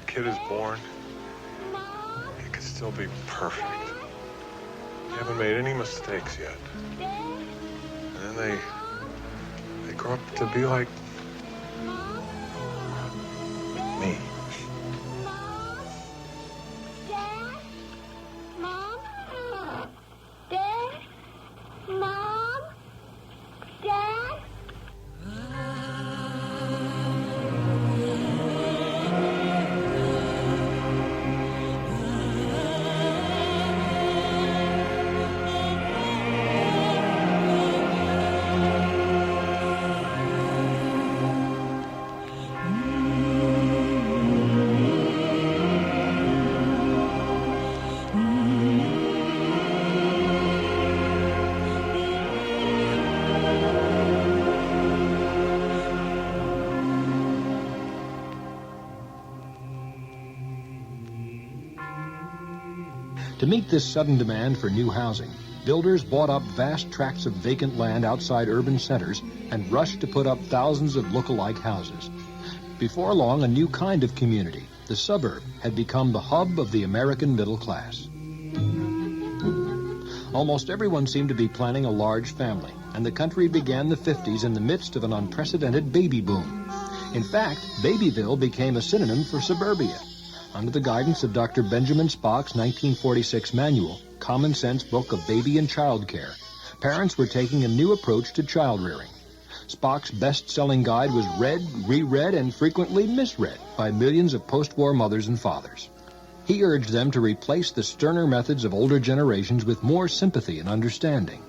kid is born, it could still be perfect. You haven't made any mistakes yet. And then they grow up to be like me. Dad? Mom? Dad? Mom? Dad? To meet this sudden demand for new housing, builders bought up vast tracts of vacant land outside urban centers and rushed to put up thousands of look-alike houses. Before long, a new kind of community, the suburb, had become the hub of the American middle class. Almost everyone seemed to be planning a large family, and the country began the 50s in the midst of an unprecedented baby boom. In fact, Babyville became a synonym for suburbia. Under the guidance of Dr. Benjamin Spock's 1946 manual, Common Sense Book of Baby and Child Care, parents were taking a new approach to child rearing. Spock's best-selling guide was read, reread, and frequently misread by millions of post-war mothers and fathers. He urged them to replace the sterner methods of older generations with more sympathy and understanding.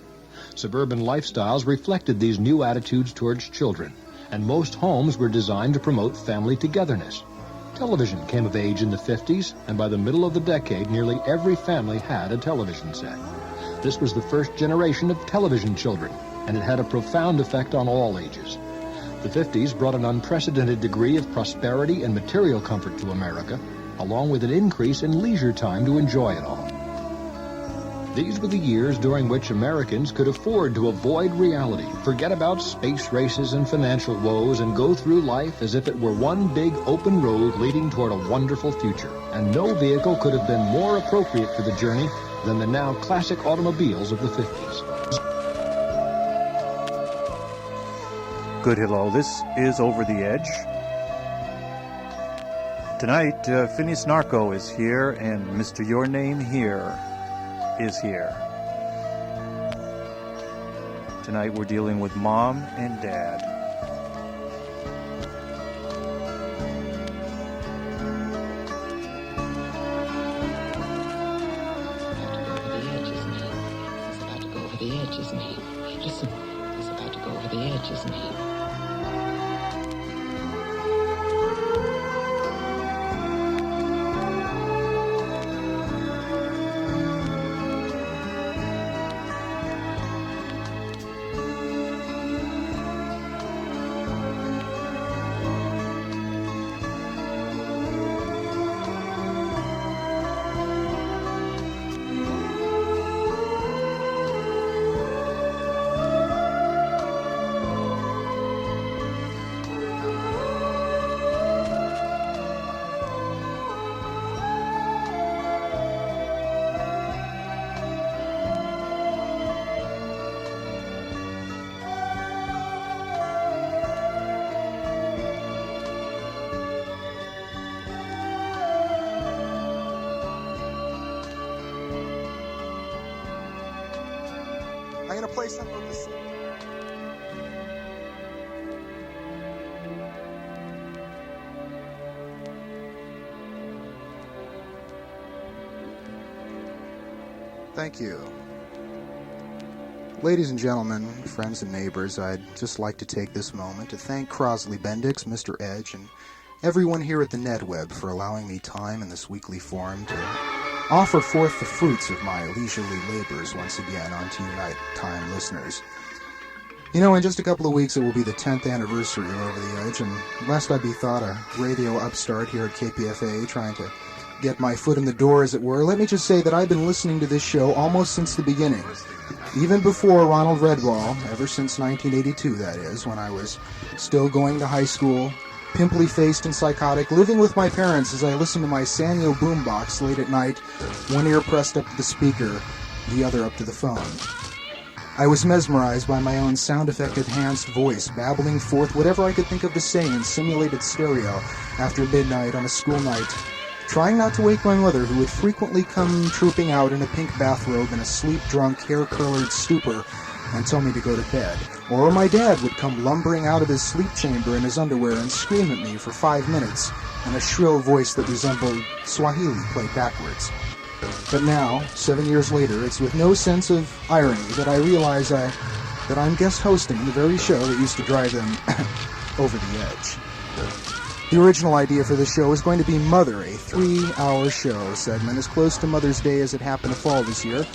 Suburban lifestyles reflected these new attitudes towards children, and most homes were designed to promote family togetherness. Television came of age in the 50s, and by the middle of the decade, nearly every family had a television set. This was the first generation of television children, and it had a profound effect on all ages. The 50s brought an unprecedented degree of prosperity and material comfort to America, along with an increase in leisure time to enjoy it all. These were the years during which Americans could afford to avoid reality, forget about space races and financial woes, and go through life as if it were one big open road leading toward a wonderful future. And no vehicle could have been more appropriate for the journey than the now classic automobiles of the 50s. Good hello, this is Over the Edge. Tonight, Phineas Narco is here, and Mr. Your Name Here is here. Tonight we're dealing with Mom and Dad. He's about to go over the edge, isn't he? Listen, he's about to go over the edge, isn't he? I'm gonna play some of this. Thank you. Ladies and gentlemen, friends and neighbors, I'd just like to take this moment to thank Crosley Bendix, Mr. Edge, and everyone here at the NetWeb for allowing me time in this weekly forum to offer forth the fruits of my leisurely labors once again onto you nighttime listeners. You know, in just a couple of weeks it will be the 10th anniversary of Over the Edge, and lest I be thought a radio upstart here at KPFA trying to get my foot in the door, as it were, let me just say that I've been listening to this show almost since the beginning. Even before Ronald Redwall, ever since 1982, that is, when I was still going to high school, pimply-faced and psychotic, living with my parents as I listened to my Sanyo boombox late at night, one ear pressed up to the speaker, the other up to the phone. I was mesmerized by my own sound-effect-enhanced voice, babbling forth whatever I could think of to say in simulated stereo after midnight on a school night, trying not to wake my mother, who would frequently come trooping out in a pink bathrobe and a sleep-drunk, hair-colored stupor and tell me to go to bed. Or my dad would come lumbering out of his sleep chamber in his underwear and scream at me for 5 minutes in a shrill voice that resembled Swahili played backwards. But now, 7 years later, it's with no sense of irony that I realize that I'm guest hosting the very show that used to drive them over the edge. The original idea for this show was going to be Mother, a 3-hour show segment as close to Mother's Day as it happened to fall this year.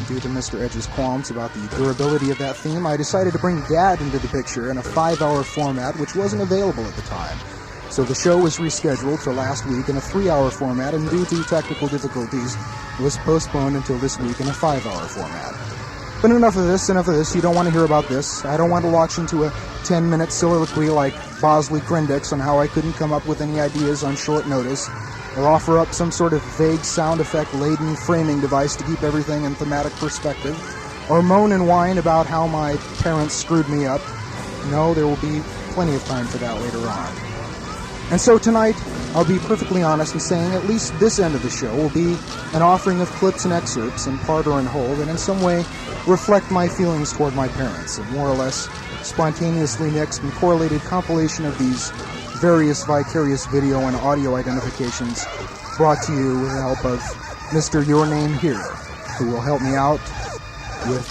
Due to Mr. Edge's qualms about the durability of that theme, I decided to bring Dad into the picture in a 5-hour format which wasn't available at the time. So the show was rescheduled for last week in a 3-hour format, and due to technical difficulties, it was postponed until this week in a 5-hour format. But enough of this. You don't want to hear about this. I don't want to launch into a 10-minute soliloquy like Bosley Crendick's on how I couldn't come up with any ideas on short notice, or offer up some sort of vague sound effect-laden framing device to keep everything in thematic perspective, or moan and whine about how my parents screwed me up. No, there will be plenty of time for that later on. And so tonight, I'll be perfectly honest in saying at least this end of the show will be an offering of clips and excerpts, in part or in whole, that in some way reflect my feelings toward my parents, a more or less spontaneously mixed and correlated compilation of these various vicarious video and audio identifications brought to you with the help of Mr. Your Name Here, who will help me out with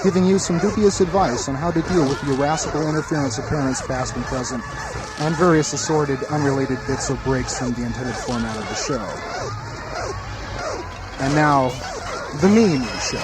giving you some dubious advice on how to deal with the irascible interference of parents past and present, and various assorted, unrelated bits or breaks from the intended format of the show. And now, the Me Show.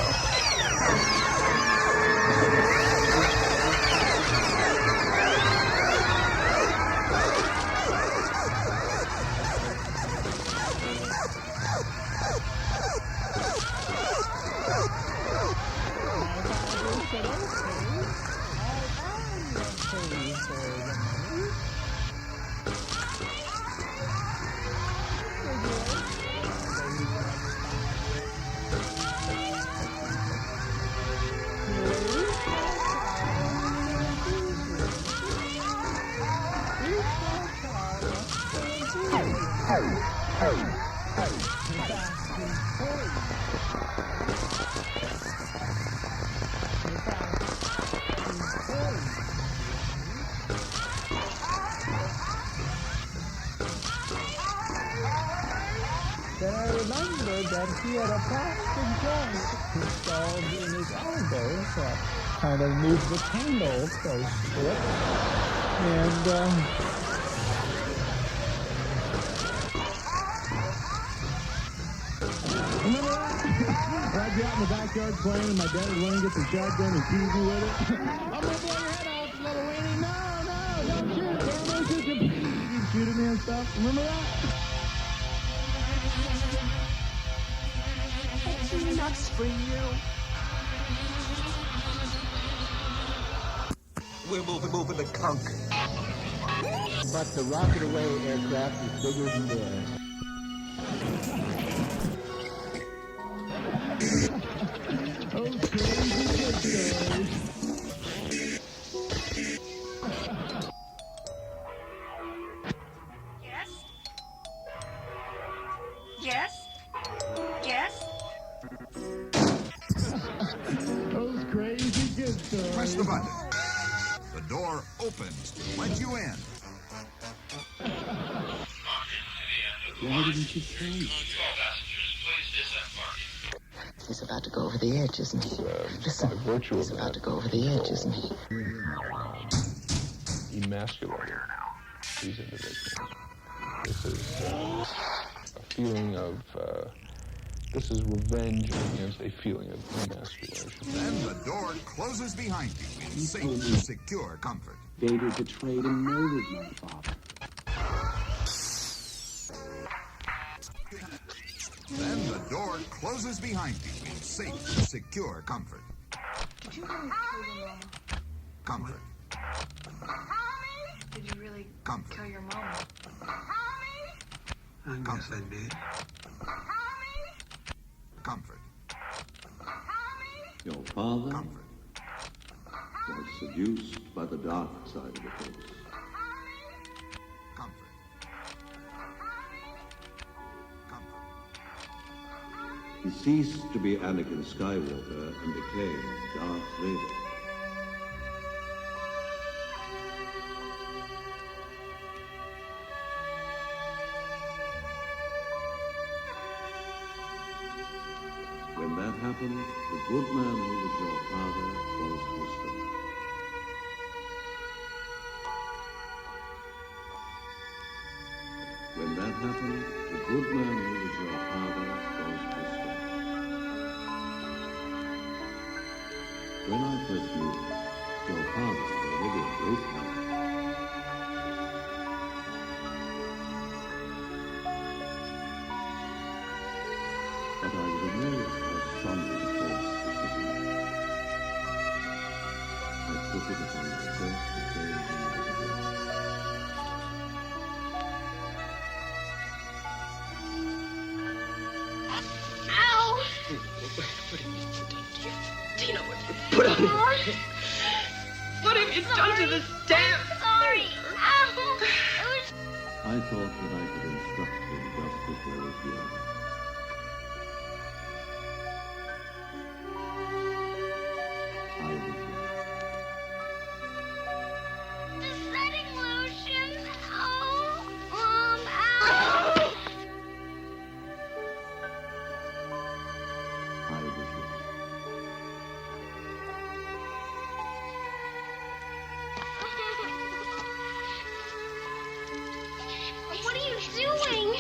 Then I remembered that he had a plastic joint installed in his elbow, so I kind of moved the candle close to it. And, remember that? When I'd be out in the backyard playing and my dad would run and get the shotgun and tease me with it? I'm gonna blow your head off, little weenie. No, don't shoot it, don't shoot it. He'd shoot at me and stuff. Remember that? Nuts for you. We're moving the conch. But the rocket away aircraft is bigger than theirs. Oh, crazy good stories. Yes? Yes? Yes? Those crazy good stories. Press the button. The door opens to let you in. Why didn't you tell me? He's about to go over the edge, isn't he? Listen, he's about to go over the edge, isn't he? Emasculating these individuals. This is a feeling of, this is revenge against a feeling of emasculation. Then the door closes behind you in safe, secure comfort. Vader betrayed and murdered my father. Then the door closes behind you in safe, secure comfort. Comfort. Did you really Comfort. kill your mom? I guess I did. Comfort. Your father Comfort. was seduced by the dark side of the force. Comfort. Comfort. He ceased to be Anakin Skywalker and became Darth Vader. When that happened, the good man who was your father was husband. When that happened, the good man who was your father was husband. When I first knew you, your father was already a great man. But I was amazed how strongly the force was within me. I took it upon myself to change him as a blessing. Ow! Tina, what have you put on it? What have you done to this damn... Sorry. Ow! I thought that I could instruct him just as well as the others. I was right. The setting lotion. Oh, Mom. Ow! I was right. What are you doing?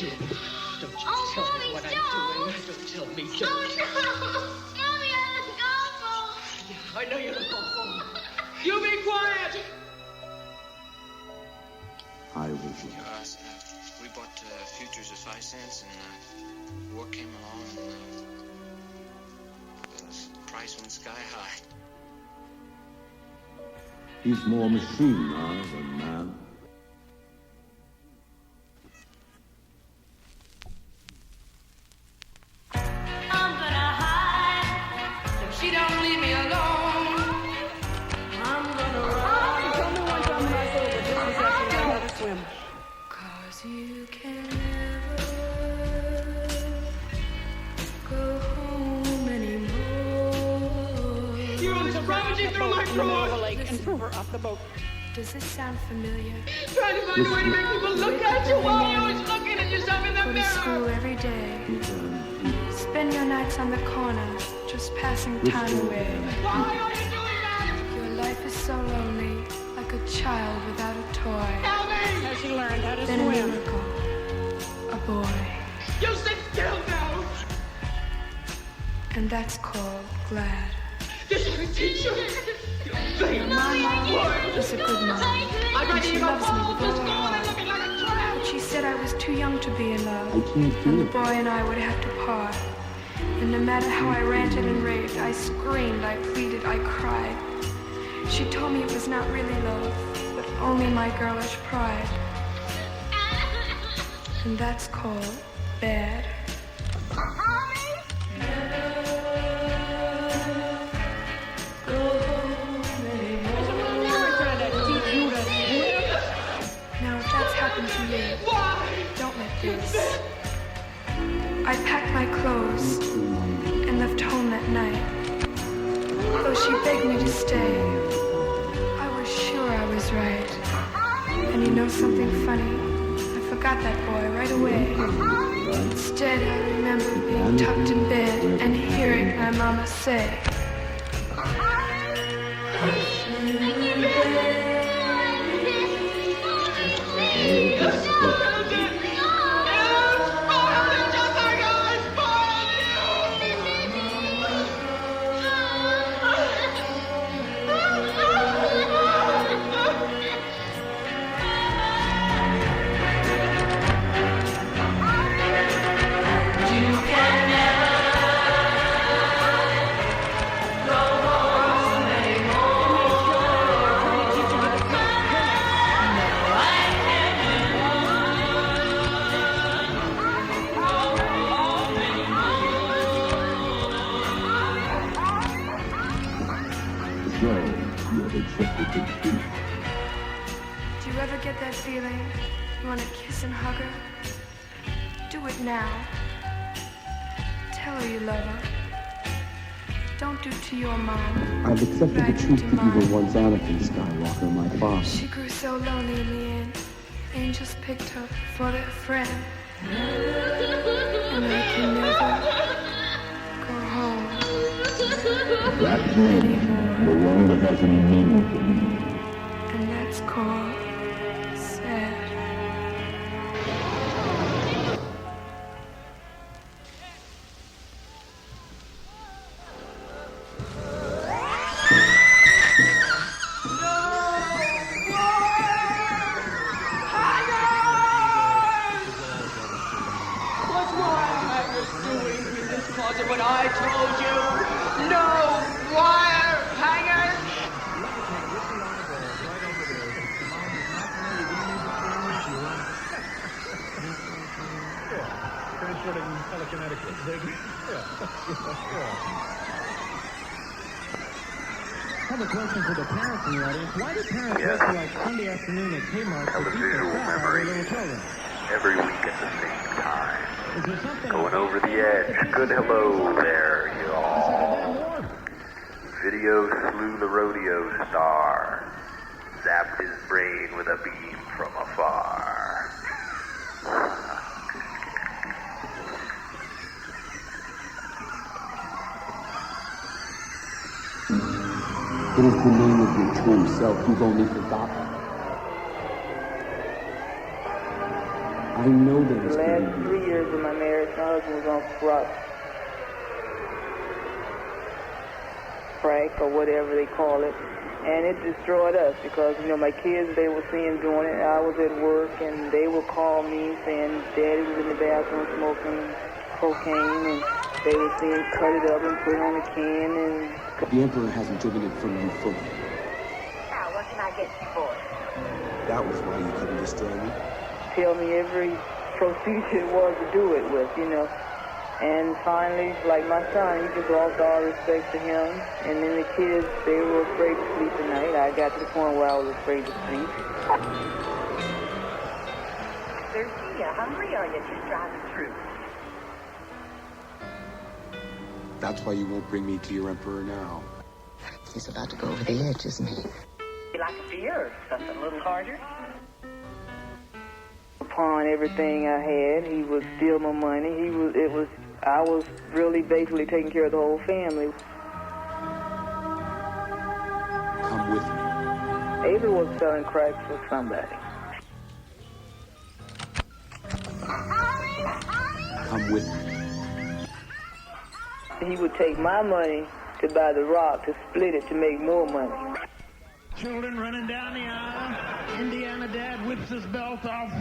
Don't you Oh, tell Mommy, me what don't. I'm doing. Don't tell me. Oh, Don't. no. Mommy, I have to go home. I know you don't go home. You be quiet! I was right. We bought futures at 5 cents, and war came along, and the price went sky high. He's more machine now than man. I'm gonna hide. If she don't leave me alone, I'm gonna run. You told me one time when I saw that this was after I had to swim. 'Cause you can never go home anymore. You was rummaging through my drawers. And threw her off the boat. Does this sound familiar? Trying to find a way to make people look at you while you're always looking at yourself in the Go to school mirror. every day. Spend your nights on the corner, just passing time away. Why are you doing that? Your life is so lonely, like a child without a toy. Tell me! Has she learned how to Then a swim? miracle, a boy. You sit still now! And that's called glad. This is a teacher! My mom is a good mom. I'd And rather she you go loves me home with to all school her than heart. looking like a tramp! But she said I was too young to be in love. I can't And do the it. boy and I would have to part. And no matter how I ranted and raved, I screamed, I pleaded, I cried. She told me it was not really love, but only my girlish pride. And that's called bad. Now, if that's happened to you, don't let this. I packed my clothes and left home that night. Though she begged me to stay, I was sure I was right. And you know something funny? I forgot that boy right away. Instead, I remember being tucked in bed and hearing my mama say, So, you have accepted the truth. Do you ever get that feeling? You want to kiss and hug her? Do it now. Tell her you love her. Don't do to your mom. I've accepted the truth that you were once Anakin Skywalker, my father. She grew so lonely in the end. Angels picked her for their friend. And they can never go home That home no longer has any meaning for me. And that's called sad. When I told you, no wire hangers. I have a question for the parents in the audience. Why do parents wait till like Sunday afternoon at Kmart to keep their crap out of their little children? Every week at the same time. Is there something Going over the edge. Good hello there, y'all. Video slew the rodeo star. Zapped his brain with a beam from afar. It is the name of your true self you've only forgotten. I know that it's the last 3 years of my marriage, my husband was on crack or whatever they call it, and it destroyed us because, you know, my kids, they were seeing doing it, I was at work, and they would call me saying Daddy was in the bathroom smoking cocaine, and they would see him cut it up and put it on a can, and... The Emperor hasn't driven it from you fully. Now, what can I get you for it? That was why you couldn't destroy me. Tell me every procedure it was to do it with, you know. And finally, like my son, he just lost all respect to him. And then the kids, they were afraid to sleep at night. I got to the point where I was afraid to sleep. Thirsty or hungry, or you just driving through? That's why you won't bring me to your Emperor now. He's about to go over the edge, isn't he? You like a beer or something a little harder? Upon everything I had, he would steal my money. I was really basically taking care of the whole family. Come with me. Ava was selling crack for somebody. Come with me. He would take my money to buy the rock, to split it, to make more money. Children running down the aisle. Indiana dad whips his belt off.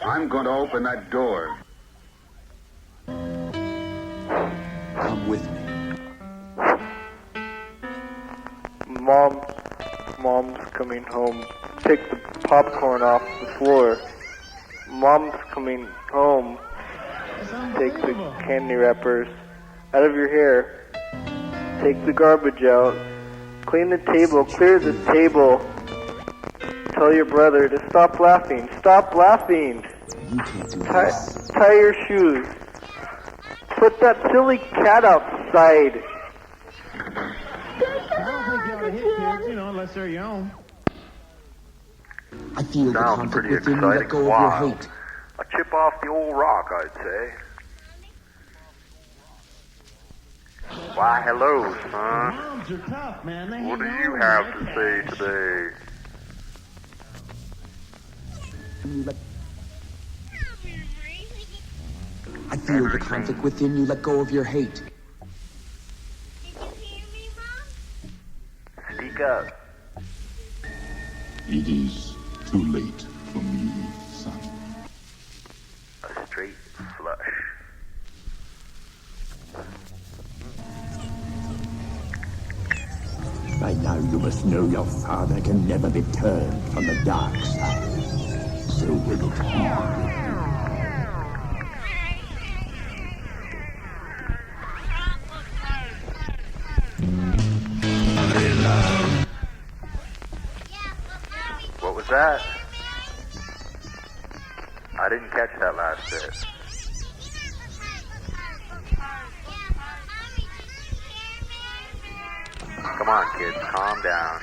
I'm going to open that door. Come with me. Mom's coming home. Take the popcorn off the floor. Mom's coming home. Take the candy wrappers out of your hair. Take the garbage out. Clean the table. Clear the table. Tell your brother to stop laughing. Stop laughing. Tie your shoes. Put that silly cat outside. I don't think you ought to hit kids, you know, unless they're your own. I feel the Sounds conflict pretty within you. Let exciting. go of your Wild. hate. A chip off the old rock, I'd say. Why, hello, son. Moms are tough, man. They What do hang you on have to to say today? I feel the conflict within you. Let go of your hate. Speak up. It is too late for me, son. A straight flush. By now you must know your father can never be turned from the dark side. So will it be. that? I didn't catch that last bit. Come on, kids, calm down.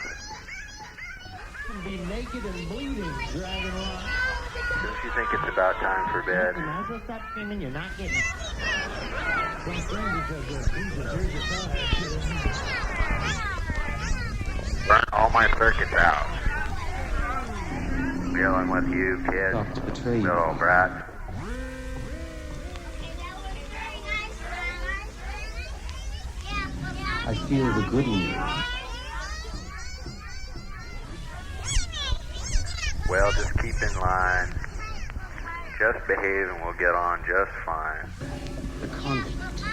Be naked and bleeding, dragging along. Don't you think it's about time for bed? You might as well stop screaming, you're not getting it. Some friend because here's your son. Burn all my circuits out. Dealing with you, kid. Little brat. I feel the good in you. Well, just keep in line. Just behave and we'll get on just fine. The conflict.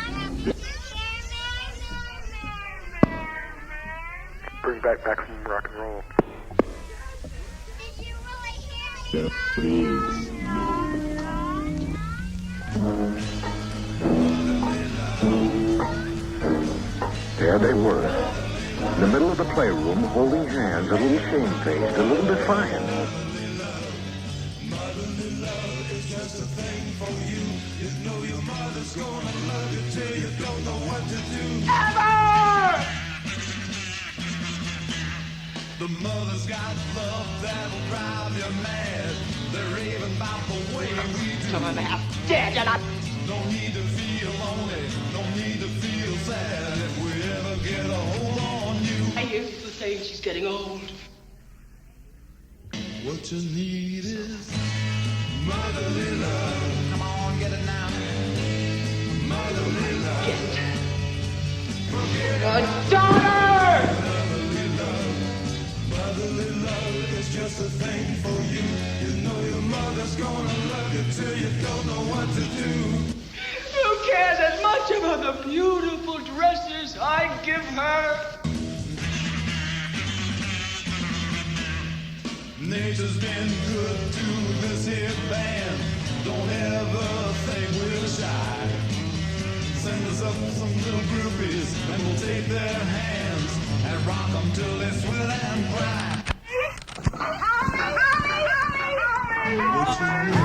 Bring back maximum rock and roll. There they were, in the middle of the playroom, holding hands, a little shamefaced, a little defiant. The mother's got love that'll drive you mad. They're raving about the way we do. Some of them have dead and I... Don't need to feel lonely, don't need to feel sad. If we ever get a hold on you, I hear people saying she's getting old. what you need is motherly love. Come on, get it now. Motherly love. Get Forget your daughter! Motherly love is just a thing for you. You know your mother's gonna love you till you don't know what to do. Who cares as much about the beautiful dresses I give her? Nature's been good to this here band. Don't ever think we're shy. Send us up some little groupies and we'll take their hands and rock them till they sweat and cry. What you need?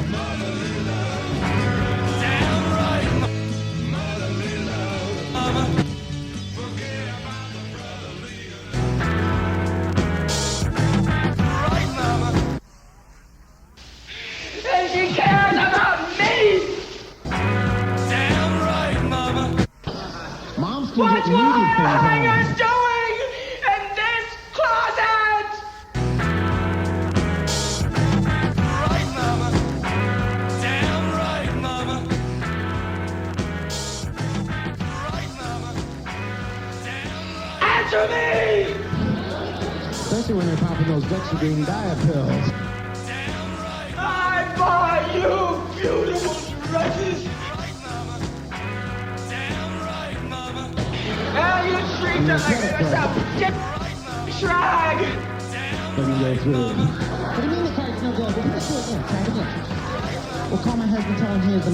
Motherly love. Damn right. Motherly love. Forget about the brotherly right, mama. And she cares about me! Damn right, mama. Mom's still What getting will needy her things hanger on. doing in this closet? Right, mama. Damn right, mama. Right, mama. Answer me! Especially when they're popping those Dexedrine diet pills. I buy you beautiful dresses. And you treat them like they're some shrag. Let me go through. What do you mean the card's no good? Well, let's do it again. Try it again. We'll call my husband, tell him he is an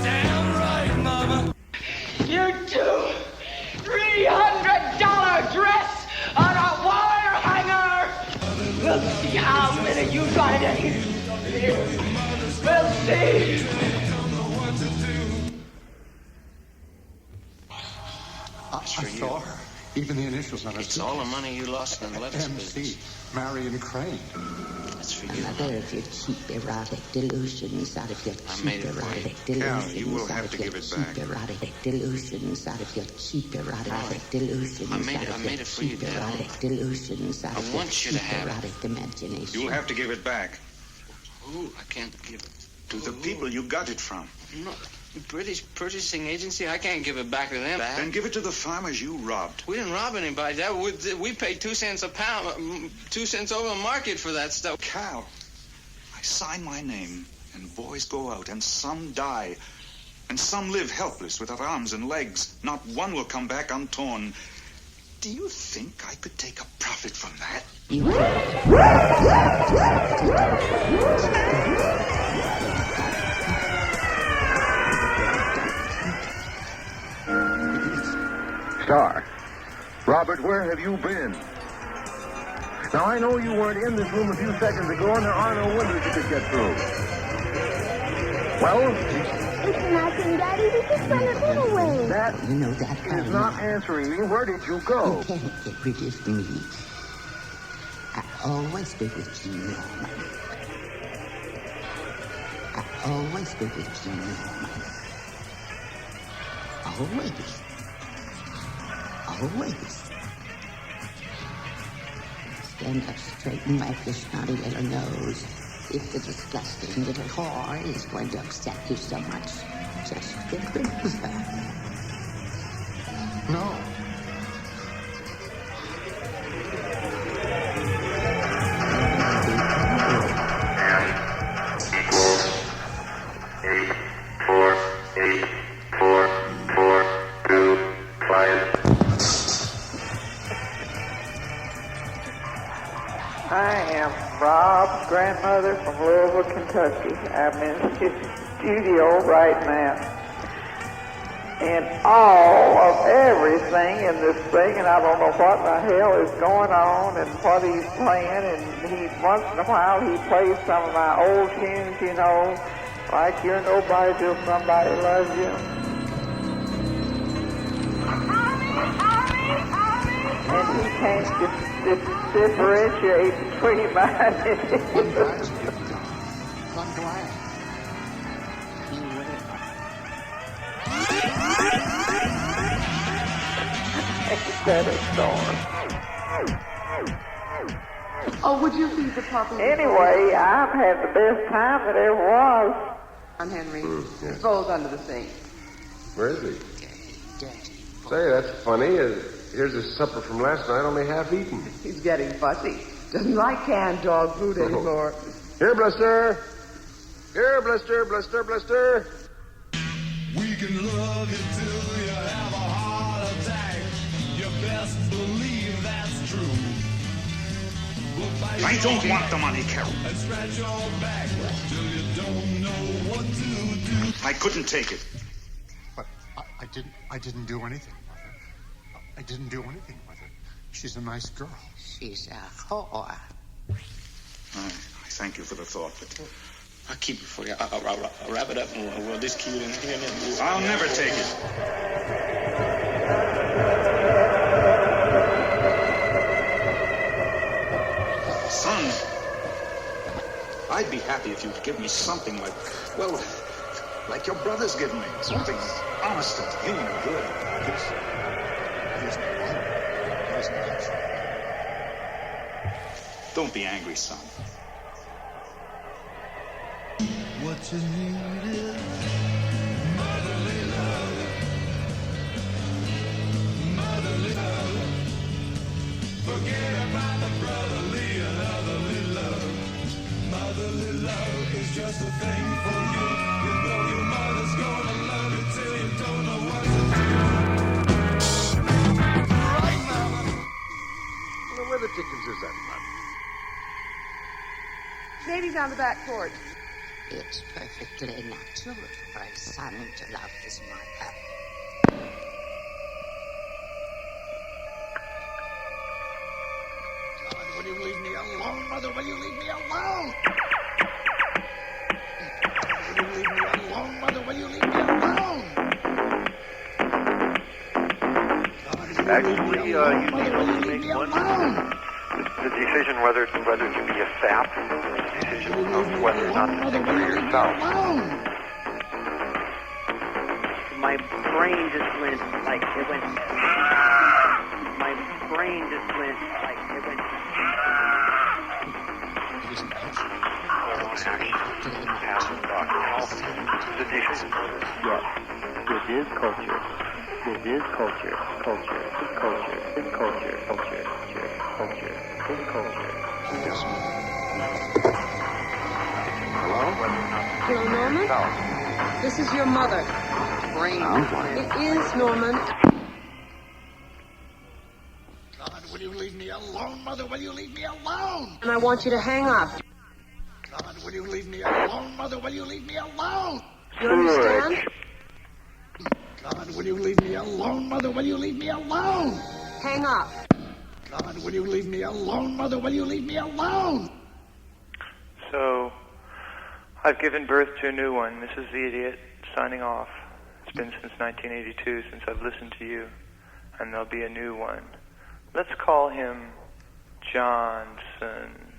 Damn right, mama. You two $300 dress on a wire hanger. We'll see how many you got in here. We'll see. I saw her. Even the initials on her. It's all the money you lost in the lettuce MC. business. Marion Crane. That's for you. Another of your cheap erotic delusions out of your made cheap it for erotic you. delusions. Cal, you will have out to of your give it cheap back. erotic delusions out of your cheap erotic delusions. I made it out of your for you, cheap Dad. erotic delusions out I of your want you to cheap have it. erotic imagination. You'll have to give it back. Ooh, I can't give it. To the people you got it from. No, British purchasing agency, I can't give it back to them. Then give it to the farmers you robbed. We didn't rob anybody. We paid 2 cents a pound, 2 cents over the market for that stuff. Cal, I sign my name, and boys go out, and some die. And some live helpless without arms and legs. Not one will come back untorn. Do you think I could take a profit from that? Robert, where have you been? Now, I know you weren't in this room a few seconds ago, and there are no windows you could get through. Well? It's nothing, Daddy. We just went a little way. That You know that is not answering me. Where did you go? You can't get rid of me. I'll always be with you, Norman. I'll always be with you, Norman. Always. Always. Stand up straight and wipe your snotty little nose. If the disgusting little whore is going to upset you so much, just get rid of her. No. I am Rob's grandmother from Louisville, Kentucky. I'm in his studio right now. And all of everything in this thing, and I don't know what the hell is going on and what he's playing, and he, once in a while, he plays some of my old tunes, you know, like You're Nobody Till Somebody Loves You. And he can't differentiate between mine and his. I'm glad. That is storm. Oh, would you feed the puppy? Anyway, I've had the best time that ever was. I'm Henry. yeah. It goes under the sink. Where is he? Say, that's funny. Here's his supper from last night, only half eaten. He's getting fussy. Doesn't like canned dog food anymore. Here, Blister. Here, Blister, Blister, Blister. We can love you till you have a heart attack. You best believe that's true. I don't want the money, Carol. And scratch your back till you don't know what to do. I couldn't take it. But I didn't do anything, Mother. I didn't do anything, Mother. She's a nice girl. She's a whore. I thank you for the thought, but I'll keep it for you. I'll wrap it up and we'll just keep it in here. I'll never take it. Son, I'd be happy if you'd give me something like, well, like your brother's given me. Something honest and clean and good. Don't be angry, son. What you need is motherly love. Motherly love. Forget about the brotherly and otherly love. Motherly love is just a thing for you. You know your mother's gonna love you till you don't know what to do. Right now. Well, where the dickens is that nut? Baby's on the back porch. It's perfectly natural for a son to love his mother. God, will you leave me alone, Mother? Will you leave me alone? Will you leave me alone, Mother? Will you leave me alone? Actually, you need to make one. The decision whether to be a sap, the decision of whether or not to think for yourself. My brain just went like it went. My brain just went like it went. The decision. Yes, it is culture. It is culture. Culture. It's culture. It's culture. Culture. Culture. It's culture. Yes, Hello, Norman? This is your mother. It is, Norman. God, will you leave me alone, Mother? Will you leave me alone? And I want you to hang up. God, will you leave me alone, Mother? Will you leave me alone? You understand? God, will you leave me alone, Mother? Will you leave me alone? Hang up. God, will you leave me alone, Mother? Will you leave me alone? So, I've given birth to a new one. This is the idiot signing off. It's been since 1982 since I've listened to you. And there'll be a new one. Let's call him Johnson.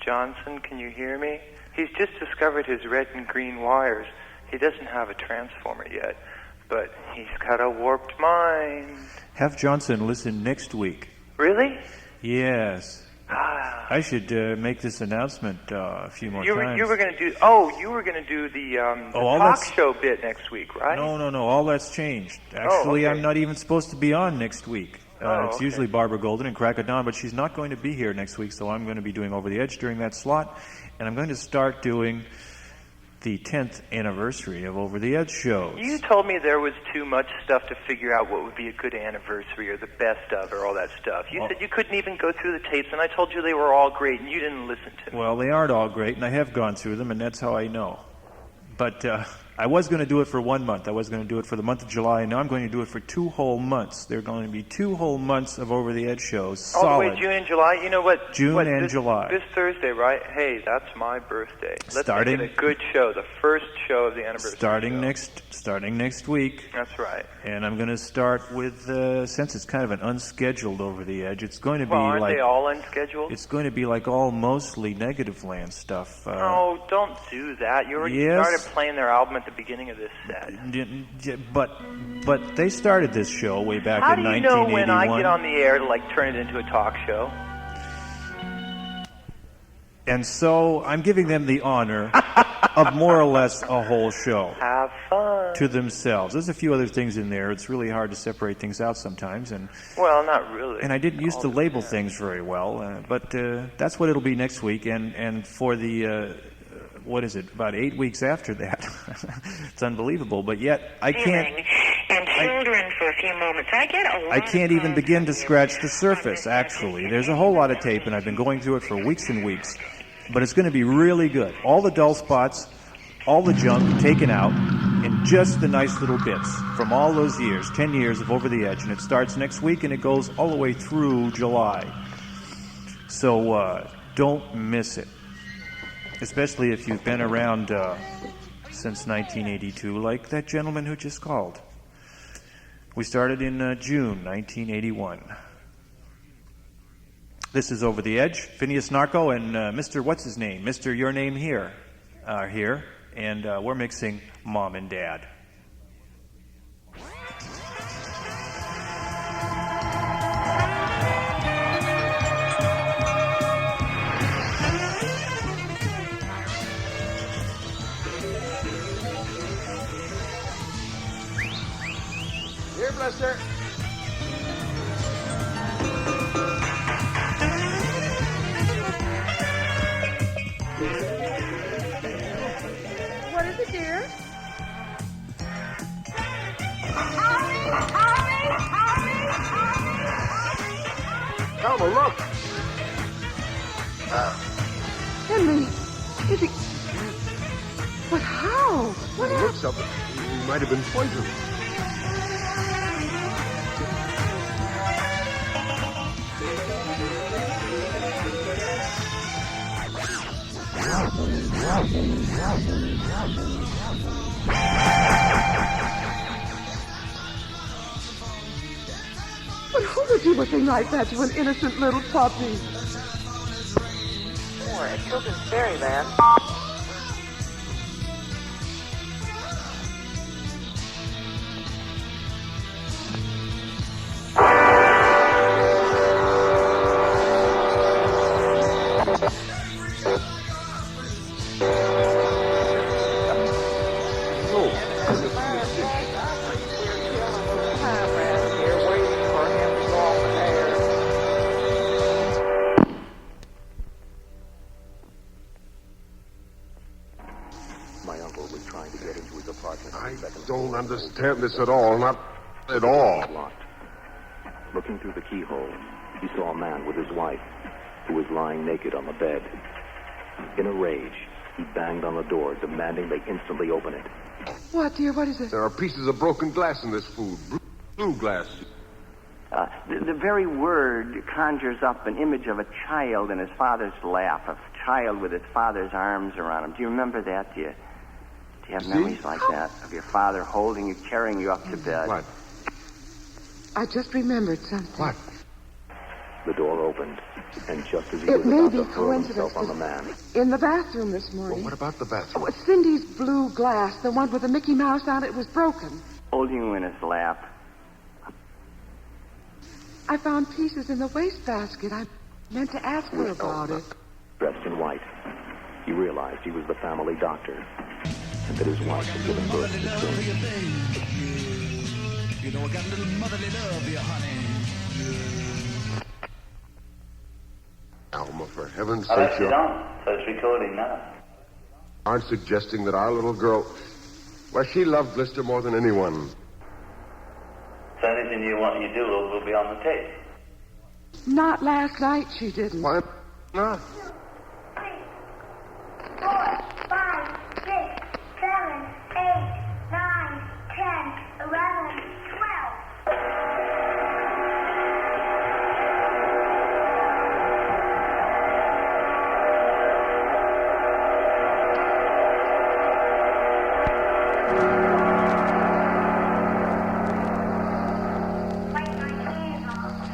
Johnson, can you hear me? He's just discovered his red and green wires. He doesn't have a transformer yet, but he's got a warped mind. Have Johnson listen next week. Really? Yes. I should make this announcement a few more times. You were going to do. Oh, you were going to do the talk show bit next week, right? No. All that's changed. Actually, okay. I'm not even supposed to be on next week. It's okay. usually Barbara Golden and Crack of Dawn, but she's not going to be here next week, so I'm going to be doing Over the Edge during that slot, and I'm going to start doing the 10th anniversary of Over the Edge shows. You told me there was too much stuff to figure out what would be a good anniversary or the best of or all that stuff. You said you couldn't even go through the tapes, and I told you they were all great, and you didn't listen to me. Well, they aren't all great, and I have gone through them, and that's how I know. But I was going to do it for 1 month. I was going to do it for the month of July, and now I'm going to do it for 2 whole months. There are going to be 2 whole months of Over the Edge shows. Solid. All the way June and July? You know what? June and July. This Thursday, right? Hey, that's my birthday. Let's make it a good show. The first show of the anniversary. Starting next week. That's right. And I'm going to start with, since it's kind of an unscheduled Over the Edge, it's going to be aren't like... they all unscheduled? It's going to be like all mostly Negativland stuff. Oh, don't do that. You already started playing their album at the beginning of this set. But they started this show way back in 1981. How do you know when I get on the air to, turn it into a talk show? And so I'm giving them the honor of more or less a whole show. Have fun. To themselves. There's a few other things in there. It's really hard to separate things out sometimes. Well, not really. And I didn't used to label things very well. But that's what it'll be next week. And for the... what is it? About 8 weeks after that. It's unbelievable, but yet I can't. And children for a few moments. I can't even begin to scratch the surface. Actually, there's a whole lot of tape, and I've been going through it for weeks and weeks. But it's going to be really good. All the dull spots, all the junk taken out, and just the nice little bits from all those years, 10 years of Over the Edge, and it starts next week, and it goes all the way through July. So don't miss it. Especially if you've been around since 1982, like that gentleman who just called. We started in June 1981. This is Over the Edge. Phineas Narco and Mr. What's-His-Name, Mr. Your Name Here, are here. And we're mixing Mom and Dad. Here, Blister. What is it, dear? Elma, look. Henry, is he... But how? What It looks up. He might have been poisoned. But who would do a thing like that to an innocent little puppy? We're at Children's Fairyland. Don't understand this at all. Not at all. Locked. Looking through the keyhole, he saw a man with his wife, who was lying naked on the bed. In a rage, he banged on the door, demanding they instantly open it. What, dear? What is it? There are pieces of broken glass in this food. Blue glass. The very word conjures up an image of a child in his father's lap, a child with his father's arms around him. Do you remember that? Do you have memories like that of your father holding you, carrying you up to bed? What? I just remembered something. What? The door opened, and just as he It was may about be to throw himself coincidence, on the man, In the bathroom this morning. Well, what about the bathroom? Oh, Cindy's blue glass, the one with the Mickey Mouse on it, was broken. Holding you in his lap. I found pieces in the wastebasket. I meant to ask her about it. dressed in white, he realized he was the family doctor, and that his wife had given birth to twins. You know I got a little motherly love for you, honey. Alma, for heaven's I sake, bet you don't, so it's recording now. aren't suggesting that our little girl... Well, she loved Blister more than anyone. So anything you want you do will be on the tape. Not last night, she didn't. Why not? 4, 5, 6, 7, 8, 9, 10, 11, 12.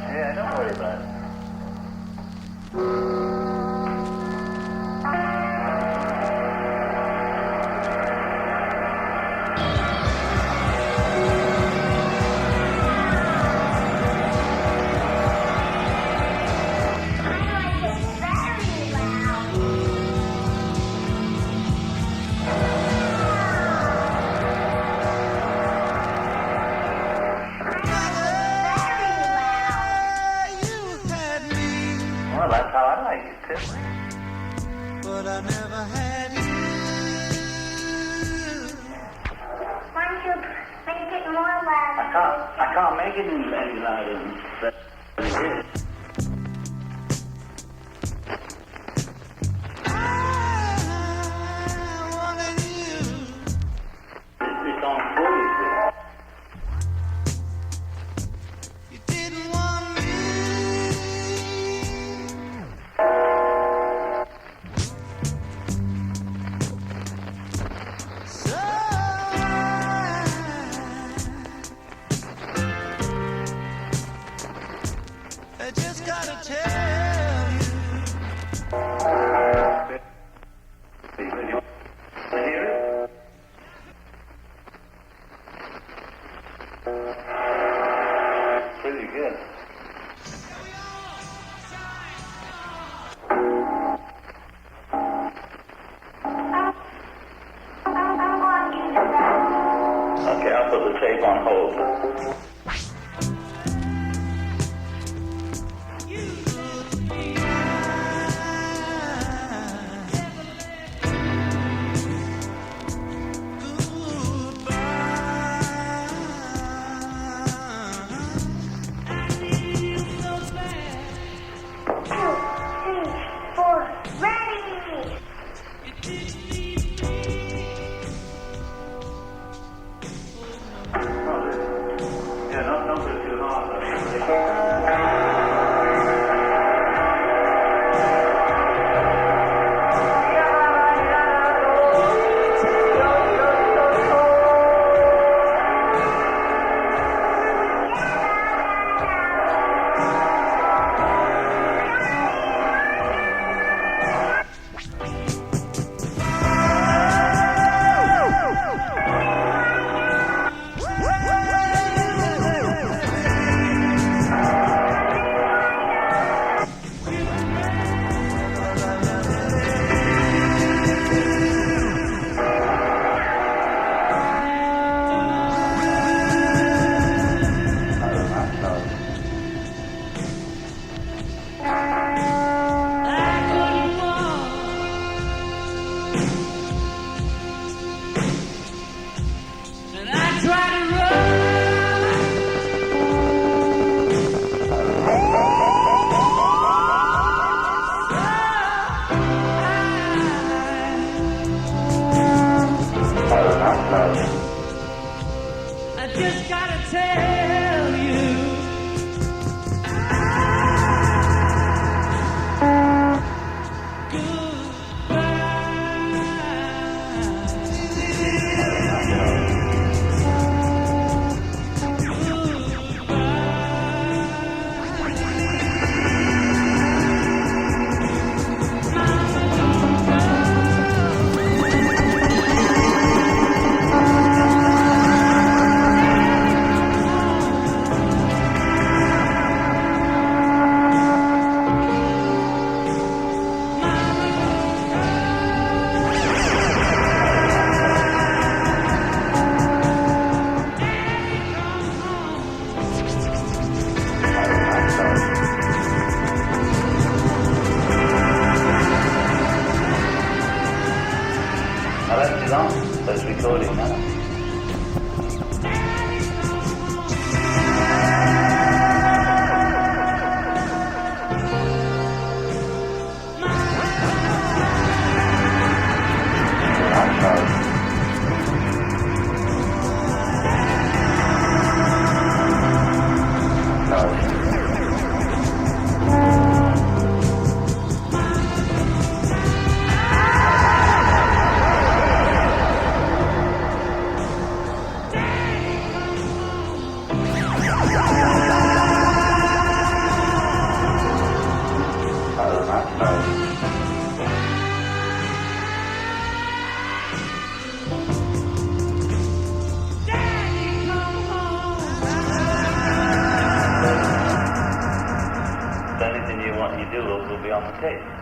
Yeah, don't worry about it. Well, that's how I like it, too. But I never had you. Why don't you make it more loud? I can't make it any louder than that it is. It's on full, you see. I just gotta tell you. Pretty good. Okay, I'll put the tape on hold. Yeah, don't put it too hard, though. I just gotta tell you. recording now. Will be on the tape.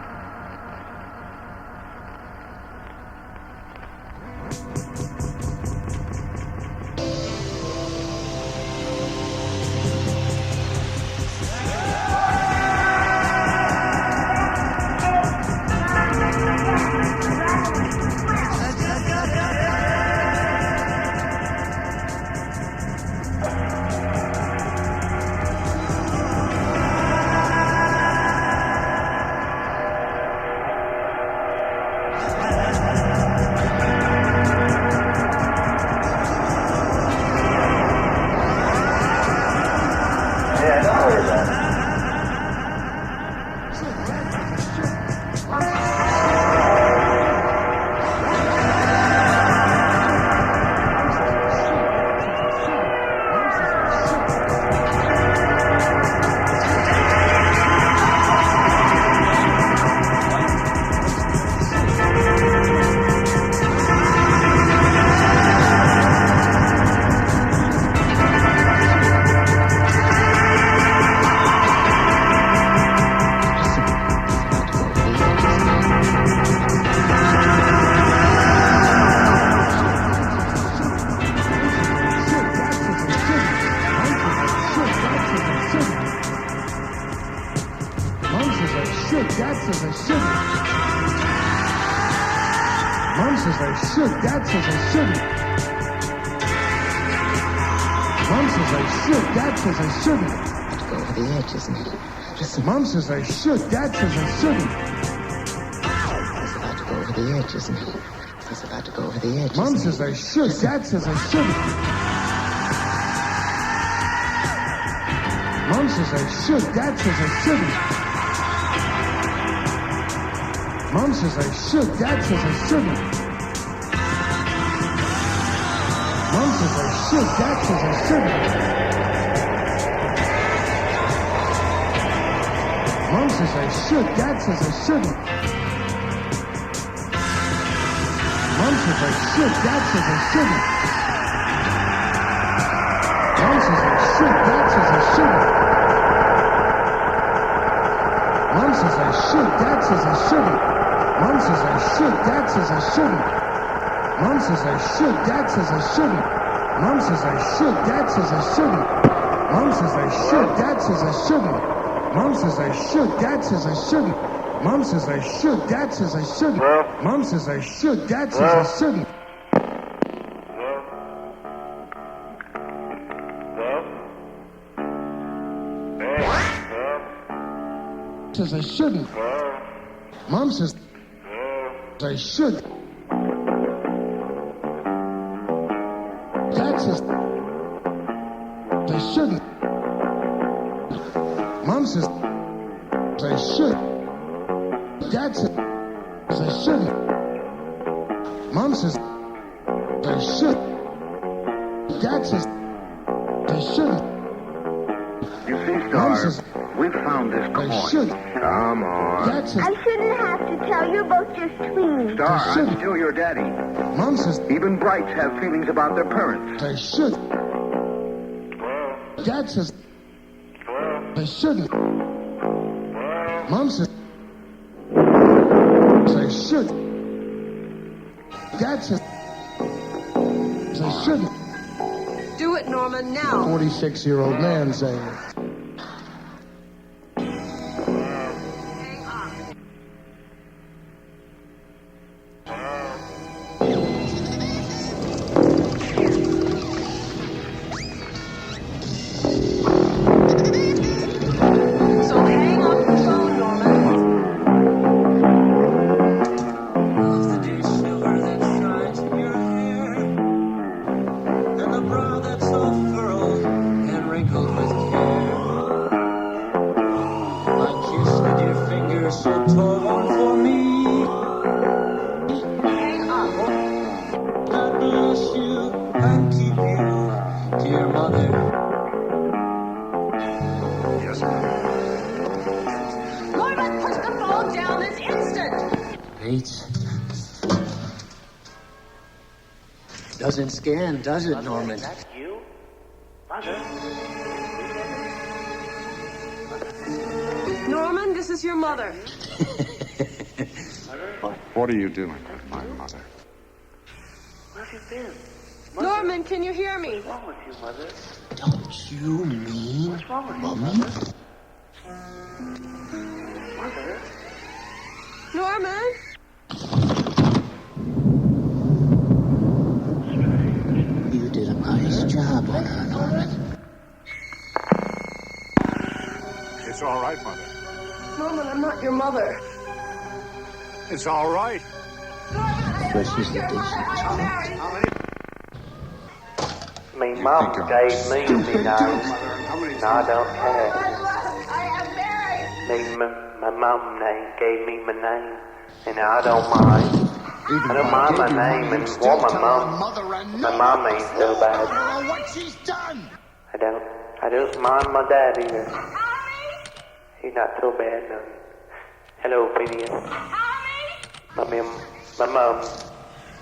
Mom says I should. Dad says I shouldn't. He's about to go over the edge, isn't he? He's about to go over the edge. Mom says I should. Dad says I shouldn't. Mom says I should. Dad says I shouldn't. Mom says I should. Dad says I shouldn't. Mom says I should. Dad says I shouldn't. Mom says I should, Dad says I shouldn't. Mom says I should, Dad says I shouldn't. Mom says I should, Dad says I shouldn't. Mom says I should, Dad says I shouldn't. Mom says I should, Dad says I shouldn't. Mom says I should, Dad says I shouldn't. Mom says I should, Dad says I shouldn't. Mom says I should, Dad says I shouldn't. Mom says I should, Dad says I shouldn't. Mom says I should, Dad says I shouldn't. Mom says I should, Dad says I shouldn't. Says I shouldn't. Mom says I should. Dad says I shouldn't. Mom says I should. Dad says I shouldn't. Mom says I should. Dad says I shouldn't. You see, Mom Star, says we've found this coin. I should. Come on. Dad says I shouldn't have to tell. You're both just twins. Star, I should. I'm still your daddy. Mom says Even Brights have feelings about their parents. I should. Dad says I shouldn't. Mom says I should. Dad says I shouldn't. Do it, Norman, now. 46-year-old man saying it. Bates. Doesn't scan, does it, Norman? Is that you? Mother? Norman, this is your mother. What are you doing with my mother? Where have you been? Mother. Norman, can you hear me? What's wrong with you, Mother? Don't you mean What's wrong with Mommy? you, Mother? Norman? You did a nice job on her, Norman. It's all right, Mother. Norman, I'm not your mother. It's all right. Precious addition. My mom gave me the name, and I don't care. My mom gave me my name, and I don't mind. I don't mind my name and want my mom. My mom ain't so bad. What she's done? I don't mind my dad either. He's not so bad none. Hello, Phineas.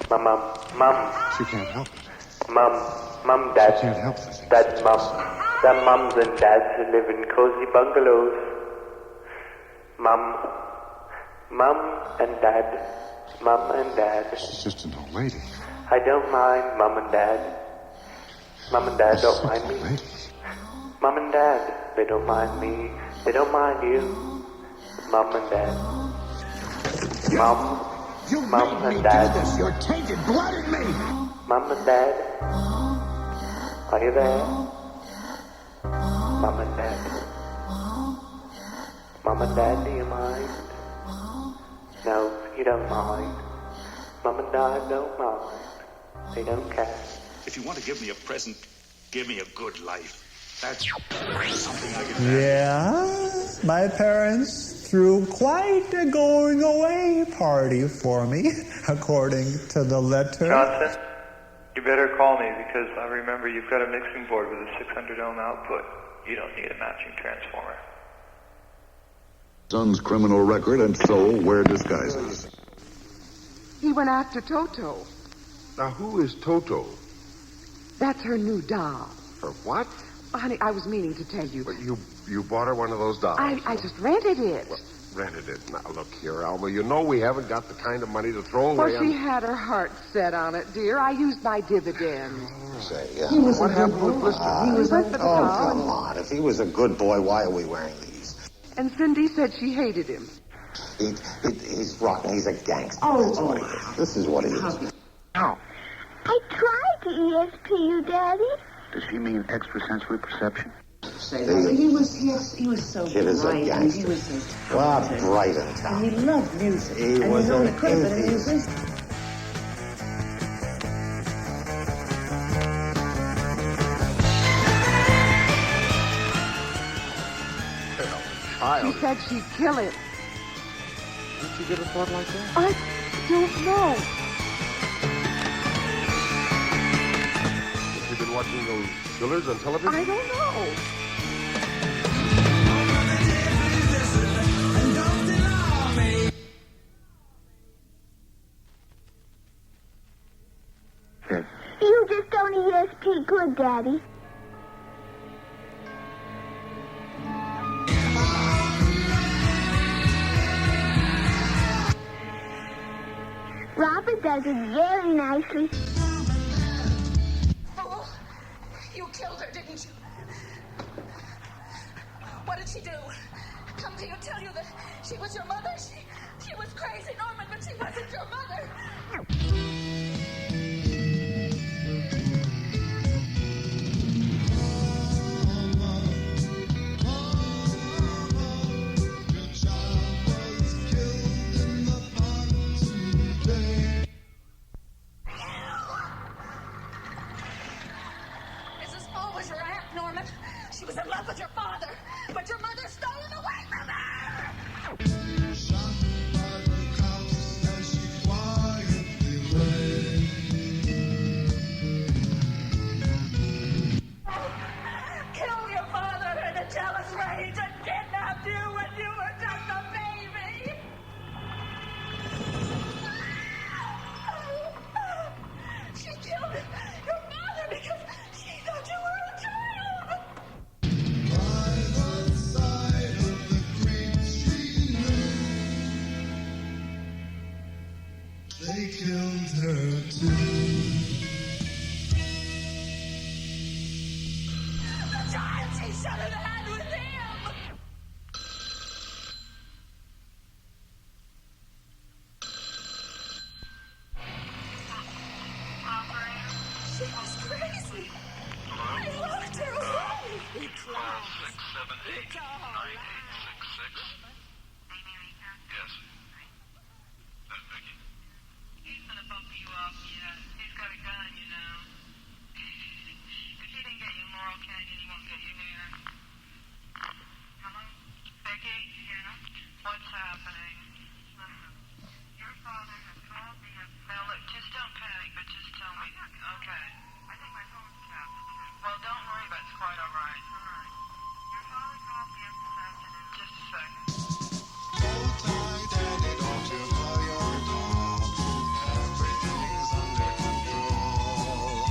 My mom. She can't help it. Mom, dad. She can't help it. Dad, mom. Some moms and dads who live in cozy bungalows. Mom and dad. She's just an old lady. I don't mind Mom and Dad. Mom and Dad don't mind me. Mom and Dad, they don't mind me. They don't mind you. Mom and Dad. Mom and Dad. You're tainted blood in me. Mom and Dad. Are you there? Mom and Dad. Mom and Dad, do you mind? No, you don't mind. Mom and Dad don't mind. They don't care. If you want to give me a present, give me a good life. That's something I can... Yeah, my parents threw quite a going away party for me, according to the letter. Johnson, you better call me because I remember you've got a mixing board with a 600 ohm output. You don't need a matching transformer. Son's criminal record and so wear disguises. He went after Toto. Now, who is Toto? That's her new doll. Her what? Honey, I was meaning to tell you. But you bought her one of those dolls? I just rented it. Well, rented it. Now, look here, Alma. You know we haven't got the kind of money to throw Well, away she on... had her heart set on it, dear. I used my dividends. Say, what happened with Blister? He was with the doll. come on. If he was a good boy, why are we wearing these? And Cindy said she hated him. He's rotten. He's a gangster. Oh, That's what he is. This is what he is. Now, I tried to ESP you, Daddy. does she mean extrasensory perception? Say, he was so Kid is a bright, and gangster. he was so Well, talented. bright and And talented. he loved music. He and was he only an could have been a atheist. musician. She said she'd kill him. didn't you get a thought like that? I don't know. Have you been watching those killers on television? I don't know. You just don't ESP good, Daddy. Robert does it very nicely. Oh, you killed her, didn't you? What did she do? Come to you, tell you that she was your mother? She was crazy, Norman, but she wasn't your mother. Mrs. Paul was your aunt, Norman. She was in love with your father, but your mother stole him away from her! They killed her too. The child she should have had with him! She was crazy. I locked her away. It's all 678 It's all 9866. Yes. That Vicky? He's gonna bump you up, yeah. He's got a gun, you know. If he didn't get you in Laurel Canyon, he won't get you here. Hello? Becky? Yeah? What's happening? Listen, your father has called me up. Now look, just don't panic, but just tell me. Okay. I think my phone's tapped. Well, don't worry about it. It's quite all right. All right. Your father called me up this afternoon. Just a second. Hold tight, Daddy, don't you blow your door. Everything's under control.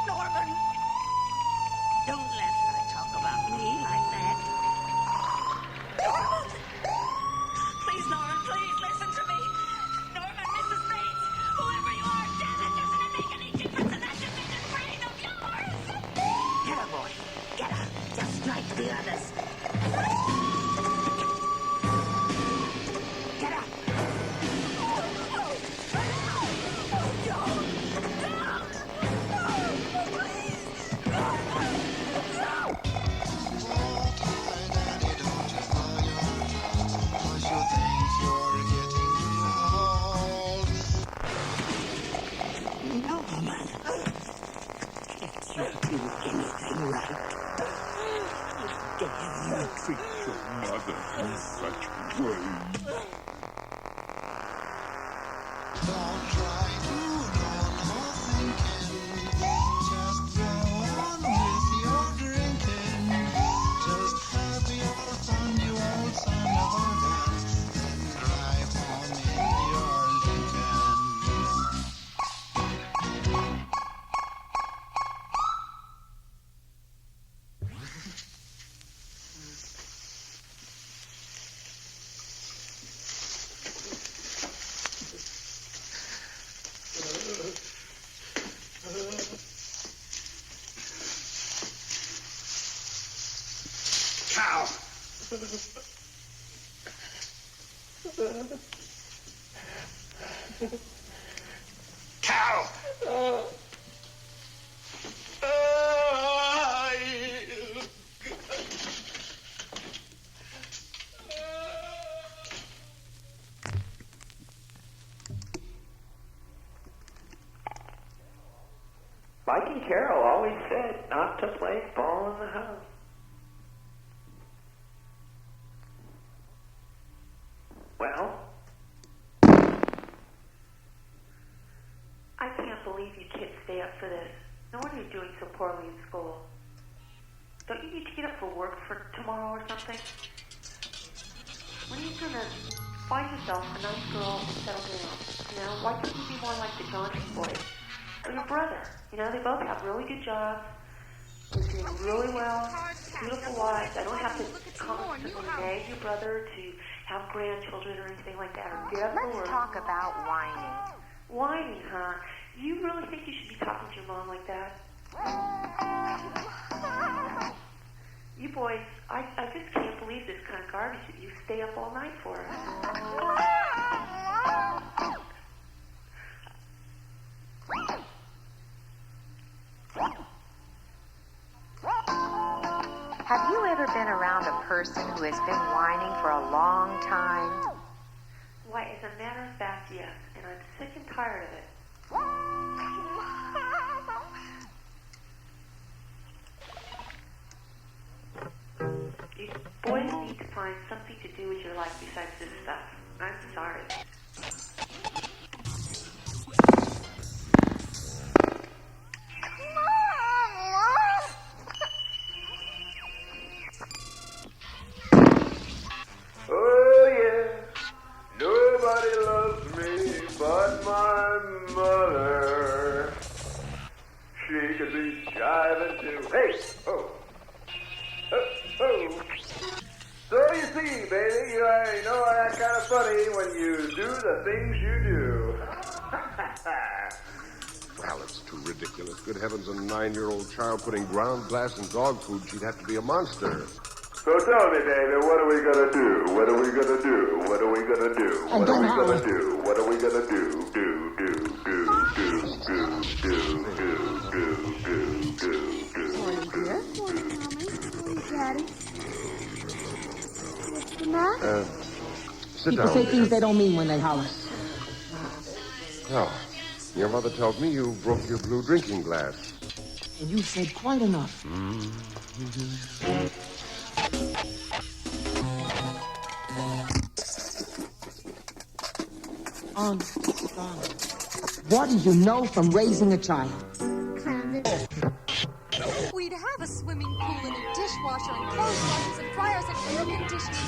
Norman! Don't let her talk about me like that. Norman! Please, Norman, please listen to me. Norman, Mrs. Bates, whoever you are, damn it, doesn't it make any difference in that division brain of yours? Get her, boy. Get her. Just like the others. Get her. Cause you think you're getting old. Norman. Can't you do anything right? You treat your mother in such way. Don't try to do no thinking. Just go on with your drinking. Just have your fun, you old son of a gun, and drive home in your Lincoln. Cow! Cow! Mike and Carol always said not to play ball in the house. Well, I can't believe you kids stay up for this. No wonder you're doing so poorly in school. Don't you need to get up for work for tomorrow or something? When are you gonna find yourself a nice girl and settle down? You know, why can't you be more like the Johnson boys? Or your brother. You know, they both have really good jobs. They're doing really well. Beautiful lives. I don't have to constantly nag your brother to have grandchildren or anything like that. Or Let's talk about whining. Whining, huh? You really think you should be talking to your mom like that? You boys, I just can't believe this kind of garbage that you stay up all night for us. Have you ever been around a person who has been whining for a long time? Why, as a matter of fact, yes. And I'm sick and tired of it. You boys need to find something to do with your life besides this stuff. I'm sorry. Oh yeah, nobody loves me but my mother. She could be jiving too. Hey, oh. So you see clean, baby. You know that's kind of funny when you do the things you do. Well, it's too ridiculous. Good heavens, a 9-year-old child putting ground glass in dog food, she'd have to be a monster. So tell me, baby, what are we gonna do? What are we gonna do? What are we gonna do? What are we gonna do? What are we gonna do? Do. Morning, dear. Morning, Mommy. Morning, Daddy. What's the matter? Sit People down. say things they don't mean when they holler. Oh, your mother tells me you broke your blue drinking glass. And you said quite enough. What do you know from raising a child? We'd have a swimming pool and a dishwasher and clothes washers and dryers and air conditioning.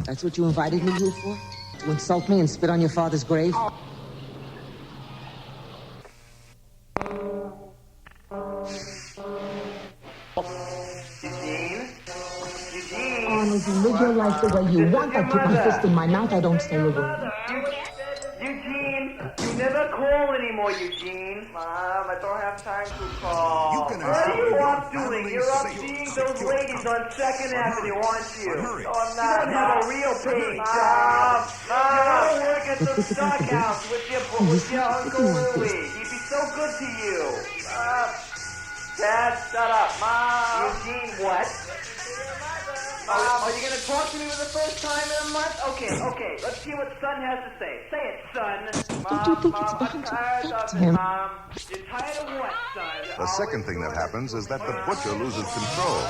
That's what you invited me here for? To insult me and spit on your father's grave? Arnold, you live your life the way you want. I put my fist in my mouth. I don't say a word. Eugene, you never call anymore, Eugene. Mom, I don't have time to call. What are you up doing? You're up seeing those ladies on 2nd Avenue, aren't you? No, I'm not. You don't have a real page. Mom, you work at the stockhouse with your Uncle Louie. He'd be so good to you. Dad, shut up. Mom. Eugene, what? Are you going to talk to me for the first time in a month? Okay. Let's hear what Son has to say. Say it, Son. Mom, I'm tired of it, Mom. You're tired of what, Son? The second thing that happens is that the butcher loses control.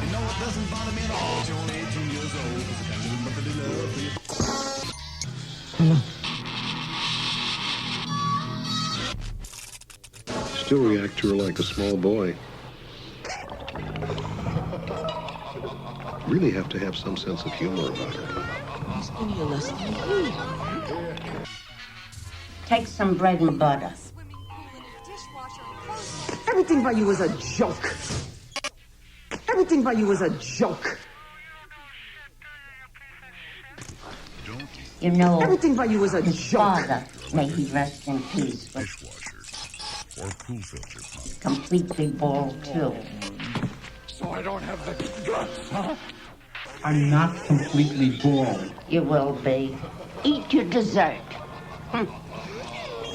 You know it doesn't bother me at all. You're only 18 years old. Still react to her like a small boy. Really have to have some sense of humor about her. He's been here less than a week. Take some bread and butter. Everything by you is a joke. Everything by you is a joke. You know, everything by you is a joke. Father, may he rest in peace, was Or pool filter pump. completely bald too. So I don't have the guts, huh? I'm not completely bald. You will be. Eat your dessert.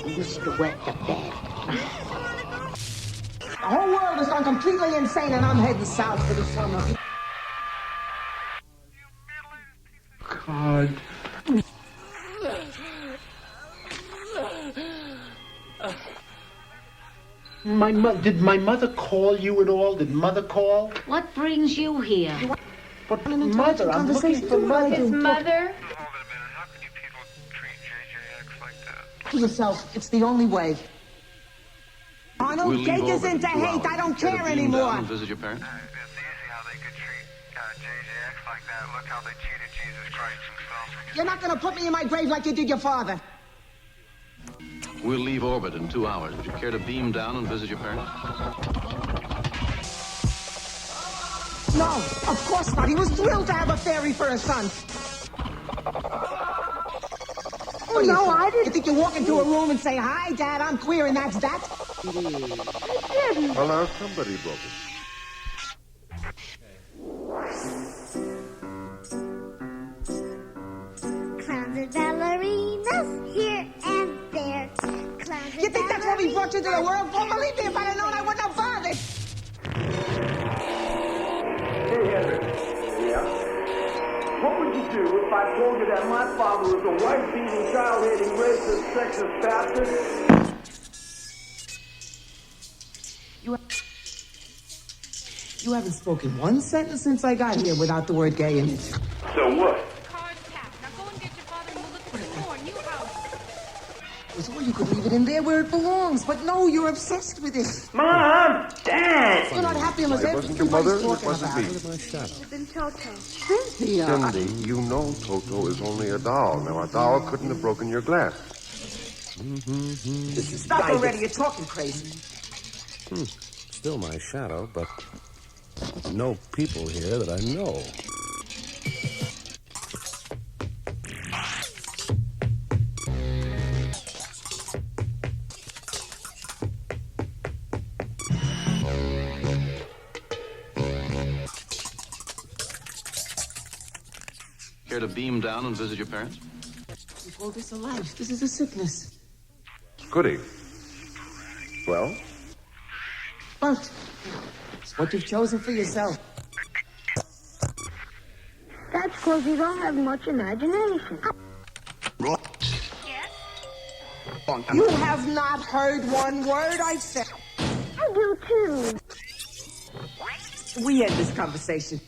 Used to wet the bed. The whole world has gone completely insane and I'm heading south for the summer. God. Did my mother call you at all? Did Mother call? What brings you here? But Mother, I'm looking for Mother. His mother? To yourself, it's the only way. Arnold, We'll take leave us over into in 2 hate. I hours. don't Get a care beam anymore. down and visit your parents. You're not going to put me in my grave like you did your father. We'll leave orbit in 2 hours. Would you care to beam down and visit your parents? No, of course not. He was thrilled to have a fairy for a son. Oh, no, I didn't. You think you walk into a room and say, "Hi, Dad, I'm queer," and that's that? I didn't. Well, now somebody broke it. Clowns and ballerinas here and there. Clowns and You think that's what we brought you to the world for? Believe me, if I'd have known, I wouldn't have bothered. Hey, Henry. Yeah? What would you do if I told you that my father was a wife-beating, child-hating, racist, sexist bastard? You haven't spoken one sentence since I got here without the word gay in it. So what? It was all you could leave it in there where it belongs, but no, you're obsessed with it. Mom! Dad! You're not happy unless It wasn't your mother, it wasn't me. It's been Toto. Cynthia. Cindy, you know Toto is only a doll. Now, a doll couldn't have broken your glass. Stop already, you're talking crazy. Still my shadow, but no people here that I know. Care to beam down and visit your parents? You call this a life? This is a sickness. Goody. Well? But it's what you've chosen for yourself. That's because you don't have much imagination. You have not heard one word I said. I do too. We end this conversation.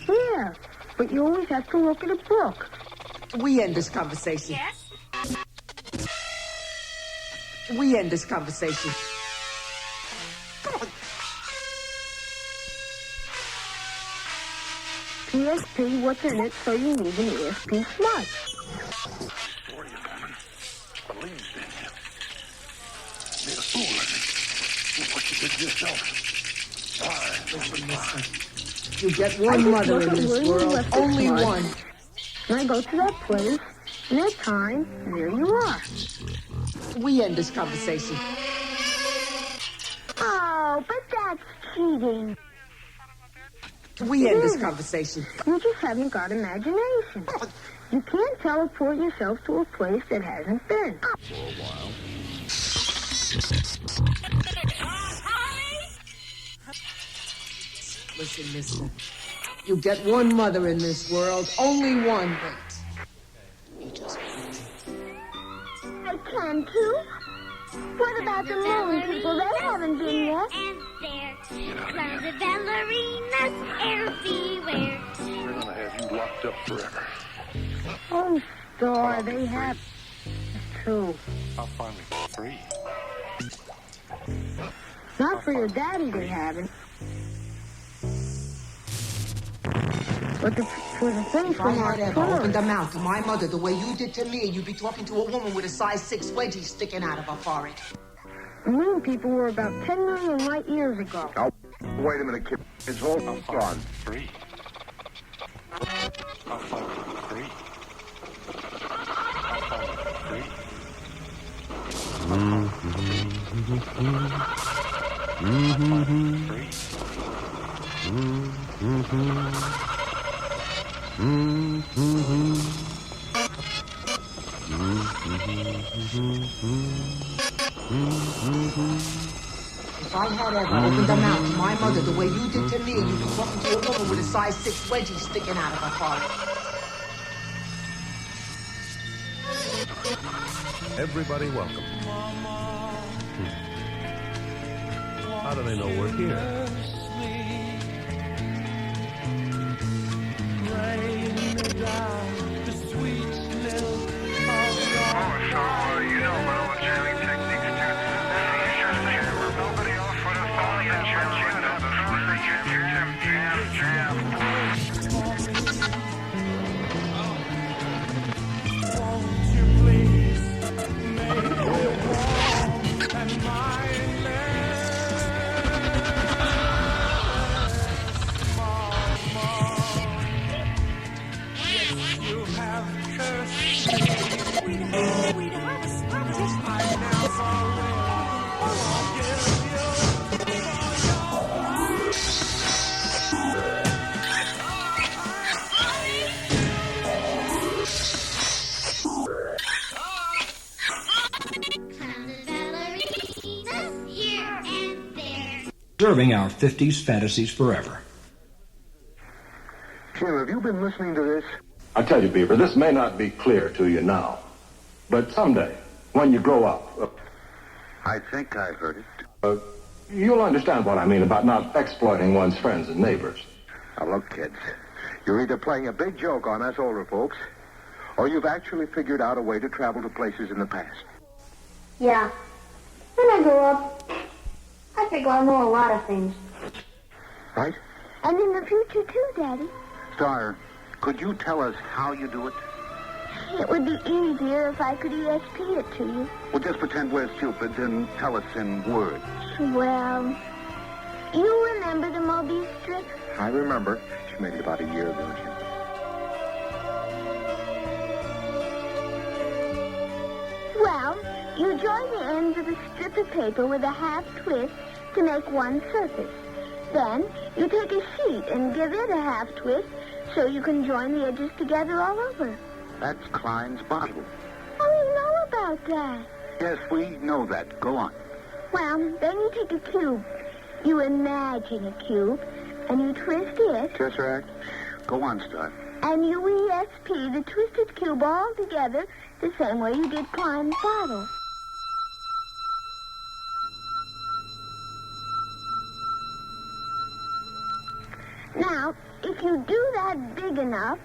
Yeah, but you always have to look at a book. We end this conversation. Yes? We end this conversation. PSP, what's in it, so you need an ESP smart. For you, woman. Believes in you. Made a fool of you. Look what you did to yourself. Sorry. You get one mother in this world. Only one. And I go to that place, and that time, there you are. We end this conversation. Oh, but that's cheating. We end this conversation. You just haven't got imagination. You can't teleport yourself to a place that hasn't been. For a while. Listen, mister. You get one mother in this world. Only one. Wait. You just I can too. What about the moon people? They haven't been yet. Clowns and ballerinas everywhere. We're gonna have you locked up forever. Oh, Star, they have too. I'll find me free. Not for your daddy, they haven't. But for the thing If I from our had ever tour. opened a mouth to my mother the way you did to me, you'd be talking to a woman with a size 6 wedgie sticking out of her forehead. The moon people were about 10 million light years ago. Oh, wait a minute, kid. It's all gone. Free. I'll find you free. I'll find you free. If I had ever opened a mouth to my mother the way you did to me, you'd be talking to a woman with a size 6 wedgie sticking out of her forehead. Everybody welcome. How do they know we're here? Preserving our 50s fantasies forever. Jim, have you been listening to this? I tell you, Beaver, this may not be clear to you now, but someday, when you grow up, I think I heard it. you'll understand what I mean about not exploiting one's friends and neighbors. Now, look, kids, you're either playing a big joke on us older folks, or you've actually figured out a way to travel to places in the past. Yeah. When I grow up, I think I'll know a lot of things. Right? And in the future, too, Daddy. Star, could you tell us how you do it? It would be easier if I could ESP it to you. Well, just pretend we're stupid and tell us in words. Well, you remember the Moby strip? I remember. She made it about a year ago, Jim. Well, you join the ends of a strip of paper with a half twist to make one surface. Then you take a sheet and give it a half twist so you can join the edges together all over. That's Klein's bottle. Oh, you know about that. Yes, we know that. Go on. Well, then you take a cube. You imagine a cube, and you twist it. Tesseract. Go on, Star. And you ESP the twisted cube all together the same way you did Klein's bottle. Now, if you do that big enough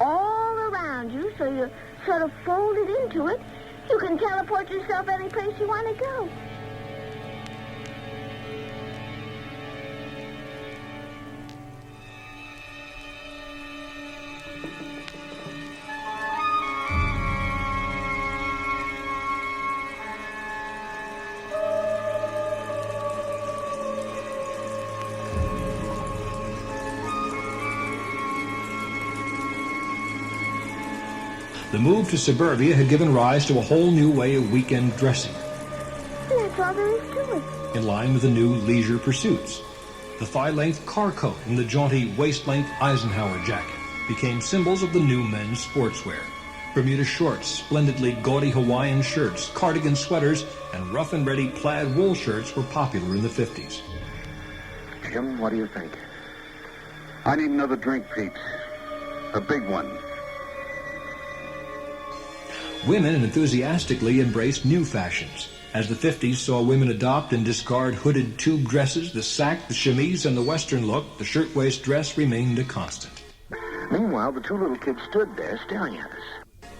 all around you so you sort of fold it into it, you can teleport yourself any place you want to go. The move to suburbia had given rise to a whole new way of weekend dressing. That's all there is to it. In line with the new leisure pursuits. The thigh-length car coat and the jaunty waist-length Eisenhower jacket became symbols of the new men's sportswear. Bermuda shorts, splendidly gaudy Hawaiian shirts, cardigan sweaters, and rough-and-ready plaid wool shirts were popular in the 50s. Jim, what do you think? I need another drink, Pete. A big one. Women enthusiastically embraced new fashions. As the 50s saw women adopt and discard hooded tube dresses, the sack, the chemise, and the Western look, the shirtwaist dress remained a constant. Meanwhile, the two little kids stood there staring at us.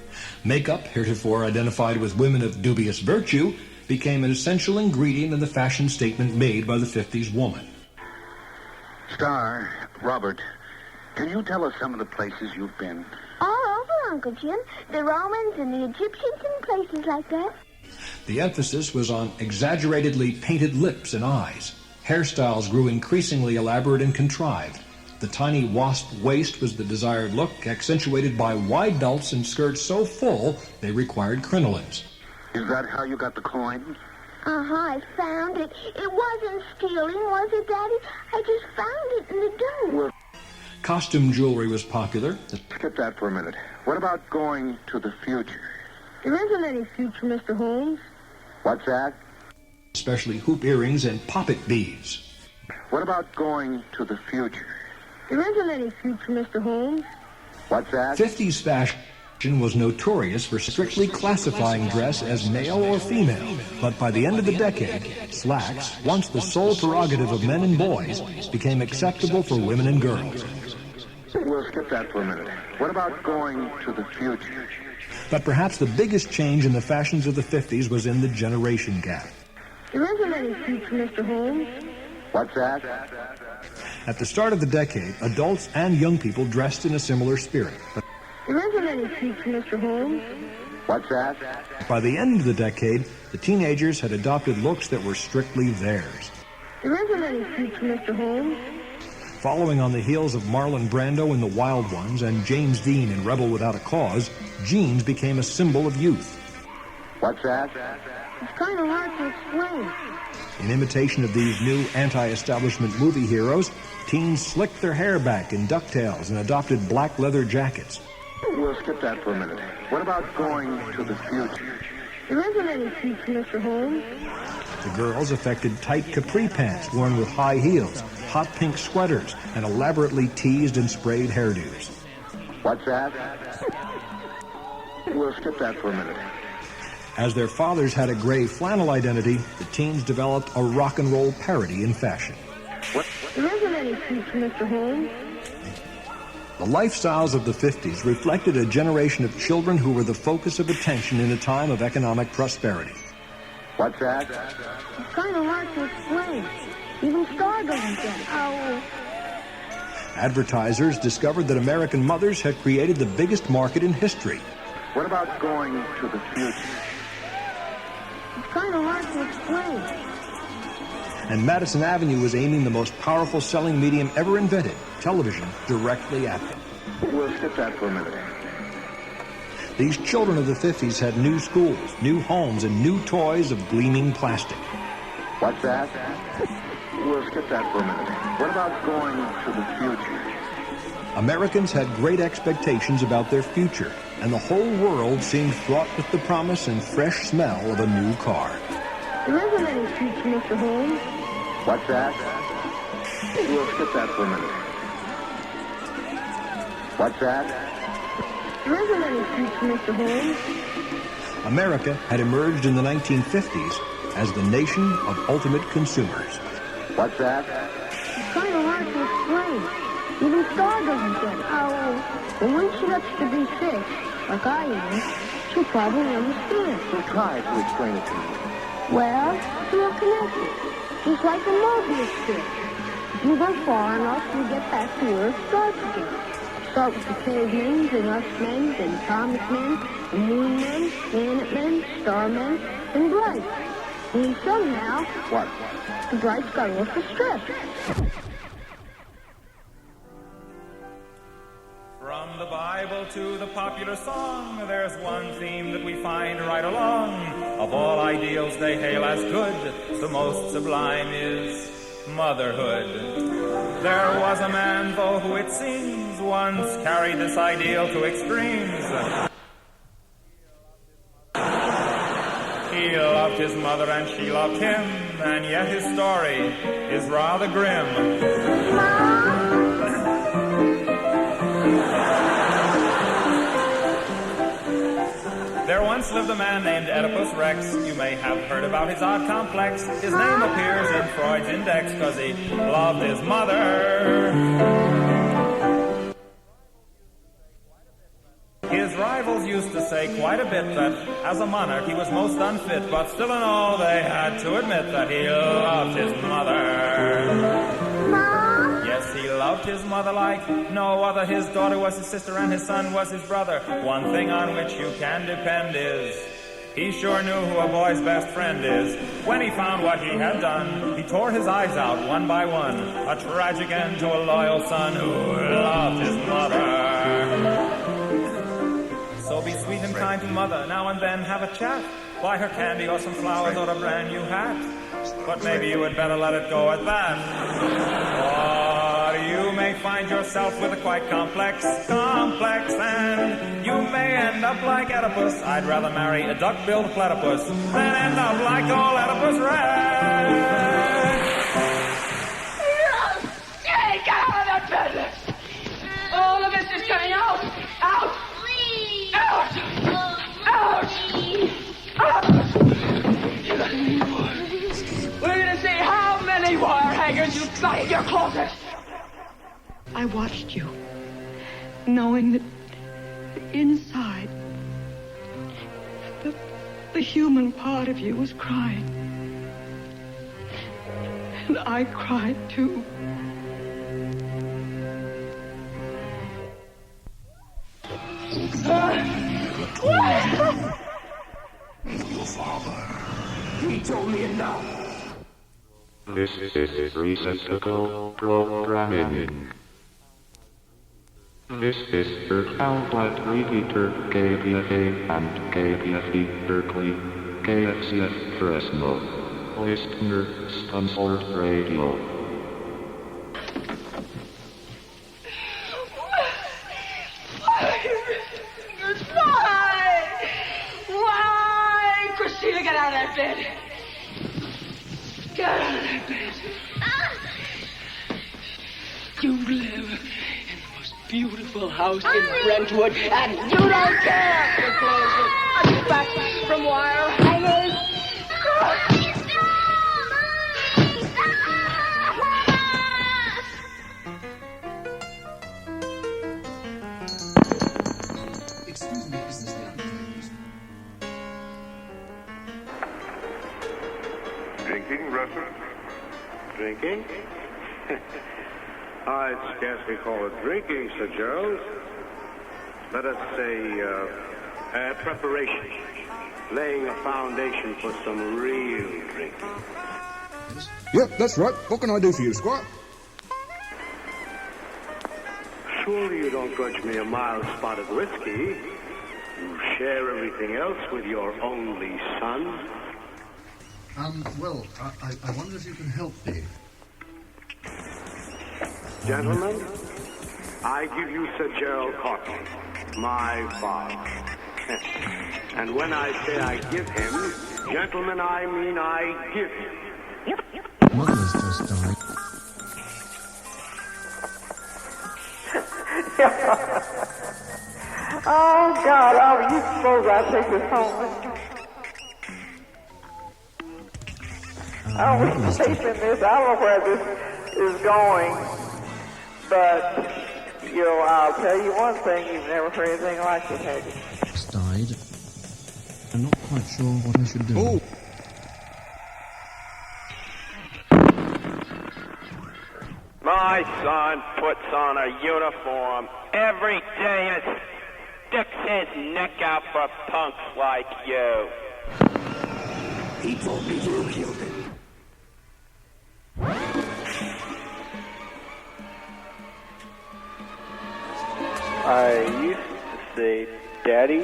Makeup, heretofore identified with women of dubious virtue, became an essential ingredient in the fashion statement made by the 50s woman. Star, Robert, can you tell us some of the places you've been? All over, Uncle Jim. The Romans and the Egyptians and places like that. The emphasis was on exaggeratedly painted lips and eyes. Hairstyles grew increasingly elaborate and contrived. The tiny wasp waist was the desired look, accentuated by wide belts and skirts so full they required crinolines. Is that how you got the coin? Uh-huh, I found it. It wasn't stealing, was it, Daddy? I just found it in the dirt. Well, costume jewelry was popular. Skip that for a minute. What about going to the future? There isn't any future, Mr. Holmes. What's that? Especially hoop earrings and poppet beads. What about going to the future? There isn't any future, Mr. Holmes. What's that? 50s fashion was notorious for strictly classifying dress as male or female. But by the end of the decade, slacks, once the sole prerogative of men and boys, became acceptable for women and girls. We'll skip that for a minute. What about going to the future? But perhaps the biggest change in the fashions of the 50s was in the generation gap. There isn't any future, Mr. Holmes. What's that? At the start of the decade, adults and young people dressed in a similar spirit. But there isn't any future, Mr. Holmes. What's that? By the end of the decade, the teenagers had adopted looks that were strictly theirs. There isn't any future, Mr. Holmes. Following on the heels of Marlon Brando in The Wild Ones and James Dean in Rebel Without a Cause, jeans became a symbol of youth. What's that? It's kind of hard to explain. In imitation of these new anti-establishment movie heroes, teens slicked their hair back in ducktails and adopted black leather jackets. We'll skip that for a minute. What about going to the future? There isn't any future, Mr. Holmes. The girls affected tight capri pants worn with high heels, hot pink sweaters, and elaborately teased and sprayed hairdos. What's that? We'll skip that for a minute. As their fathers had a gray flannel identity, the teens developed a rock and roll parody in fashion. What? There isn't any future, Mr. Holmes. The lifestyles of the 50s reflected a generation of children who were the focus of attention in a time of economic prosperity. What's that? It's kind of hard to explain. Even Star doesn't get it. Oh. Advertisers discovered that American mothers had created the biggest market in history. What about going to the future? It's kind of hard to explain. And Madison Avenue was aiming the most powerful selling medium ever invented, television, directly at them. We'll skip that for a minute. These children of the 50s had new schools, new homes, and new toys of gleaming plastic. What's that? We'll skip that for a minute. What about going to the future? Americans had great expectations about their future, and the whole world seemed fraught with the promise and fresh smell of a new car. There isn't any future, Mr. Holmes. What's that? We'll skip that for a minute. What's that? There isn't any future, Mr. Holmes. America had emerged in the 1950s as the nation of ultimate consumers. What's that? It's kind of hard to explain. Even Star doesn't get it. But when she gets to be sick, like I am, she'll probably understand. So try to explain it to me. Well, you're connected. Just like a Mobius strip. If you go far enough, you get back to where it starts again. Start with the cavemen, and us men, then Thomas men, the moon men, planet men, star men, and Bright. And somehow... What? The Bright's got off the strip. From the Bible to the popular song, there's one theme that we find right along. Of all ideals they hail as good, the most sublime is motherhood. There was a man, though, who it seems once carried this ideal to extremes. He loved his mother and she loved him, and yet his story is rather grim. There once lived a man named Oedipus Rex. You may have heard about his odd complex. His name appears in Freud's index because he loved his mother. His rivals used to say quite a bit that as a monarch he was most unfit, but still in all they had to admit that he loved his mother. Yes, he loved his mother like no other. His daughter was his sister and his son was his brother. One thing on which you can depend is he sure knew who a boy's best friend is. When he found what he had done, he tore his eyes out one by one. A tragic end to a loyal son who loved his mother. So be sweet and kind to mother. Now and then have a chat. Buy her candy or some flowers or a brand new hat. But maybe you would better let it go at that. Or you may find yourself with a quite complex, and you may end up like Oedipus. I'd rather marry a duck-billed platypus than end up like old Oedipus Rex. Hey, get out of that bed! Oh, look, it's just coming out! Out! Out! Out! Out! We're gonna see how many wire hangers you've got in your closet! I watched you, knowing that inside, the human part of you was crying. And I cried too. Your father. He told me enough. This is Receptacle Programming. This is your outlet repeater, KPFA and KPFA Berkeley, KFCF Fresno. Listener sponsored radio. Why? Christina, get out of that bed. Get out of that bed. You live in the most beautiful house in Brentwood, and you don't care for clothes and back from wire hangers. Excuse me, is this the please? Drinking, Russell? Drinking? I'd scarcely call it drinking, Sir Charles. Let us say, Preparation. Laying a foundation for some real drink. Yep, that's right. What can I do for you, Squire? Surely you don't grudge me a mild spot of whiskey. You share everything else with your only son. Well, I wonder if you can help me. Gentlemen, I give you Sir Gerald Courtney, my father. And when I say I give him, gentlemen, I mean I give him. Mother's just died. Oh, God, Albert, you suppose I take this home? I don't want to tape in this. I don't know where this is going. But, you know, I'll tell you one thing. You've never heard anything like it, have you? Died. I'm not quite sure what I should do. Oh. My son puts on a uniform every day and sticks his neck out for punks like you. He told me you killed him. I used to say, Daddy,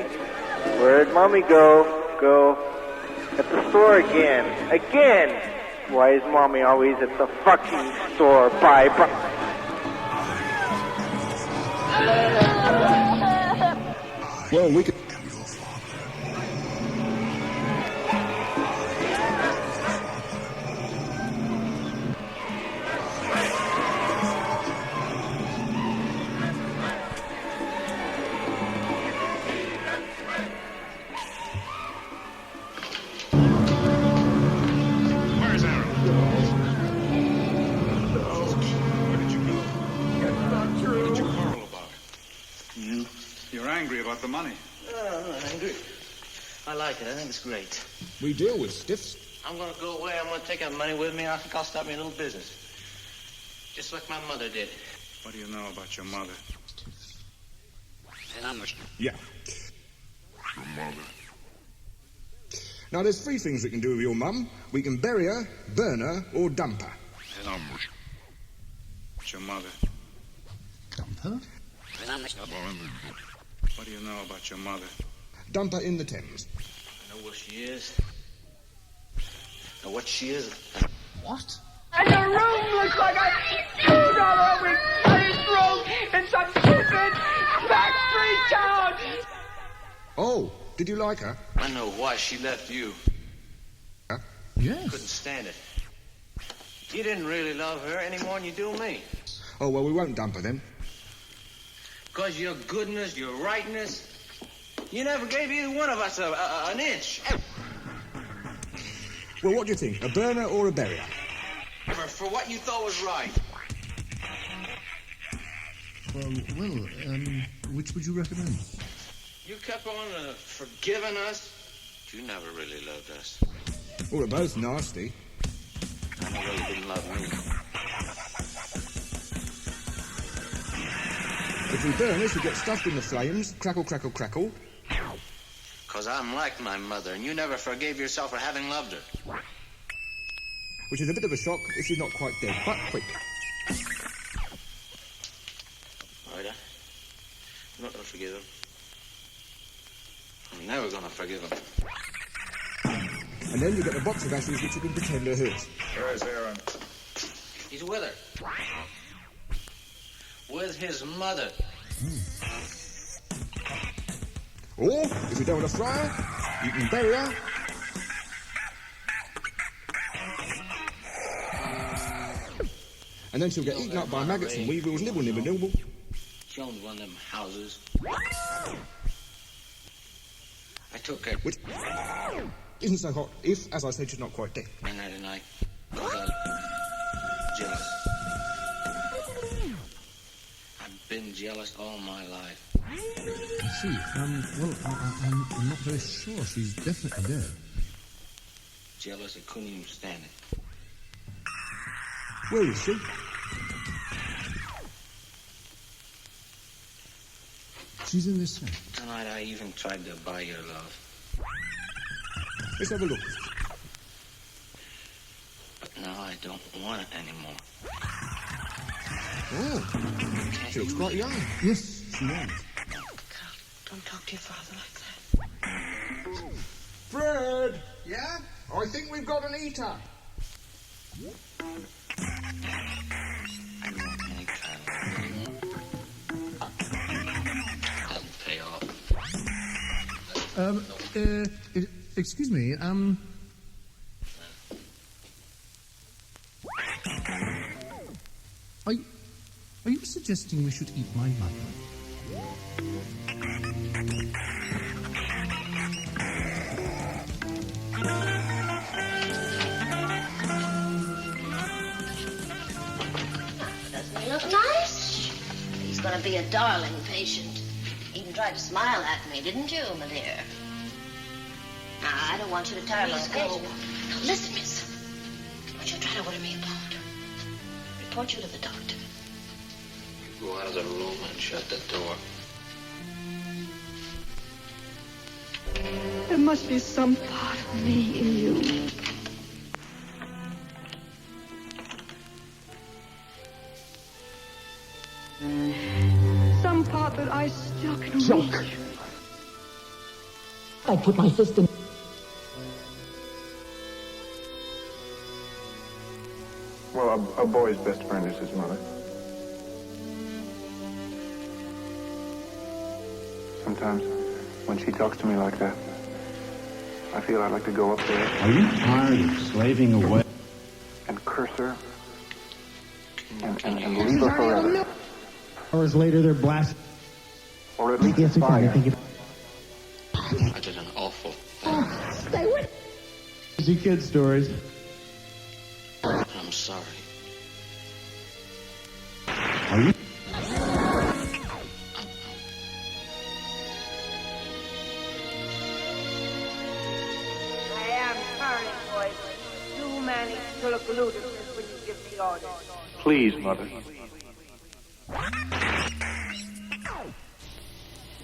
where'd Mommy go? Go at the store again. Again! Why is Mommy always at the fucking store? Bye. Well, we could... You're angry about the money. Oh, I'm not angry. I like it. I think it's great. We deal with stiffs. I'm going to go away. I'm going to take that money with me, and I think I'll start me a little business. Just like my mother did. What do you know about your mother? And I'm Yeah. Your mother. Now, there's three things we can do with your mum. We can bury her, burn her, or dump her. And I'm What's your mother? Dump her? What do you know about your mother? Dump her in the Thames. I know where she is. Know what she is. What? And the room looks like a $2 with place room in some stupid backstreet town. Oh, did you like her? I know why she left you. Huh? Yes. Couldn't stand it. You didn't really love her any more than you do me. Oh, well, we won't dump her then. Because your goodness, your rightness, you never gave either one of us an inch. Well, what do you think? A burner or a barrier? For what you thought was right. Which would you recommend? You kept on forgiving us. You never really loved us. Well, we're both nasty. I know you didn't love me. If we burn us, we get stuffed in the flames. Crackle, crackle, crackle. Because I'm like my mother, and you never forgave yourself for having loved her. Which is a bit of a shock if she's not quite dead, but quick. All right, I'm not going to forgive him. I'm never going to forgive him. And then you get a box of ashes which you can pretend are hers. Where's Aaron? He's with her. With his mother. Or, if you don't want to fry her, you can bury her. And then she'll get eaten up by maggots and weevils, nibble, nibble, nibble. She owned one of them houses. I took her. Which isn't so hot if, as I said, she's not quite dead. And I was jealous. I've been jealous all my life. I see. I'm not very sure. She's definitely dead. Jealous, I couldn't even stand it. Where is she? She's in this one. Last night I even tried to buy your love. Let's have a look. But now I don't want it anymore. Oh, she looks quite young. Yes, she is. Don't talk to your father like that. Fred! Yeah? I think we've got an eater. I don't want any kind of love anymore. Doesn't pay off. Excuse me, Are you suggesting we should eat my mother? Doesn't he look nice? He's going to be a darling patient. Even tried to smile at me, didn't you, my dear? Now, I don't want you to tire my patient. Now, listen, miss. Don't you try to order me a powder. Report you to the doctor. Go out of the room and shut the door. There must be some part of me in you. Some part that I still can reach. I put my fist in. Well, a boy's best friend is his mother. Sometimes, when she talks to me like that, I feel I'd like to go up there. Are you tired of slaving away? And curse her. And leave her forever. Hours later, they're blasted. Or at least fire. I did an awful thing. Stay with. See kid stories. I'm sorry. Are you? Too many to look ludicrous when you give me orders. Please, Mother.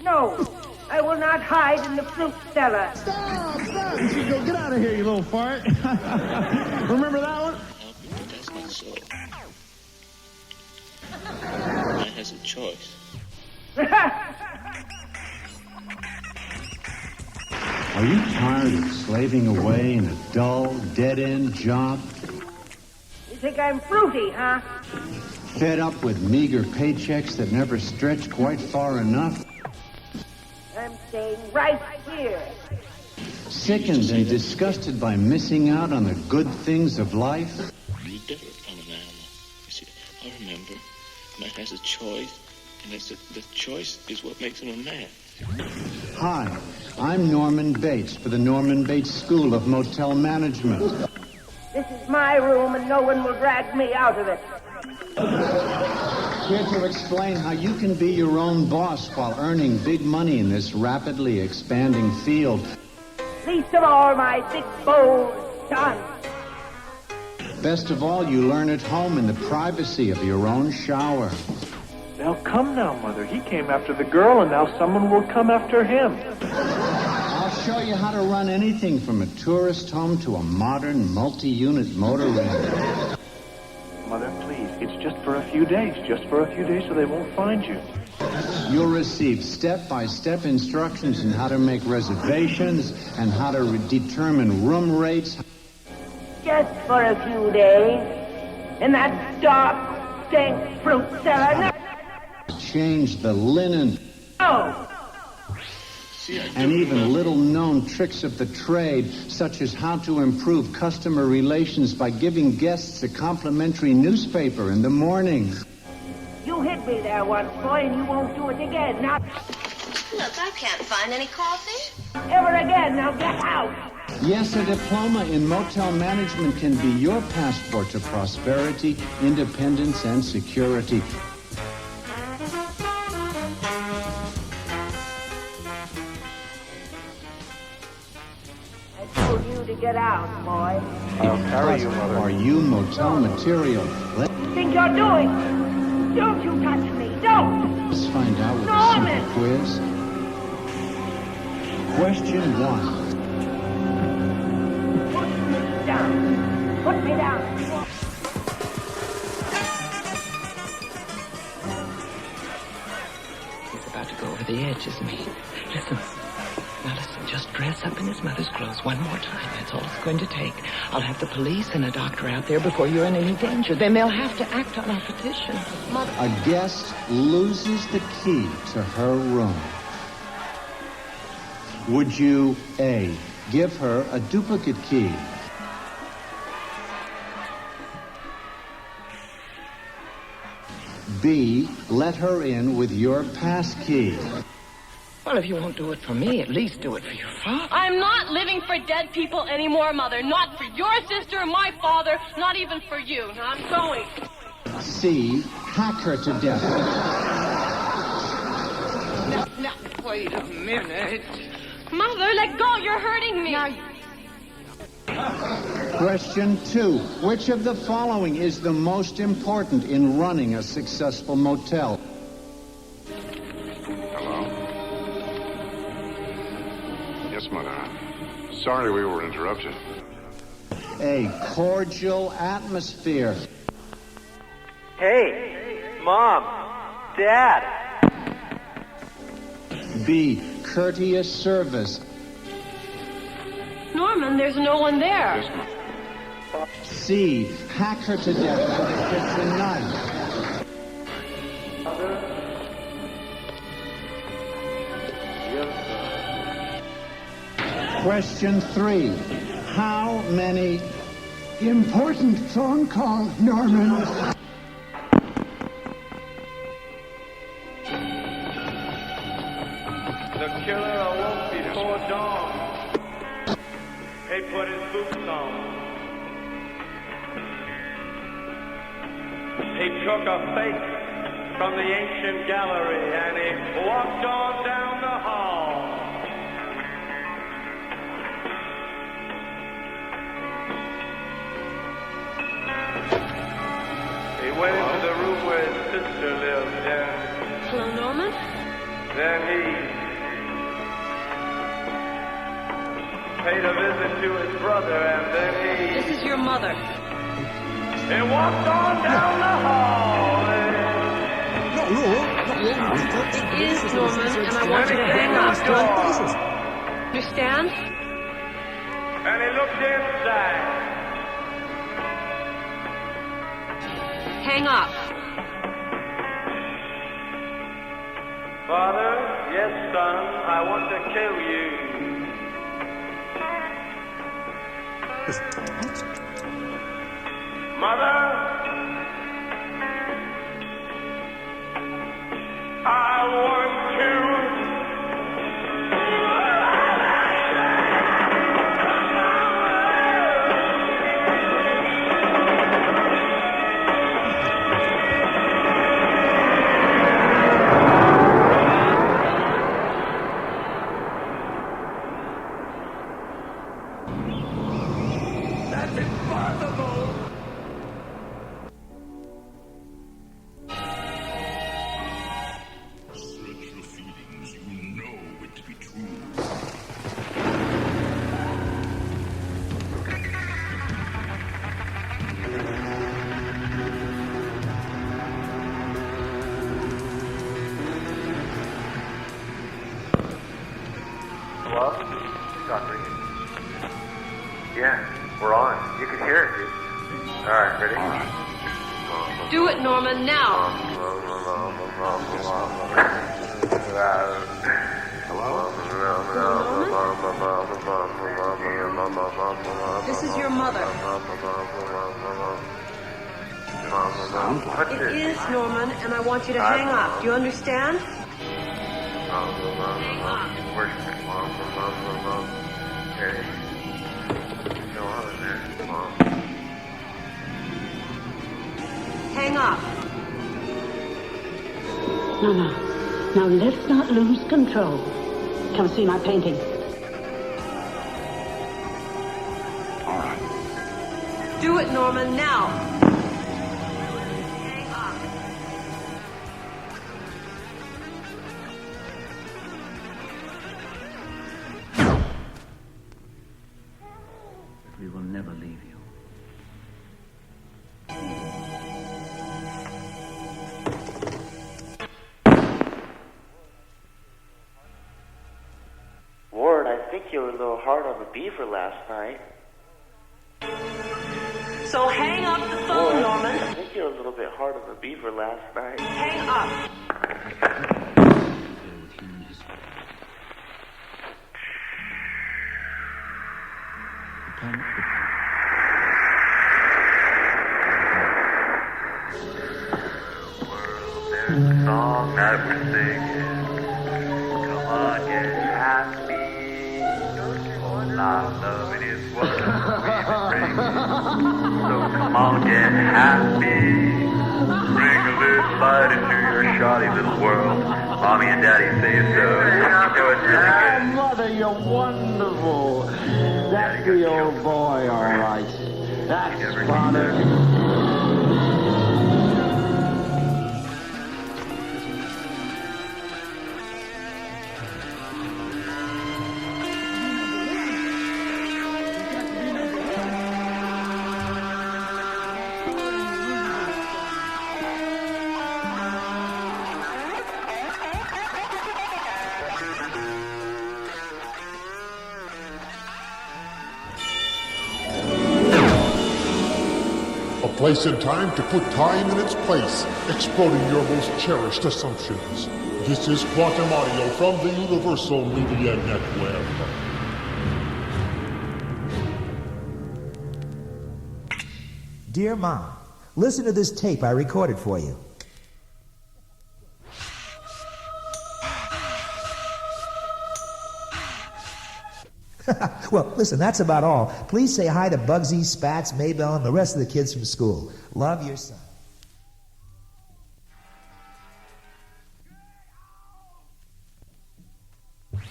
No, I will not hide in the fruit cellar. Stop! You should go get out of here, you little fart. Remember that one? But that's not so. Man has a choice. Are you tired of slaving away in a dull, dead-end job? You think I'm fruity, huh? Fed up with meager paychecks that never stretch quite far enough? I'm staying right here. Sickened and disgusted by missing out on the good things of life? You differ from an animal. You see, I remember, man has a choice, and the choice is what makes him a man. Hi, I'm Norman Bates for the Norman Bates School of Motel Management. This is my room, and no one will drag me out of it. Here to explain how you can be your own boss while earning big money in this rapidly expanding field. Least of all, my big, bold son. Best of all, you learn at home in the privacy of your own shower. Now come now, Mother. He came after the girl, and now someone will come after him. I'll show you how to run anything from a tourist home to a modern multi-unit motor inn. Mother, please, it's just for a few days. Just for a few days so they won't find you. You'll receive step-by-step instructions on how to make reservations and how to determine room rates. Just for a few days. In that dark, dank fruit cellar. Change the linen. Oh! And even little-known tricks of the trade, such as how to improve customer relations by giving guests a complimentary newspaper in the morning. You hit me there once, boy, and you won't do it again. Now, Look, I can't find any coffee. ever again. Now get out. Yes, a diploma in motel management can be your passport to prosperity, independence, and security. I told you to get out, boy. I'll carry you, Mother. Are you motel material? What do you think you're doing? Don't you touch me. Don't. Let's find out with a Norman! simple quiz. Question 1. Put me down. He's about to go over the edge, isn't he? Listen. Now listen, just dress up in his mother's clothes one more time. That's all it's going to take. I'll have the police and a doctor out there before you're in any danger. Then they'll have to act on our petition. Mother. A guest loses the key to her room. Would you, A, give her a duplicate key? B, let her in with your pass key. Well, if you won't do it for me, at least do it for your father. I'm not living for dead people anymore, Mother. Not for your sister, my father, not even for you. Now, I'm going. C, hack her to death. Now, wait a minute. Mother, let go. You're hurting me. Now, Question 2. Which of the following is the most important in running a successful motel? Hello? Yes, Mother. Sorry we were interrupted. A, cordial atmosphere. Hey, Mom, Dad. B, courteous service. Norman, there's no one there. Yes, Mom. C, hack her to death with a kitchen knife. Question 3. How many... Important phone call, Norman. The killer awoke before dawn. He put his boots on. He took a face from the ancient gallery and he walked on down the hall. He went into the room where his sister lived and Hello, Norman? then he paid a visit to his brother and then This is your mother. he walked on down the hall. Not Laura. It is Norman, and I want you to hang up. Understand? And he looked inside. Hang up. Father, yes, son, I want to kill you. Mother, I want to. That's impossible. Search your feelings. You will know it to be true. Hello? Doctor. Yeah, we're on. You can hear it, dude. All right, ready? All right. Do it, Norman, now. This is your mother. It is Norman, and I want you to hang up. Do you understand? Hang up. No. Now let's not lose control. Come see my painting. All right. Do it, Norman, now. beaver last night. So hang up the phone, Norman. I think you're a little bit hard on the beaver last night. Hang up. There's a song that we're singing. Come on, get happy. All our loving is what we've been bringing. So come on, get happy. Bring a little light into your shoddy little world. Mommy and Daddy say so. You're doing really good. Mother, you're wonderful. That's the old boy, all right. That's Father. Place and time to put time in its place, exploding your most cherished assumptions. This is Quantum Audio from the Universal Media Network. Dear Mom, listen to this tape I recorded for you. Well, listen, that's about all. Please say hi to Bugsy, Spats, Maybell, and the rest of the kids from school. Love, your son.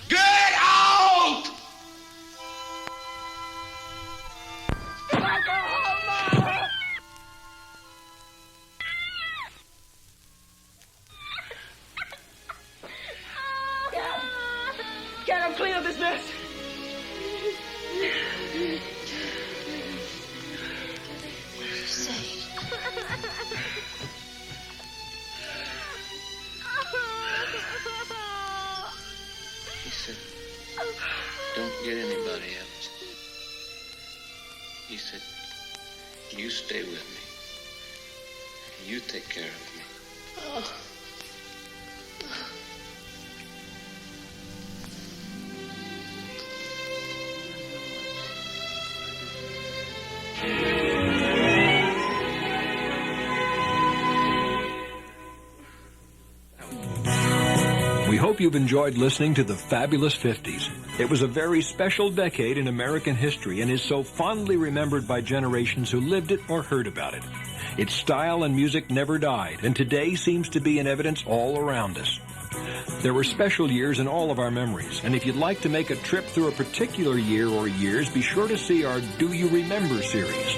Get out! Get him, clean up his mess. He said, don't get anybody else. He said, you stay with me. You take care of me. We hope you've enjoyed listening to the Fabulous 50s. It was a very special decade in American history and is so fondly remembered by generations who lived it or heard about it. Its style and music never died, and today seems to be in evidence all around us. There were special years in all of our memories, and if you'd like to make a trip through a particular year or years, be sure to see our Do You Remember series.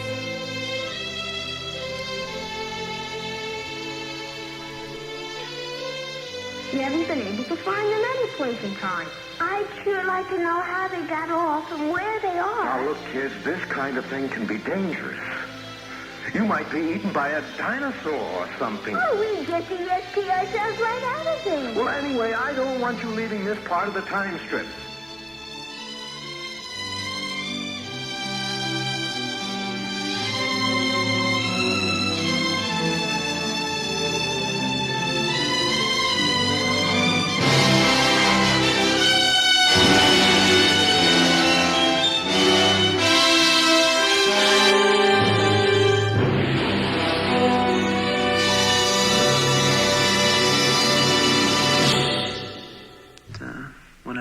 You haven't been able to find them any place in time. I'd sure like to know how they got off and where they are. Now, look, kids, this kind of thing can be dangerous. You might be eaten by a dinosaur or something. Oh, we get to rescue ourselves right out of there. Well, anyway, I don't want you leaving this part of the time strip.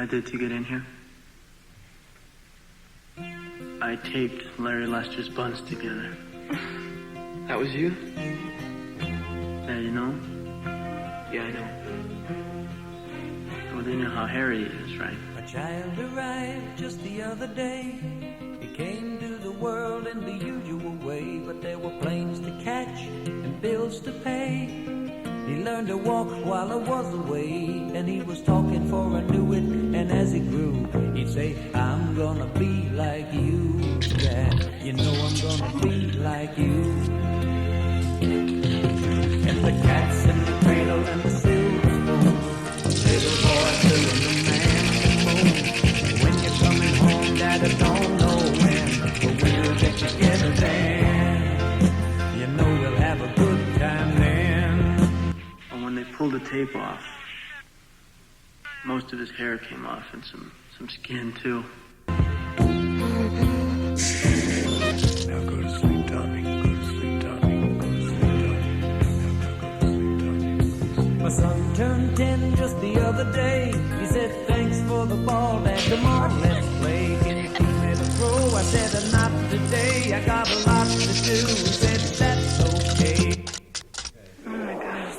Did to get in here? I taped Larry Lester's buns together. That was you? Yeah, you know? Yeah, I know. Well, they know how hairy he is, right? A child arrived just the other day. He came to the world in the usual way, but there were planes to catch and bills to pay. He learned to walk while I was away, and he was talking for I knew it, and as he grew, he'd say, I'm gonna be like you, Dad, you know I'm gonna be like you. And the cats in the cradle and the silver spoon, little boy filling the man at the moon. When you're coming home, Dad, don't tape off. Most of his hair came off and some skin too. Now go to sleep, Tommy. Go to sleep, Tommy. Go to sleep, Tommy. Now go to sleep, Tommy. My son turned 10 just the other day. He said, thanks for the ball, Dad. Come on, let's play. Can you teach me to throw? I said, not today. I got a lot to do. He said, that's okay. Oh my God.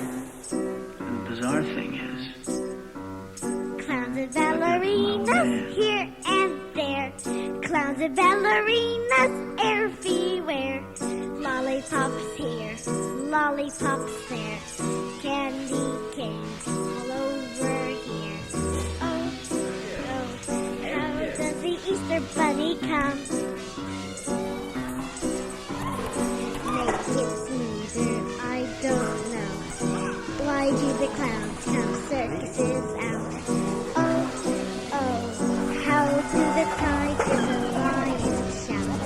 The bizarre thing is, clowns and ballerinas here and there. Clowns and ballerinas everywhere. Lollipops here, lollipops there. Candy canes all over here. Oh, how does the Easter Bunny come? Make it smoother, I don't know. Why do the clowns come circuses out? Oh, how do the tigers and lions shout?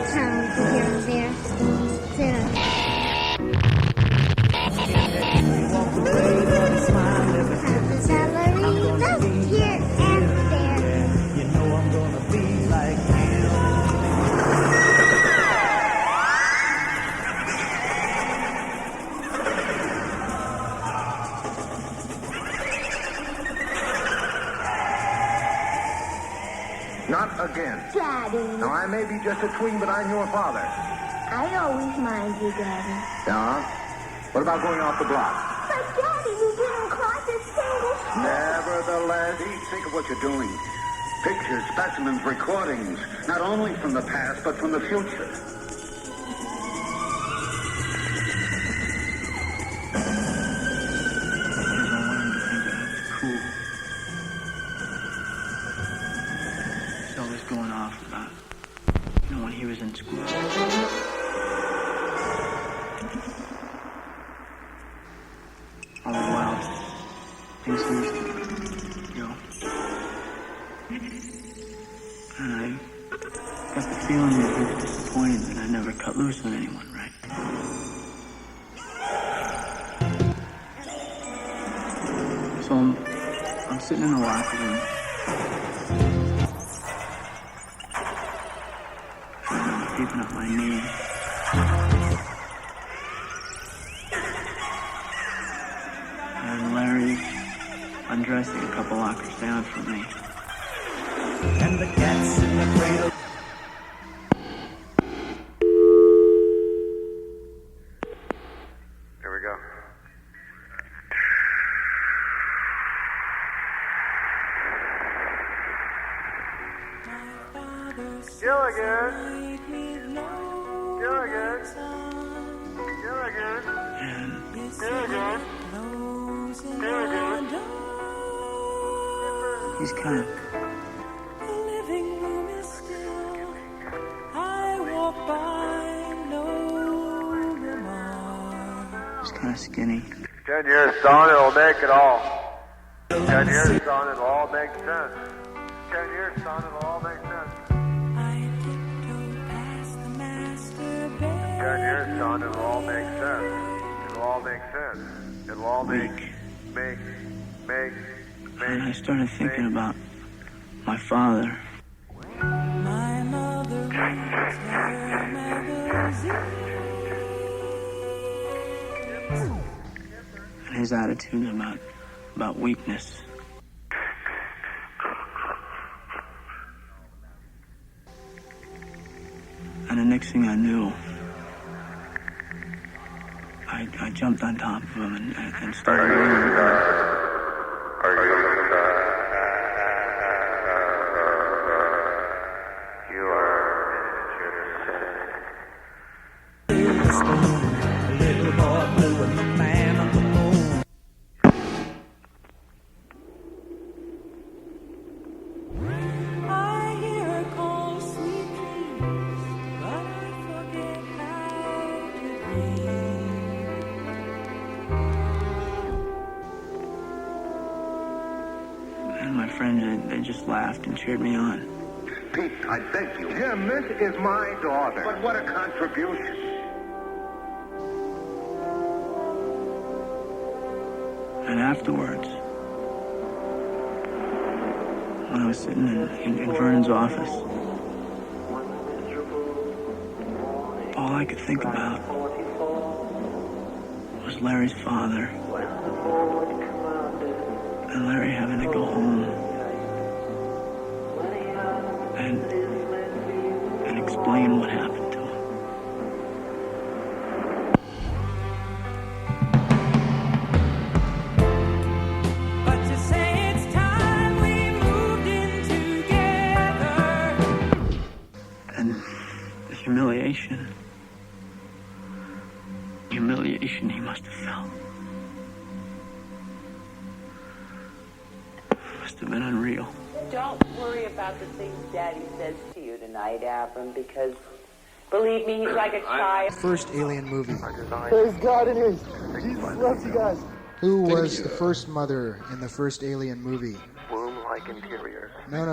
Clowns here and there. Clowns and ballerinas here and there. You know I'm gonna be like him. Not again. Daddy. Now, I may be just a tween, but I'm your father. I always mind you, Daddy. Yeah? What about going off the block? But Daddy, you didn't cross a single street. Nevertheless, think of what you're doing. Pictures, specimens, recordings, not only from the past, but from the future. cool. He's always going off about, when he was in school. All the while, things used to, and I got the feeling that he was disappointed that I never cut loose on anyone, right? So I'm sitting in the locker room. I'm keeping up my knee. And Larry's undressing a couple lockers down from me. And the cat's in the cradle. Here we go. Gilligan. Gilligan. Gilligan. Gilligan. Gilligan. He's coming. The living room is still. I walk by, no remark. He's kind of skinny. 10 years, son, it'll make it all. 10 years, son, it'll all make sense. 10 years, son, it'll all make sense. 10 years, son, it'll all make sense. It'll all make sense. It'll all make. And I started thinking about my father. My mother reads her magazines. And his attitude about weakness. And the next thing I knew, I jumped on top of him and started running. Little boy blue and the man on the moon. I hear her call sweet dreams, but I forget how to And my friends, they just laughed and cheered me on. Pete, I beg you. Jim, this is my daughter. But what a contribution. And afterwards, when I was sitting in Vernon's office, all I could think about was Larry's father and Larry having to go home and explain what happened to him. But to say it's time we moved in together. And the humiliation he must have felt must have been unreal. Don't worry about the things Daddy says to you tonight, Abram, because believe me, he's like a child. First Alien movie. Praise God, it is. Jesus loves you guys. Who was the first mother in the first Alien movie? Womb-like interiors. No.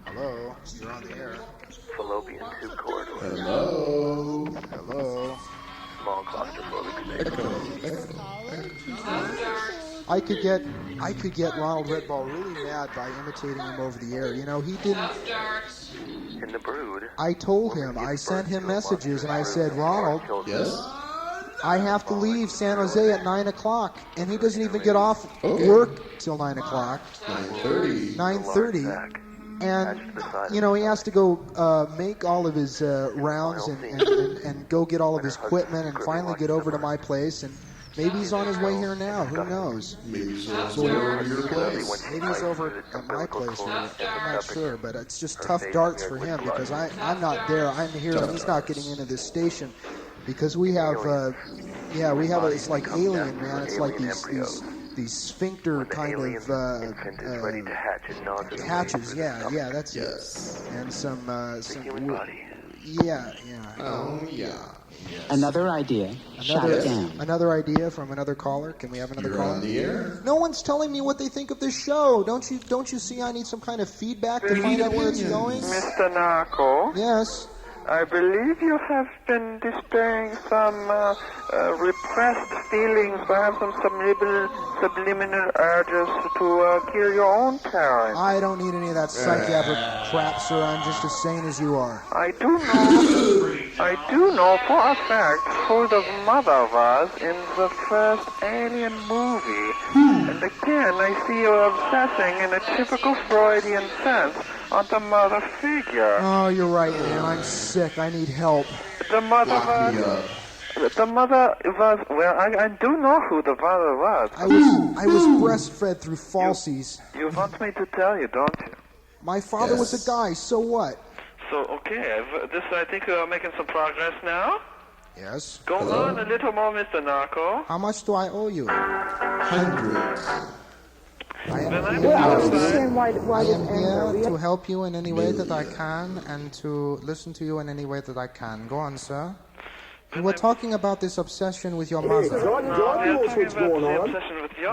Hello, you're on the air. Fallopian tube corridor. Hello. Small claustrophobic space. I could get Ronald Redball really mad by imitating him over the air. You know, he didn't. In the brood. I told him. I sent him messages, and I said, Ronald. Yes. I have to leave San Jose at 9 o'clock, and he doesn't even get off work till 9 o'clock. 9:30. And, you know, he has to go make all of his rounds and go get all of his equipment and finally get over to my place. And maybe he's on his way here now. Who knows? Maybe he's over at your place. Maybe he's over at my place. I'm not sure. But it's just tough darts for him because I'm not there. I'm here and he's not getting into this station. Because we have, it's like Alien, man. It's like these sphincter kind of hatches. Yeah, that's it. And some yeah. Oh yeah. Another idea. Shut down. Another idea from another caller. Can we have another caller? On the air. No one's telling me what they think of this show. Don't you see? I need some kind of feedback to find out where it's going. Mr. Narco? Yes. I believe you have been displaying some repressed feelings, perhaps some subliminal urges to kill your own parents. I don't need any of that psychiatric crap, sir. I'm just as sane as you are. I do know for a fact who the mother was in the first Alien movie. And again, I see you obsessing in a typical Freudian sense on the mother figure. Oh, you're right, man. I'm sick. I need help. The mother was... Well, I do know who the father was. I was breastfed through falsies. You want me to tell you, don't you? My father was a guy, so what? So, okay, I think we are making some progress now. Yes. Go on a little more, Mr. Narco. How much do I owe you? Hundreds. I am here to help you in any way that I can and to listen to you in any way that I can. Go on, sir. We were talking about this obsession with your mother.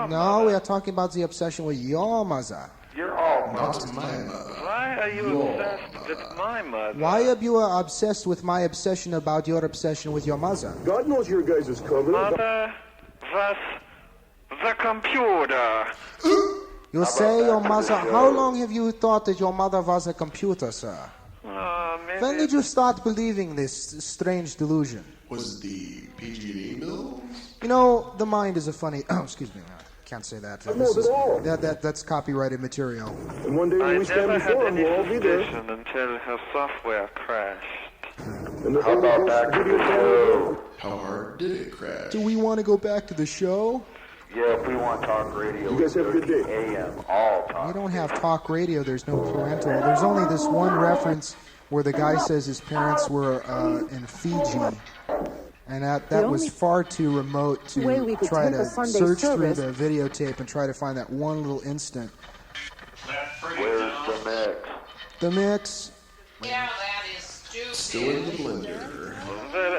No, we are talking about the obsession with your mother. You're all not my mother. Why are you obsessed with my mother? Why are you obsessed with my obsession about your obsession with your mother? God knows your guys is covered. Mother was the computer. You say your mother... How long have you thought that your mother was a computer, sir? When did you start believing this strange delusion? Was the PG&E bill? You know, the mind is a funny... Oh, excuse me. Can't say that. That's copyrighted material. And one day when we stand before him, we'll all be there. Until her software crashed. How about back to the show? How hard did it crash? Do we want to go back to the show? Yeah, if we want talk radio, you guys have a good day. AM, all talk. We don't have talk radio. There's no parental. There's only this one reference where the guy says his parents were in Fiji. And that was far too remote to try to search through the videotape and try to find that one little instant. Where's the mix? The mix. Yeah, that is stupid. Still in the blender.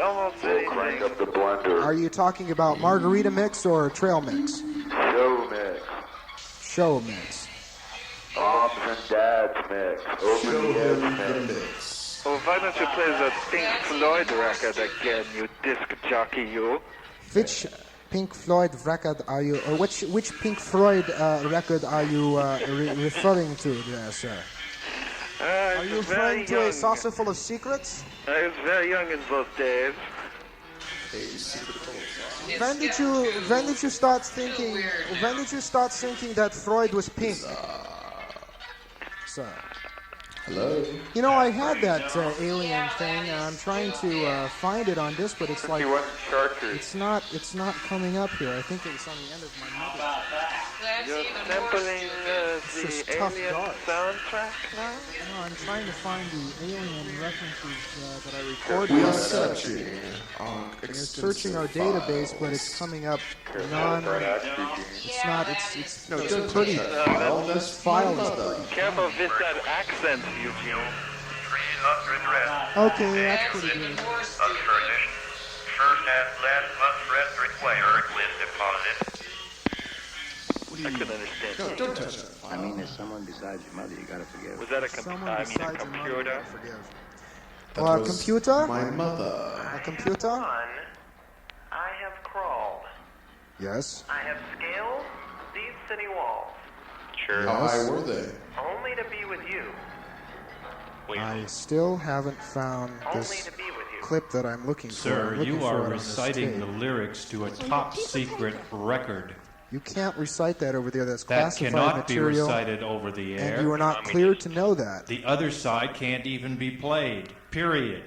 Almost crank up the blender. Are you talking about margarita mix or trail mix? Show mix. Show mix. Moms and Dads mix. Over the mix. Oh, why don't you play that Pink Floyd record again, you disc jockey, you? Which Pink Floyd record are you, or which Pink Floyd record are you referring to there, sir? Are you referring to A Saucer Full of Secrets? I was very young in those days. When did you start thinking? When did you start thinking that Freud was pink? Sir. Hello. You know, I had that alien thing. I'm trying to find it on this, but it's like it's not coming up here. I think it's on the end of my mother. You're sampling the Alien soundtrack now? No, I'm trying to find the alien references that I recorded. We are searching. We're searching our database, but it's coming up non. It's not. It's pretty. This file is. Careful with that accent, Eugene. 300 rest. Okay, that's pretty good. Unfurnished. First and last month's rent require with deposit. I couldn't understand. Don't touch that. I mean, there's someone besides your mother you gotta forgive. Was that a computer? A computer? My mother. A computer? I have crawled. Yes. I have scaled these city walls. Sure. How high were they? Only to be with you. I still haven't found this clip that I'm looking for. Sir, you are reciting the lyrics to a top secret record. You can't recite that over there. That's That classified cannot material. be recited over the air. And you are not cleared to know that. The other side can't even be played. Period.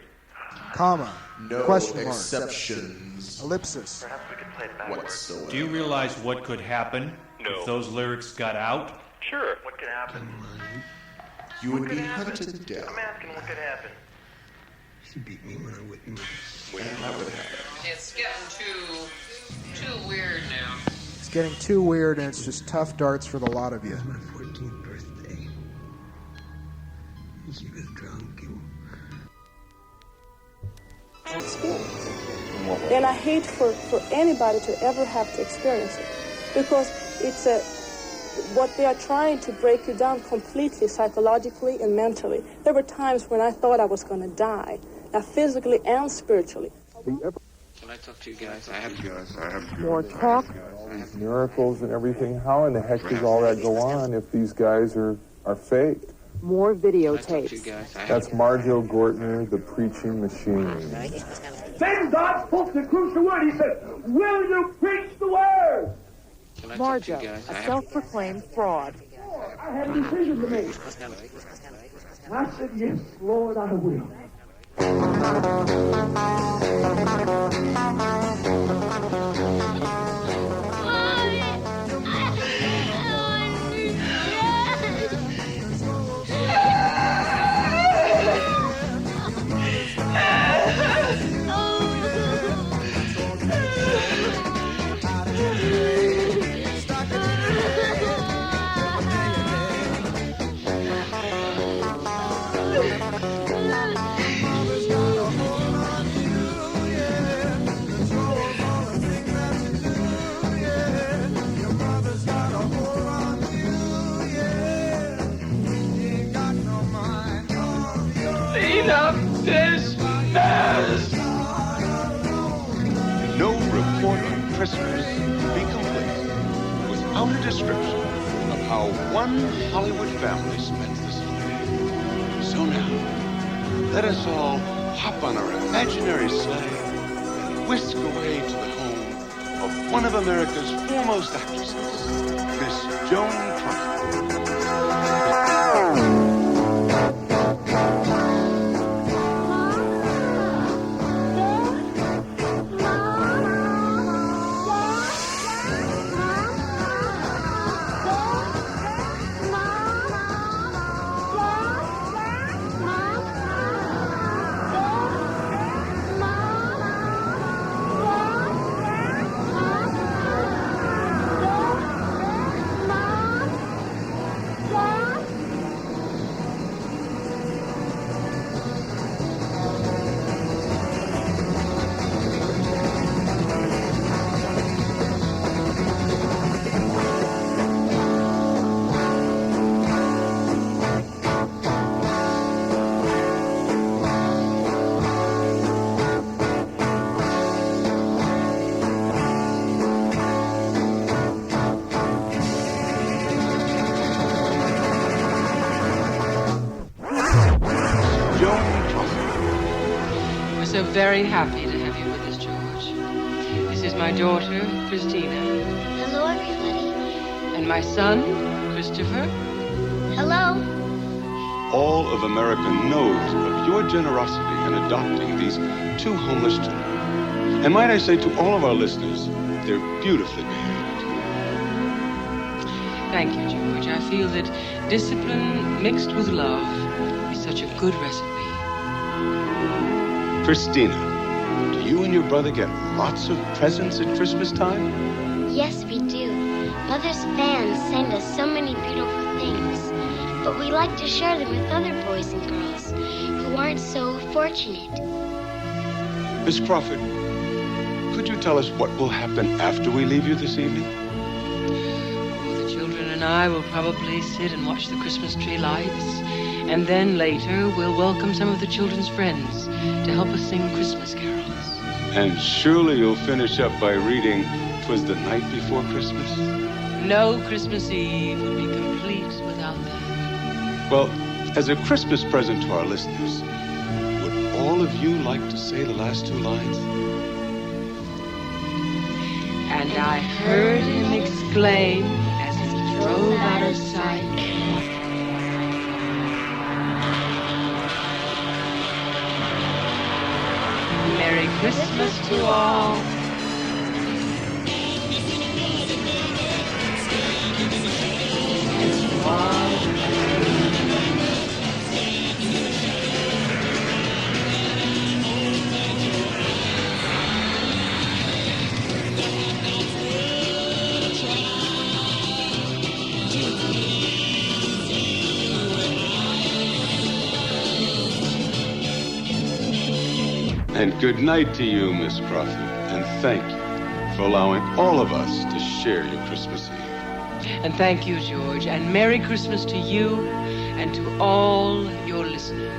Comma. No question mark. exceptions. Ellipsis. Perhaps we could play it backwards. Do you realize what could happen if those lyrics got out? Sure. What could happen? You would be hunted down. I'm asking what could happen. She beat me when I wouldn't move. And that would happen. It's getting too weird now. It's getting too weird, and it's just tough darts for the lot of you. My 14th birthday. She was drunk and... experience. And I hate for anybody to ever have to experience it, because it's what they are trying to break you down completely psychologically and mentally. There were times when I thought I was going to die, physically and spiritually. Can I talk to you guys? I have More talk. All these miracles and everything. How in the heck does all that go on if these guys are fake? More videotapes. That's Marjo Gortner, the preaching machine. Then God spoke to Crucial Word. He said, will you preach the word? Marjo, a self-proclaimed fraud. I had a decision to make. And I said, yes, Lord, I will. No report on Christmas would be complete without a description of how one Hollywood family spent this holiday. So now, let us all hop on our imaginary sleigh and whisk away to the home of one of America's foremost actresses, Miss Joan Crawford. so very happy to have you with us, George. This is my daughter, Christina. Hello, everybody. And my son, Christopher. Hello. All of America knows of your generosity in adopting these two homeless children. And might I say to all of our listeners, they're beautifully behaved. Thank you, George. I feel that discipline mixed with love is such a good recipe. Christina, do you and your brother get lots of presents at Christmas time? Yes, we do. Mother's fans send us so many beautiful things, but we like to share them with other boys and girls who aren't so fortunate. Miss Crawford, could you tell us what will happen after we leave you this evening? The children and I will probably sit and watch the Christmas tree lights, and then later we'll welcome some of the children's friends to help us sing Christmas carols. And surely you'll finish up by reading "'Twas the Night Before Christmas"? No Christmas Eve would be complete without that. Well, as a Christmas present to our listeners, would all of you like to say the last two lines? And I heard him exclaim as he drove out of sight. Merry Christmas to all. And good night to you, Miss Crawford. And thank you for allowing all of us to share your Christmas Eve. And thank you, George. And Merry Christmas to you and to all your listeners.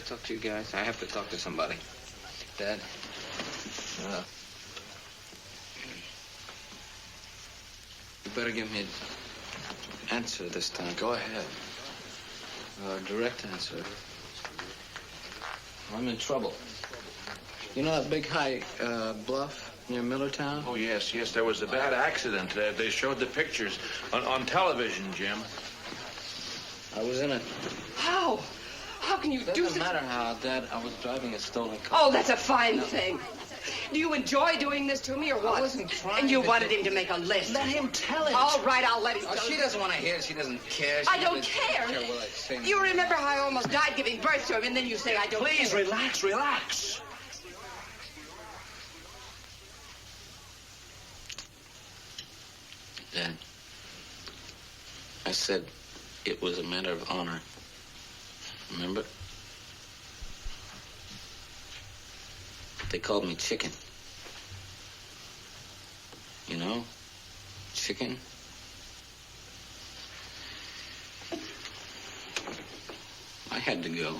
Talk to you guys. I have to talk to somebody. Dad. You better give me an answer this time. Go ahead. Direct answer. I'm in trouble. You know that big high bluff near Millertown? Oh, yes. There was a bad accident. They showed the pictures on television, Jim. I was in it. How? How can you do this? Doesn't matter how, Dad. I was driving a stolen car. Oh, that's a fine thing. Do you enjoy doing this to me or what? I wasn't trying. And you wanted him to make a list. Let him tell it. All right, I'll let him Oh, tell she it. doesn't want to hear it. She doesn't care. I don't care. What I say. You remember how I almost died giving birth to him, and then you say I don't care. Please, relax. Dad, I said it was a matter of honor. Remember? They called me Chicken. You know? Chicken. I had to go.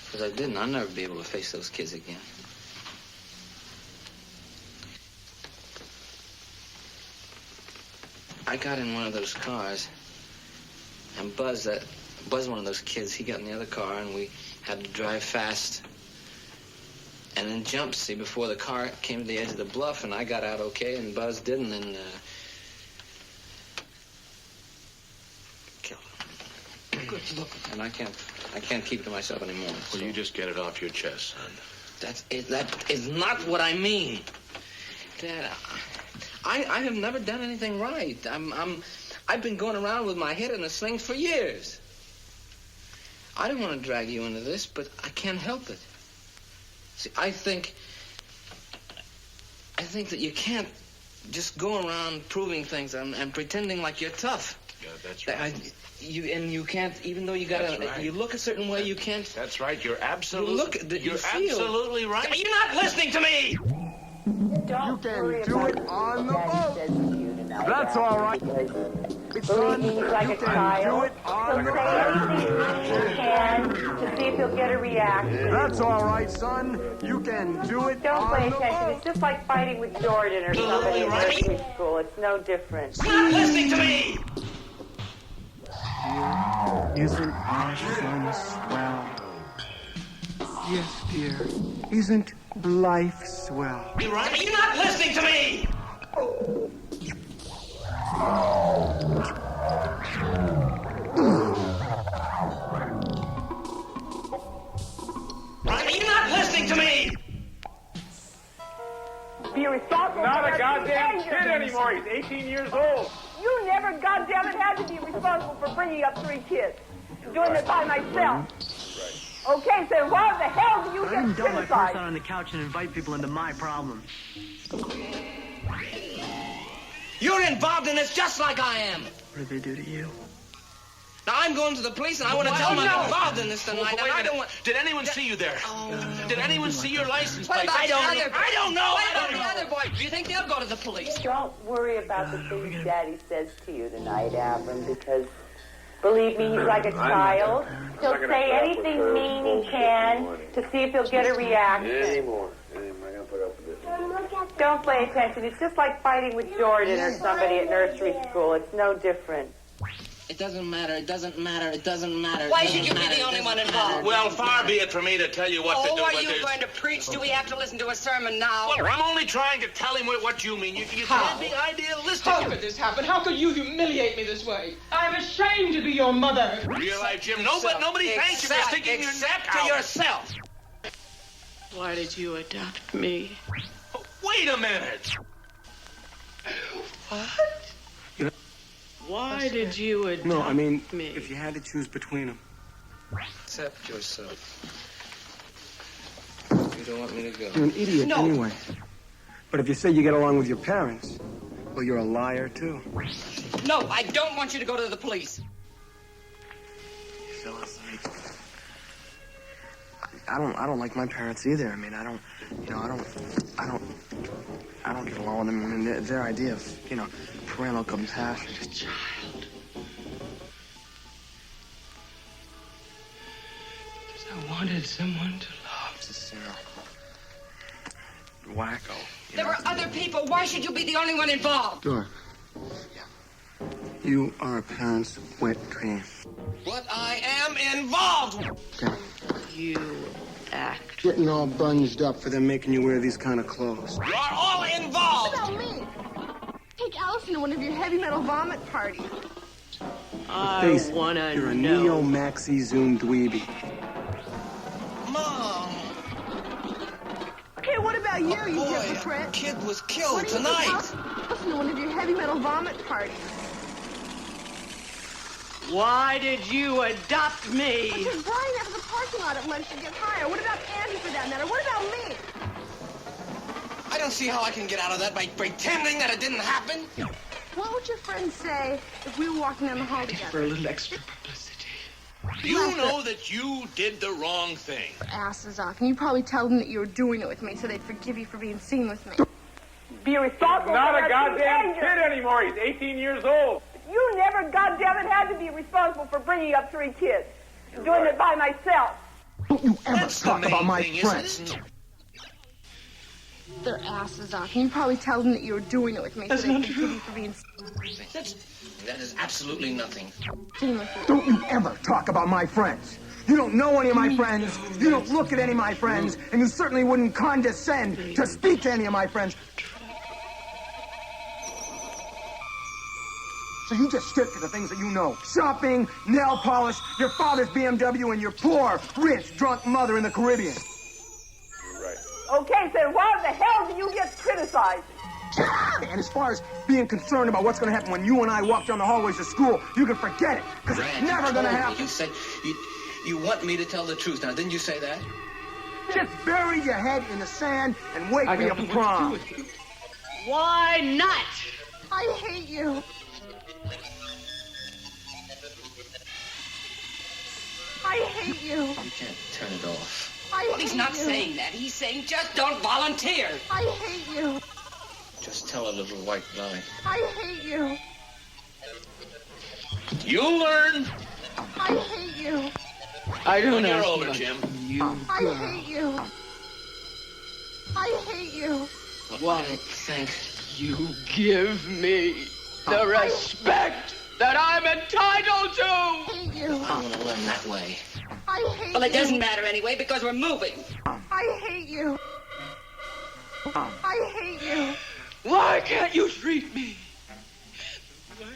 Because Because I didn't. I'll never be able to face those kids again. I got in one of those cars, and Buzz, one of those kids, he got in the other car, and we had to drive fast and then jump, see, before the car came to the edge of the bluff, and I got out okay, and Buzz didn't, and killed him. Good look. And I can't keep it to myself anymore. Well, so. you just get it off your chest, son. That is not what I mean. Dad, I have never done anything right. I've been going around with my head in a sling for years. I don't want to drag you into this, but I can't help it. See, I think that you can't just go around proving things and pretending like you're tough. Yeah, that's right. You can't, even though you you look a certain way, you can't. That's right. You're absolutely. You're absolutely right. You're not listening to me. You can do it on the boat. That's all right. Son, you can do it on the boat. To see if you'll get a reaction. That's all right, son. You can do it Don't pay on the attention. boat. It's just like fighting with Jordan or somebody in nursery school. It's no different. Stop listening to me! Isn't our son swell? Yes, dear. Isn't life swell? You're not listening to me! You're not listening to me! Be responsible. Not a goddamn kid anymore. He's 18 years old. You never goddamn it had to be responsible for bringing up 3 kids. Doing it by myself. Okay, so why the hell do you I get didn't dump my purse criticized? out on the couch and invite people into my problems. You're involved in this just like I am. What did they do to you? Now, I'm going to the police, and I want to tell them I'm involved in this tonight, and I don't want... Did anyone see you there? Did anyone see your license What plate? about the other boy? I don't know. What about the other boy? Do you think they'll go to the police? Don't worry about the things Daddy says to you tonight, Abram, because believe me, he's like a child. He'll say anything mean he can to see if he'll get a reaction. Anymore. I'm not gonna put up with this. Don't pay attention. It's just like fighting with Jordan or somebody at nursery school. It's no different. It doesn't matter. It doesn't matter. It doesn't matter. Why should you be the only one involved? Well, far be it from me to tell you what to do. Are but you there's- going to preach? Do we have to listen to a sermon now? Well, I'm only trying to tell him what you mean. You can't be idealistic. How could this happen? How could you humiliate me this way? I'm ashamed to be your mother. Real life, Jim. Nobody thanks you for sticking your neck to out. yourself. Why did you adopt me? Wait a minute. What? Why did you adopt No, I mean, me? if you had to choose between them. Accept yourself. You don't want me to go. You're an idiot No. anyway. But if you say you get along with your parents, well, you're a liar, too. No, I don't want you to go to the police. Phyllis, I don't like my parents either. I mean, I don't get along with them. I mean, their idea of, parental compassion. A child. I wanted someone to love. Just, wacko. There were other people. Why should you be the only one involved? Sure. You are a parent's wet dream. But I am involved. Okay. You act. Getting all bunged up for them making you wear these kind of clothes. You're all involved. What about me? Take Allison to one of your heavy metal vomit parties. Face it, you're a neo-maxi Zoom dweeby. Mom. Okay, what about you, you hypocrite? Kid was killed Why don't you tonight. take Allison to one of your heavy metal vomit parties. Why did you adopt me? Because Brian has the parking lot at lunch to get higher. What about Andy for that matter? What about me? I don't see how I can get out of that by pretending that it didn't happen. What would your friends say if we were walking down the hall together? For a little extra publicity. You know that you did the wrong thing. Asses off, and you'd probably tell them that you were doing it with me so they'd forgive you for being seen with me. Be responsible. Not for a their goddamn behavior. kid anymore. He's 18 years old. You never goddamn it had to be responsible for bringing up 3 kids. Doing it by myself. Don't you ever talk about my friends. Their asses off. You probably tell them that you were doing it with me. That's so they not can true. pity for being That is absolutely nothing. Don't you ever talk about my friends. You don't know any of my friends. You don't look at any of my friends. And you certainly wouldn't condescend to speak to any of my friends. So you just stick to the things that you know. Shopping, nail polish, your father's BMW, and your poor, rich, drunk mother in the Caribbean. Okay, so why the hell do you get criticized? And as far as being concerned about what's going to happen when you and I walk down the hallways of school, you can forget it, because it's never going to happen. You said you want me to tell the truth. Now, didn't you say that? Just bury your head in the sand and wait for your prom. Why not? I hate you. I hate you. You can't turn it off. Well, he's not saying that. He's saying just don't volunteer. I hate you. Just tell a little white lie. I hate you. You'll learn. I hate you. I don't When know. you're older, Jim. I hate you. I hate you. Why thank you give me the respect that I'm entitled to? I hate you. I want to learn that way. I hate Well, it you. doesn't matter anyway because we're moving. I hate you. I hate you. Why can't you treat me the way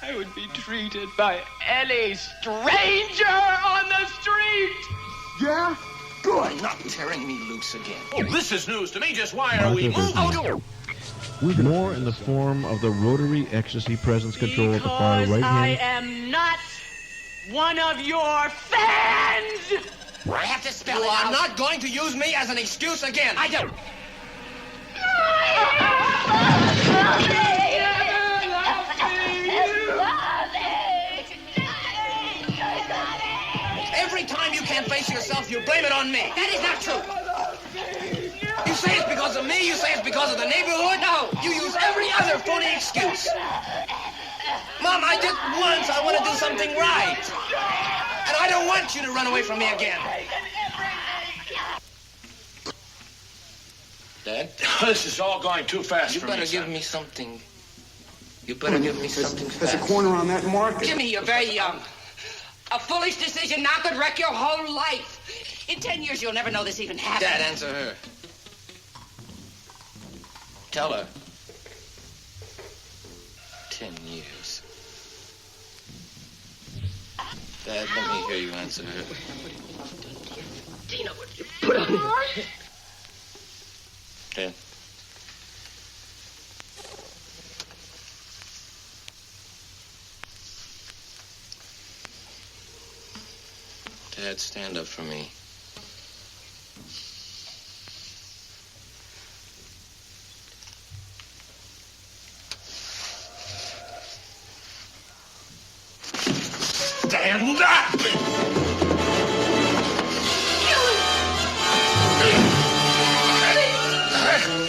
I would be treated by any stranger on the street? Yeah? Good. Not tearing me loose again. Oh, this is news to me. Just why are we moving? With more in the form of the rotary ecstasy presence control at the far Because right I hand. am not one of your fans! I have to spell it out. I'm not going to use me as an excuse again. I don't. Every time you can't face yourself, you blame it on me. That is not true. You say it's because of me, you say it's because of the neighborhood. No, you use every other phony excuse. Mom, I did once. I want to do something right. And I don't want you to run away from me again. Dad? This is all going too fast You for better me, give son. me something. You better give me something There's a fast. corner on that market. Jimmy, you're very young. A foolish decision now could wreck your whole life. In 10 years, you'll never know this even happened. Dad, answer her. Tell her. 10 years. Dad, let me hear you answer her. Tina, what did you put on me? Dad. Dad, stand up for me. Stand up!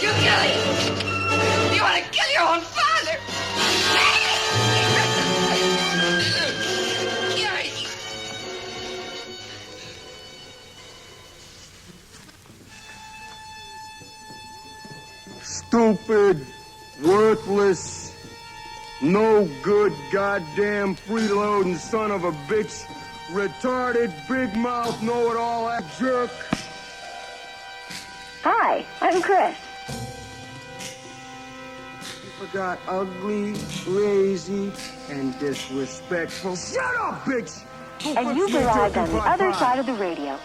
You kill him! You want to kill your own father! Gary! Stupid, worthless, no good goddamn freeloading son of a bitch, retarded, big mouth, know-it-all ass jerk. Hi, I'm Chris. You forgot ugly, lazy, and disrespectful. Shut up, bitch! Go And fix you've me a arrived jerky on the pot other pie. side of the radio.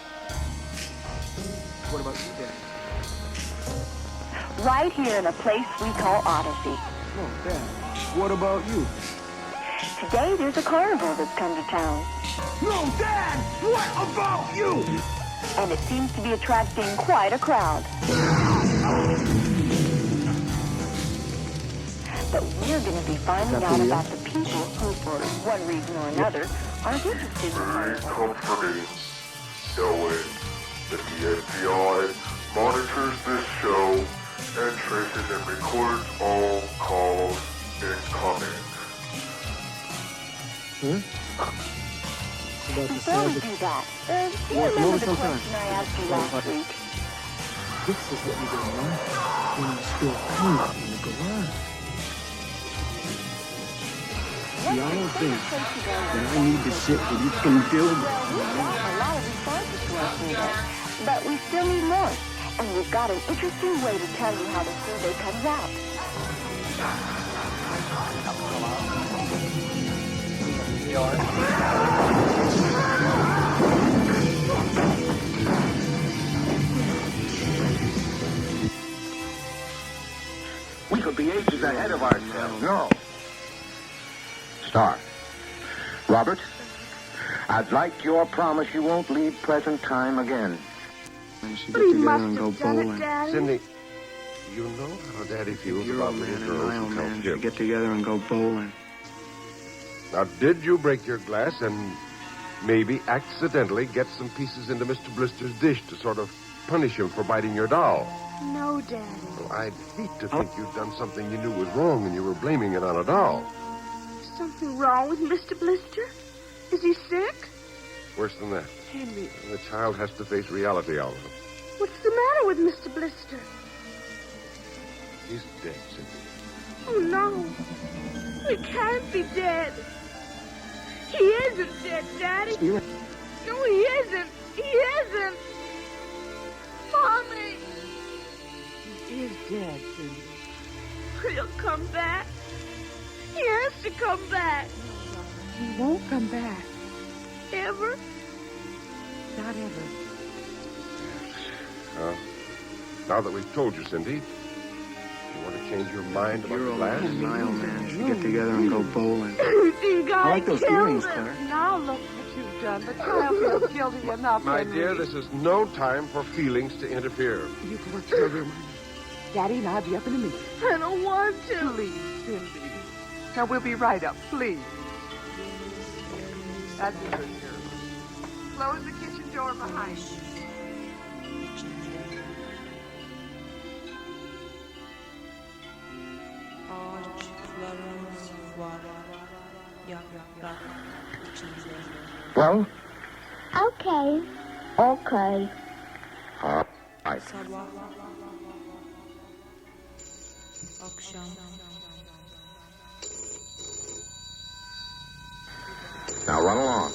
What about you, Dad? Right here in a place we call Odyssey. Oh, Dad. What about you? Today there's a carnival that's come to town. No, Dad! What about you? And it seems to be attracting quite a crowd. But we're going to be finding out about the people who, for one reason or another, aren't interested in Very comforting knowing that the FBI monitors this show and traces and records all calls incoming. about the Before we size do of... that, you Come remember over the sometime. question I asked you last week? This is what you do, man. When you spill paint in the garage. Y'all think that I need to sit with you can build it. Well, we've got a lot of responses to our survey, but we still need more. And we've got an interesting way to tell you how the survey comes out. We could be ages ahead of ourselves. No. Star. Robert, I'd like your promise you won't leave present time again. We should get together and go bowling. Cindy, you know how Daddy feels You're about old little man and girls my who old tell man should fibs. get together and go bowling. Now, did you break your glass and maybe accidentally get some pieces into Mr. Blister's dish to sort of punish him for biting your doll? No, Daddy. Well, I'd hate to think you'd done something you knew was wrong and you were blaming it on a doll. Something wrong with Mr. Blister? Is he sick? Worse than that. Henry, The child has to face reality, Oliver. what's the matter with Mr. Blister? He's dead, Cindy. Oh, no. He can't be dead. He isn't dead, Daddy. No, he isn't. He isn't. Mommy. He is dead, Cindy. He'll come back. He has to come back. He won't come back. Ever? Not ever. Now that we've told you, Cindy, you want to change your mind about You're the old glass? man and my old man should get together and go bowling. You think I like those killed earrings, him? Claire. Now look what you've done. The child feels guilty enough, My Henry. dear, this is no time for feelings to interfere. You can work to your room, honey. Daddy and I'll be up in a minute. I don't want to. Please, Cindy. Now, we'll be right up, please. That's a good girl. Close the kitchen door behind you. Well? Okay. Okay. All right. Now run along.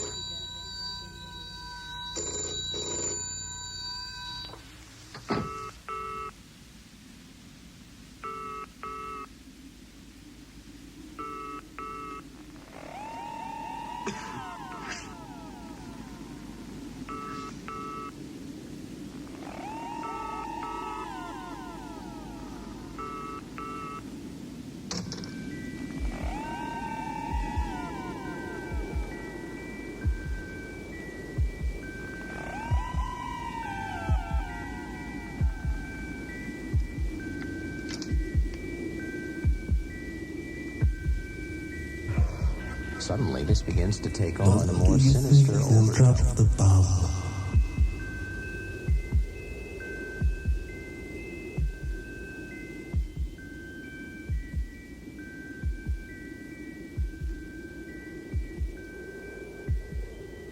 Suddenly, this begins to take on a more sinister overtone. The bomb.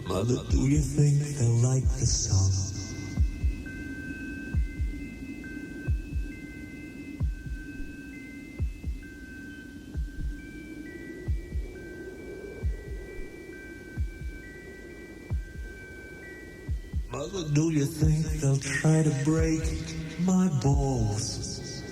Mother, do you think they'll like the song? Mother, do you think they'll try to break my balls?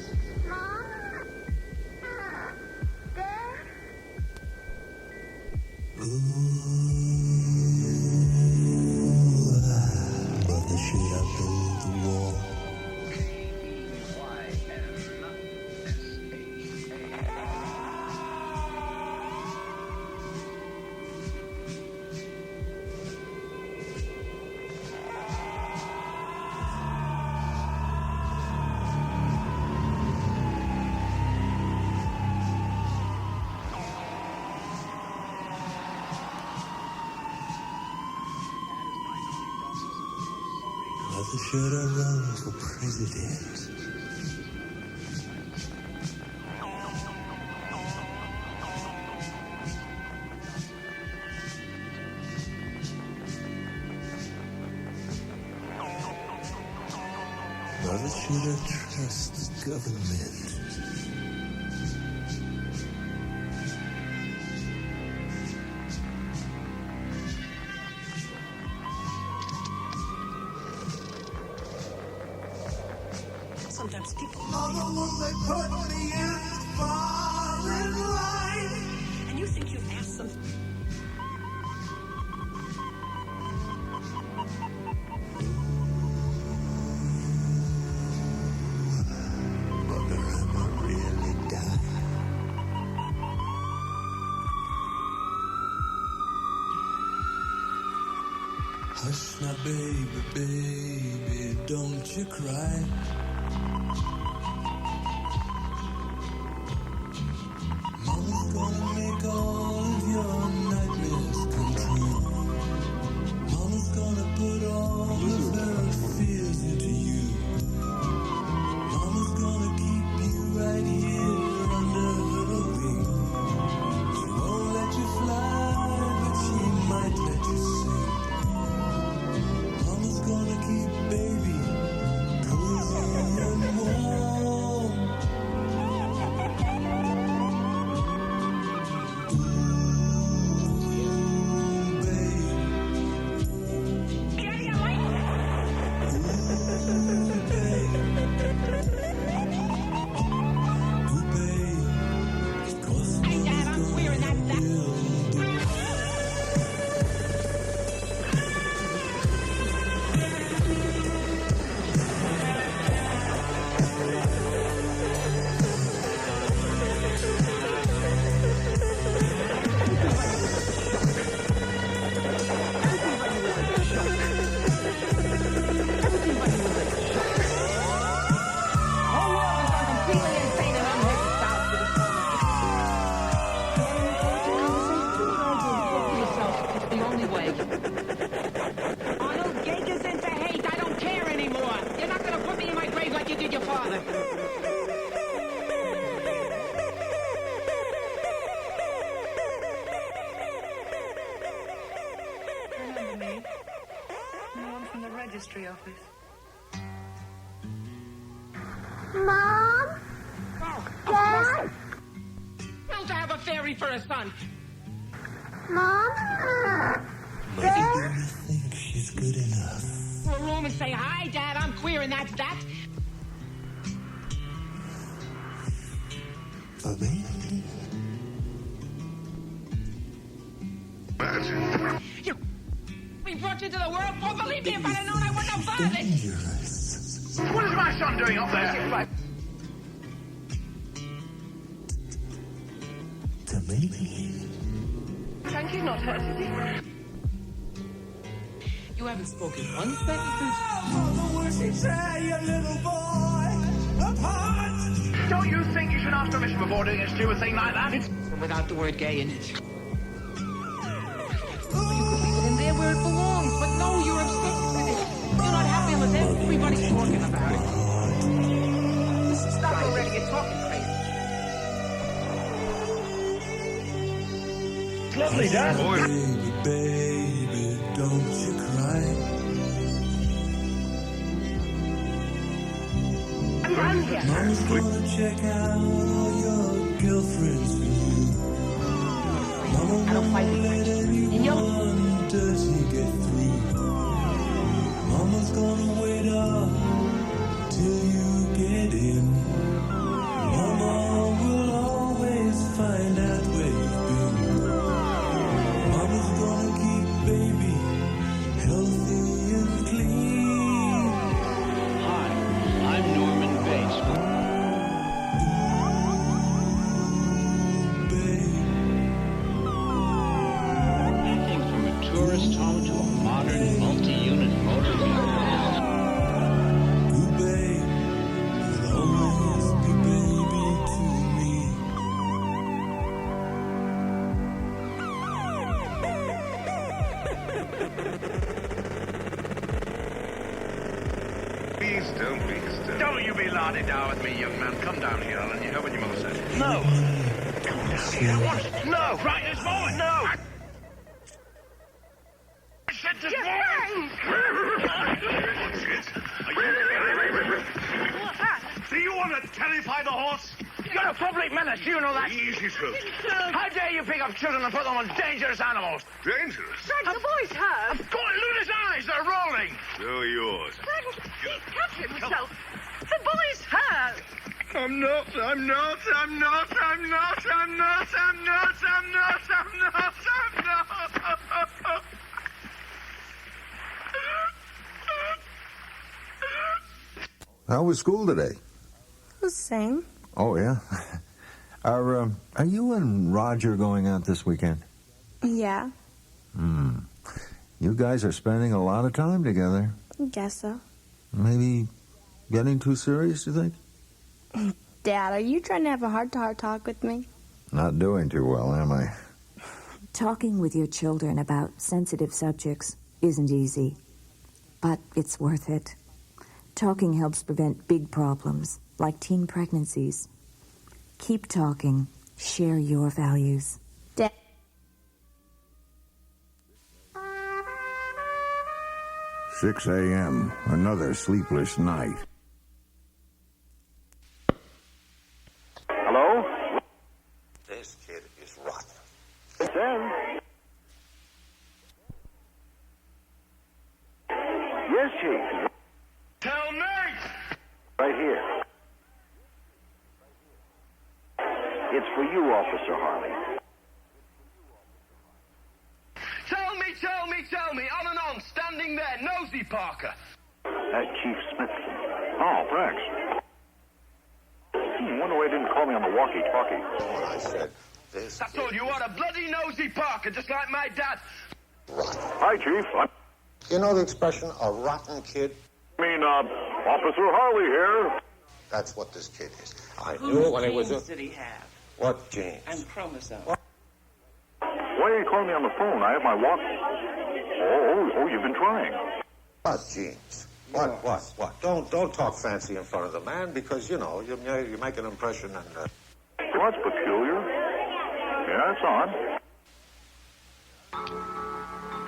Mother, should I build the wall? Mother, should I run for president? Never should have trusted government. Sometimes people... They put me in foreign line. And you think you've asked them... Hush now, baby, baby, don't you cry. Mama's gonna make all of your nightmares come true. Mama's gonna put all of her fears into you. Mama's gonna keep you right here under her wing. She won't let you fly, but she might let you sing. Mama's gonna keep baby cozy and warm. Registry office. Mom? Dad? Well, to have a fairy for a son. Mom? But you think she's good enough. For a room and say, hi, Dad, I'm queer, and that's that. For me? We brought you to the world, oh, believe me, if I'd have known, I wouldn't have bothered. What is my son doing up there? To me? Frankie's not hurt, is he? You haven't spoken one sentence. You little boy, apart. Don't you think you should ask permission before doing a stupid thing like that? Without the word gay in it. In there where it belongs, but no, you're obsessed with it. You're not happy unless everybody's talking about it. Stop already, you're talking crazy. It's lovely, Dad. Baby, baby, don't you cry. Mama's gonna check out all your girlfriends for you. Mama won't let anyone dirty get through. Mama's gonna wait up till you get in. Mama will always find out where you've been. Mama's gonna keep baby healthy and clean. Hi, I'm Norman Bates. Anything from a tourist home to a modern multi-unit motor vehicle. Good babe, you'll always be baby to me. Please don't. Don't you be la-di-da with me, young man. Come down here, Alan. You heard what your mother said. No. Come down here. What? No. Right this moment. No. I said this moment. a public menace. Do you know that? Easy, sir. How dare you pick up children and put them on dangerous animals? Dangerous? Frank, the boy's hurt. Go on, look at his eyes. They're rolling. So yours. Frank, he's cut himself. The boy's hurt. I'm not. How was school today? The same. Oh, yeah? Are you and Roger going out this weekend? Yeah, You guys are spending a lot of time together. I guess so. Maybe getting too serious, you think? Dad, are you trying to have a heart-to-heart talk with me? Not doing too well, am I? Talking with your children about sensitive subjects isn't easy, but it's worth it. Talking helps prevent big problems, like teen pregnancies. Keep talking. Share your values. 6 a.m., another sleepless night. Hello? This kid is rotten. Sam? Yes, Chief. Tell me. Right here. It's for you, Officer Harley. Tell me, on and on, standing there, Nosy Parker. That's Chief Smithson. Oh, thanks. Wonder why he didn't call me on the walkie-talkie. What I said, this That's all you are, a bloody Nosy Parker, just like my dad. Hi, Chief. You know the expression, a rotten kid? Officer Harley here. That's what this kid is. I knew it when it was Whose genes did he have? What genes? And chromosomes. Why are you calling me on the phone? I have my walkie. Oh, you've been trying. What genes? What? Don't talk fancy in front of the man because, you make an impression and... Well, that's peculiar. Yeah, it's on.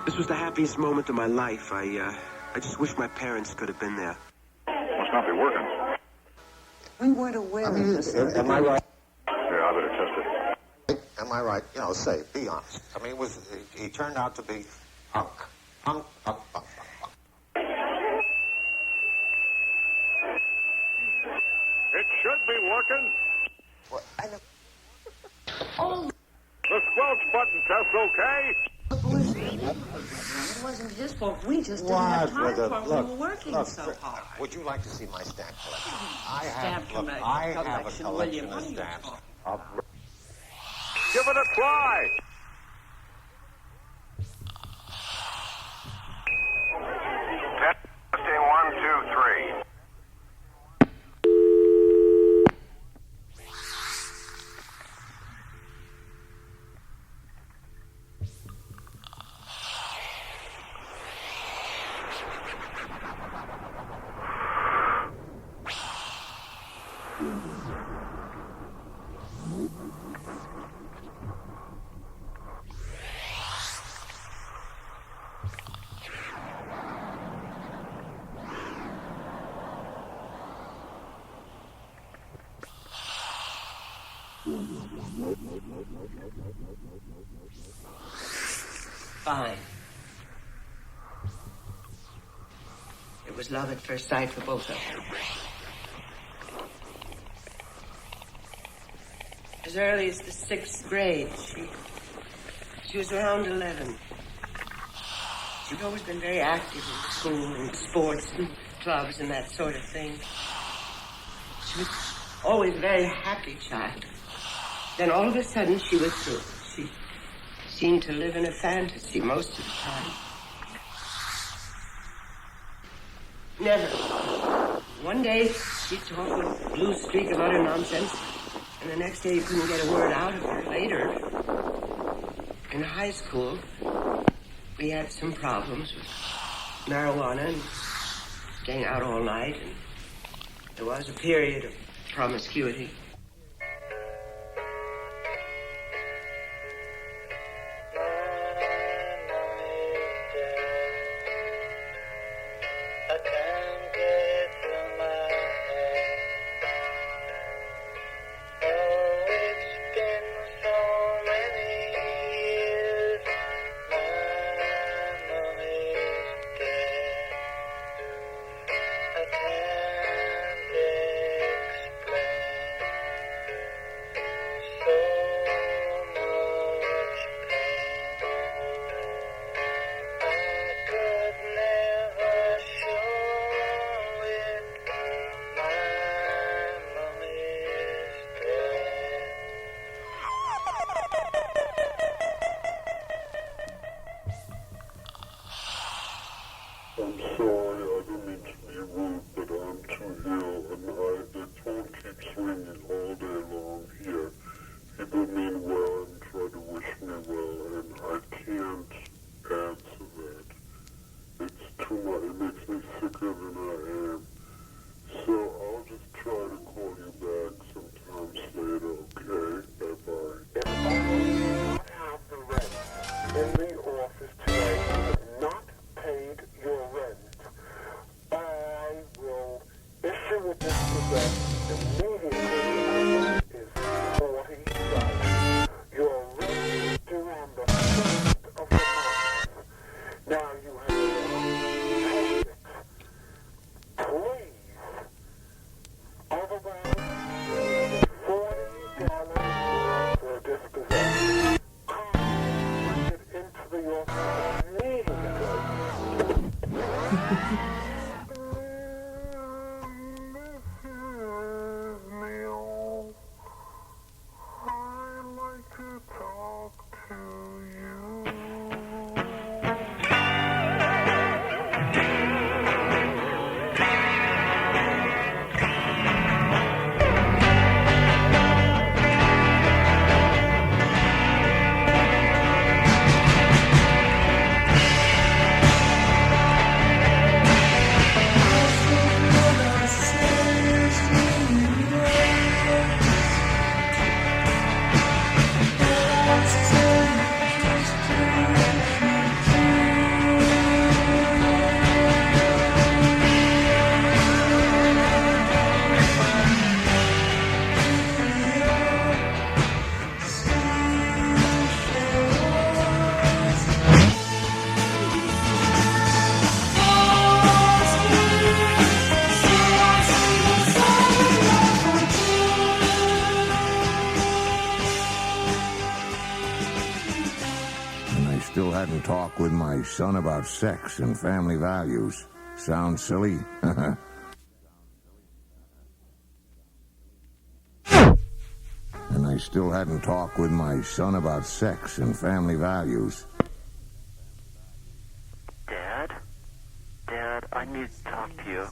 This was the happiest moment of my life. I just wish my parents could have been there. Must not be working. We weren't aware of this. Am I right? Yeah, I better test it. Am I right? Be honest. I mean, he turned out to be hunk. It should be working. What? Oh. The squelch button test's okay. It wasn't his fault. We just didn't have time for him. We were working so hard. Would you like to see my stamp collection? I Stamp have a collection William, of what are you stamps. Give it a try. Testing 1, 2, 3. Fine. It was love at first sight for both of them. As early as the 6th grade, she was around 11. She'd always been very active in school and sports and clubs and that sort of thing. She was always a very happy child. Then all of a sudden she withdrew. She seemed to live in a fantasy most of the time. Never. One day she'd talk with a blue streak of utter nonsense, and the next day you couldn't get a word out of her. Later, in high school, we had some problems with marijuana and staying out all night, and there was a period of promiscuity. Oh the office today and have not paid your rent, I will issue a dispossess immediately. Is $40. Your rent is due on the 1st of the month. Now you have paid it. Please, otherwise, $40 for a dispossess. Bring it into the office immediately. I'd like to talk to you. Still hadn't talked with my son about sex and family values. Sounds silly? And I still hadn't talked with my son about sex and family values. Dad, I need to talk to you.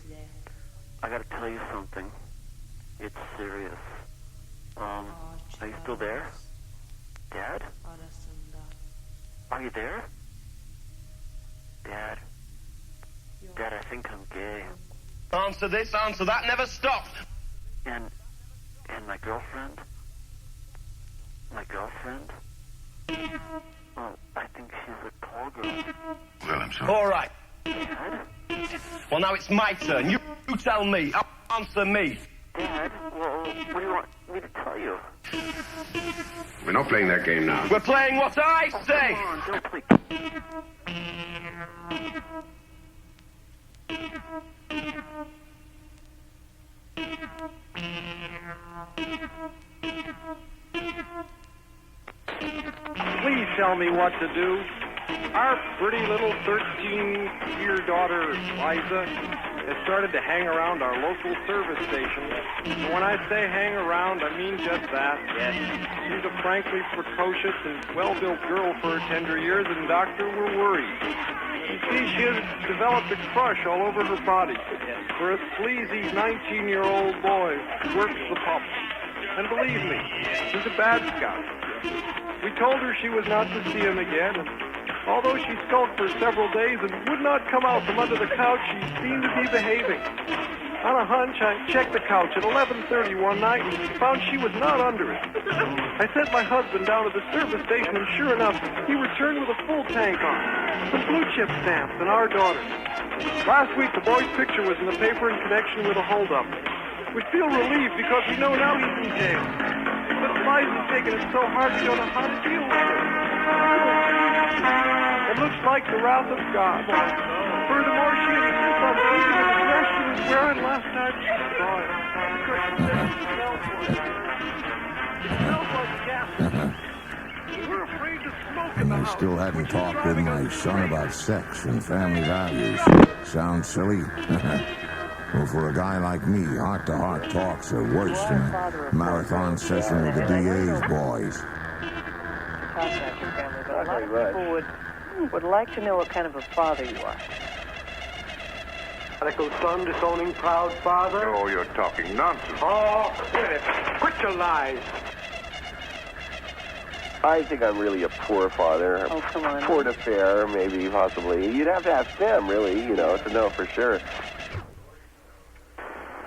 I gotta tell you something. It's serious. Are you still there? Dad? Are you there? Dad, I think I'm gay. Answer this, answer that, never stop. And my girlfriend? Well, I think she's a tall girl. Well, I'm sorry. All right. Dad? Well, now it's my turn. You tell me. Answer me. Dad, well, what do you want me to tell you? We're not playing that game now. We're playing what I say. Come on, don't play. Please tell me what to do. Our pretty little 13-year daughter, Liza, has started to hang around our local service station. And when I say hang around, I mean just that. Yes. She's a frankly precocious and well-built girl for her tender years, and doctor, we're worried. You see, she has developed a crush all over her body for a sleazy 19-year-old boy who works the pump. And believe me, he's a bad scout. We told her she was not to see him again, and although she skulked for several days and would not come out from under the couch, she seemed to be behaving. On a hunch, I checked the couch at 11:30 one night and found she was not under it. I sent my husband down to the service station, and sure enough, he returned with a full tank on, some blue chip stamps, and our daughter. Last week, the boy's picture was in the paper in connection with a holdup. We feel relieved because we know now he's in jail. But Liza's taking it so hard we don't know how to deal with it. It looks like the wrath of God. Furthermore, she insists on keeping the dress she was wearing last time she saw it. Because she says it smells like gas. We're afraid to smoke in And the I house. still hadn't talked with my son about sex and family values. Sounds silly? Well, for a guy like me, heart-to-heart talks are worse than a marathon session with the DA's boys. Talk about your family, but a lot of people would like to know what kind of a father you are. Prodigal son, disowning proud father. Oh, you're talking nonsense. Oh, quit it. Quit your lies. I think I'm really a poor father. Oh, come on. Poor to fair, maybe, possibly. You'd have to ask them, really, to know for sure.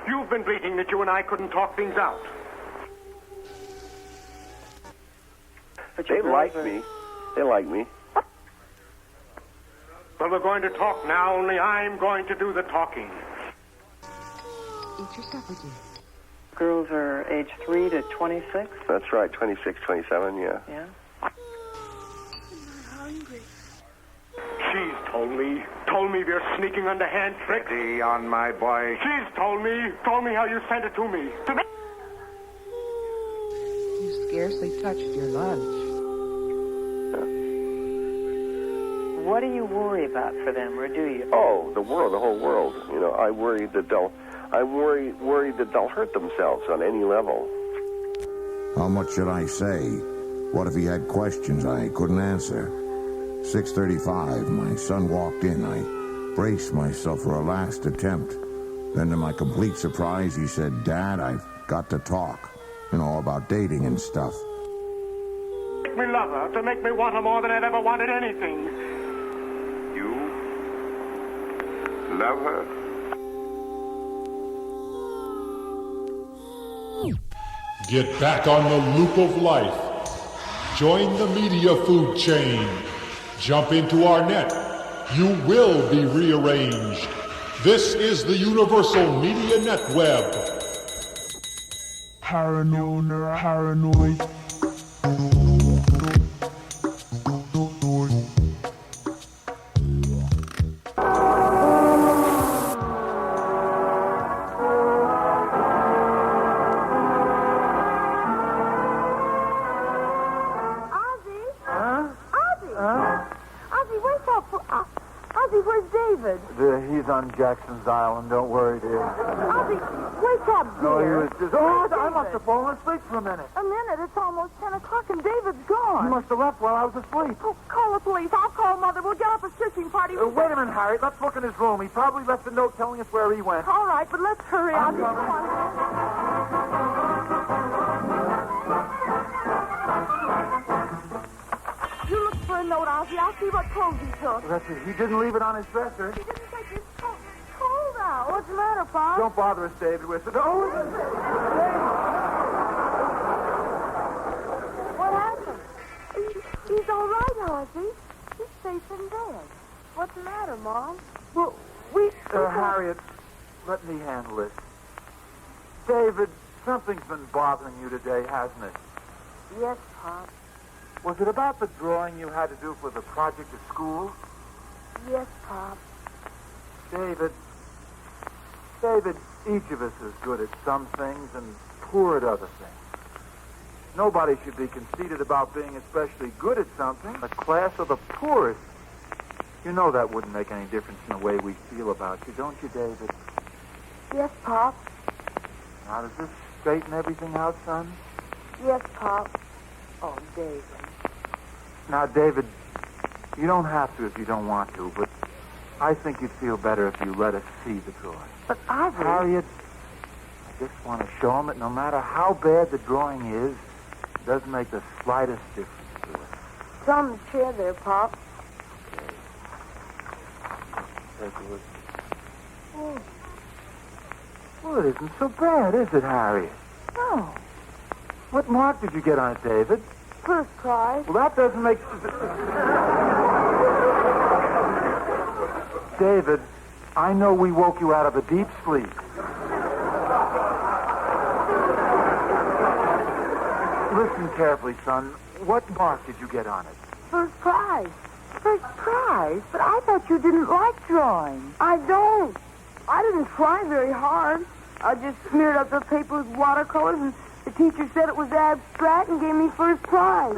You've been bleating that you and I couldn't talk things out. They like me. They like me. Well, we're going to talk now, only I'm going to do the talking. Eat your supper, dear. Girls are age 3 to 26? That's right, 26, 27, yeah. Yeah? She's told me they're sneaking underhand tricks. Steady on my boy. She's told me how you sent it to me. You scarcely touched your lunch. What do you worry about for them, or do you? Oh, the world, the whole world. You know, I'm worried that they'll hurt themselves on any level. How much should I say? What if he had questions I couldn't answer? 6:35, my son walked in. I braced myself for a last attempt. Then to my complete surprise, he said, "Dad, I've got to talk. You know, about dating and stuff." Make me love her, to make me want her more than I've ever wanted anything. You love her? Get back on the loop of life. Join the media food chain. Jump into our net. You will be rearranged. This is the Universal Media Net Web. Paranoid. He's on Jackson's Island. Don't worry, dear. Ozzy, wake up, dear. No, he was just... Oh, I must have fallen asleep for a minute. A minute? It's almost 10 o'clock and David's gone. He must have left while I was asleep. Oh, call the police. I'll call Mother. We'll get up a searching party. Wait a minute, Harriet. Let's look in his room. He probably left a note telling us where he went. All right, but let's hurry. I'm You look for a note, Ozzy. I'll see what clothes he took. That's it. He didn't leave it on his dresser. He didn't take his coat. It's cold out. What's the matter, Pop? Don't bother us, David. We're... Oh, What happened? He's all right, Ozzy. He's safe in bed. What's the matter, Mom? Well, we... Harriet, let me handle this. David, something's been bothering you today, hasn't it? Yes, Pop. Was it about the drawing you had to do for the project at school? Yes, Pop. David, each of us is good at some things and poor at other things. Nobody should be conceited about being especially good at something. The class of the poorest. You know that wouldn't make any difference in the way we feel about you, don't you, David? Yes, Pop. Now, does this straighten everything out, son? Yes, Pop. Oh, David. Now, David, you don't have to if you don't want to, but I think you'd feel better if you let us see the drawing. But Ozzy... Harriet, I just want to show him that no matter how bad the drawing is, it doesn't make the slightest difference to us. It's on the chair there, Pop. Take a look. Oh. Well, it isn't so bad, is it, Harriet? No. What mark did you get on it, David? First prize. Well, that doesn't make... David, I know we woke you out of a deep sleep. Listen carefully, son. What mark did you get on it? First prize. First prize? But I thought you didn't like drawing. I don't. I didn't try very hard. I just smeared up the paper with watercolors, and the teacher said it was abstract and gave me first prize.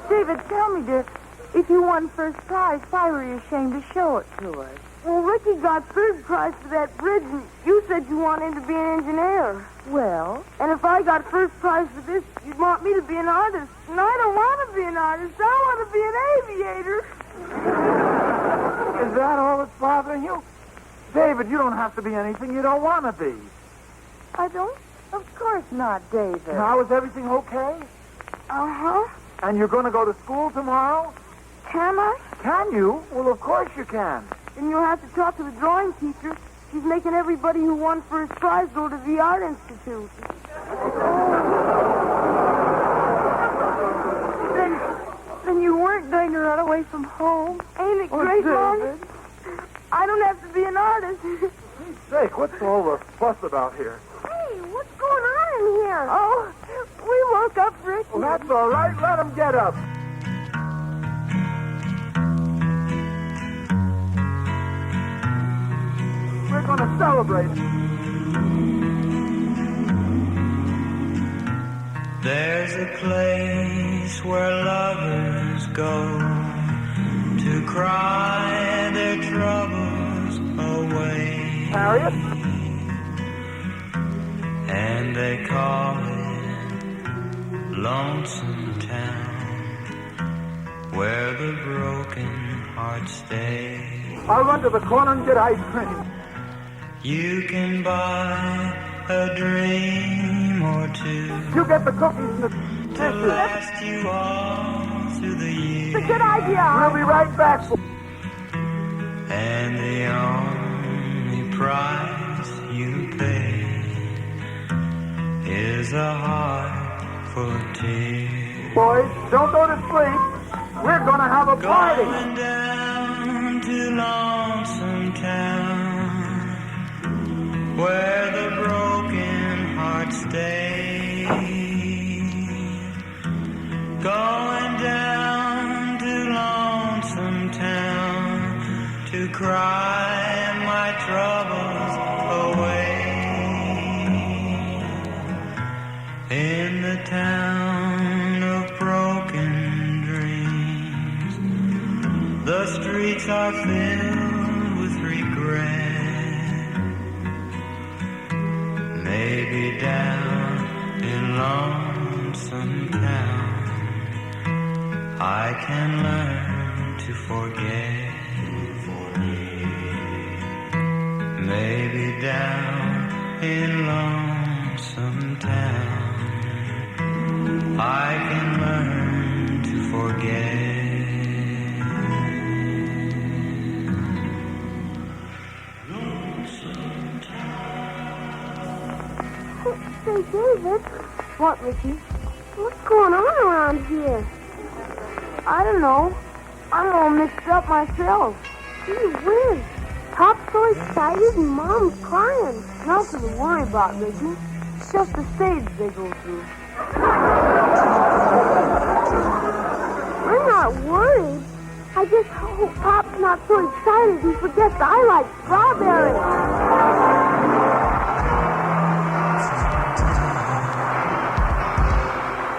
David, tell me, dear, if you won first prize, why were you ashamed to show it to us? Well, Ricky got first prize for that bridge, and you said you wanted to be an engineer. Well? And if I got first prize for this, you'd want me to be an artist. And I don't want to be an artist. I want to be an aviator. Is that all that's bothering you? David, you don't have to be anything you don't want to be. I don't? Of course not, David. Now, is everything okay? Uh-huh. And you're going to go to school tomorrow? Can I? Can you? Well, of course you can. Then you'll have to talk to the drawing teacher. She's making everybody who won first prize go to the Art Institute. Then you away from home. Ain't it Oh, great, Mom? David. I don't have to be an artist. Sake, what's all the fuss about here? Hey, what's going on in here? Oh, we woke up Ricky. Well, that's all right. Let him get up. We're going to celebrate. There's a place where lovers go to cry their troubles away. Harriet? And they call it Lonesome Town, where the broken hearts stay. I'll run to the corner and get ice cream. You can buy a dream or two You get the cookies and the to dishes. last you all through the years. It's a good idea. We'll be right back. And the only price you pay is a heart full of tears. Boys, don't go to sleep. We're going to have a party. Going down to Lonesome Town, where the broken hearts stay. Going down to Lonesome Town to cry my troubles away. In the town of broken dreams, the streets are filled with regret. Maybe down in Lonesome Town I can learn to forget. Maybe down in Lonesome Town I can learn to forget. Lonesome Say, David. What, Ricky? What's going on around here? I don't know. I'm all mixed up myself. Gee whiz. Pop's so excited and Mom's crying. Nothing to worry about, Ricky. It's just the stage they go through. I'm not worried. I just hope Pop's not so excited he forgets I like strawberries.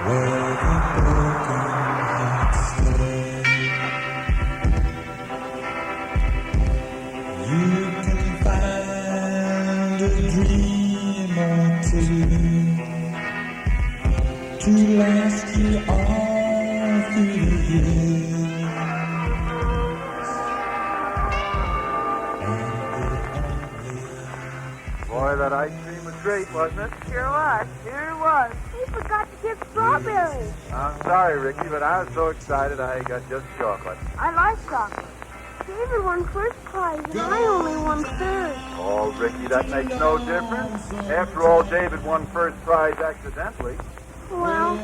where the broken hearts lay. You can find a dream or two to last you all through the years. Boy, that ice cream was great, wasn't it? Sure was. Sure was. He forgot to get strawberries. I'm sorry, Ricky, but I was so excited I got just chocolate. I like chocolate. David won first prize, and I only won third. Oh, Ricky, that makes no difference. After all, David won first prize accidentally. Well,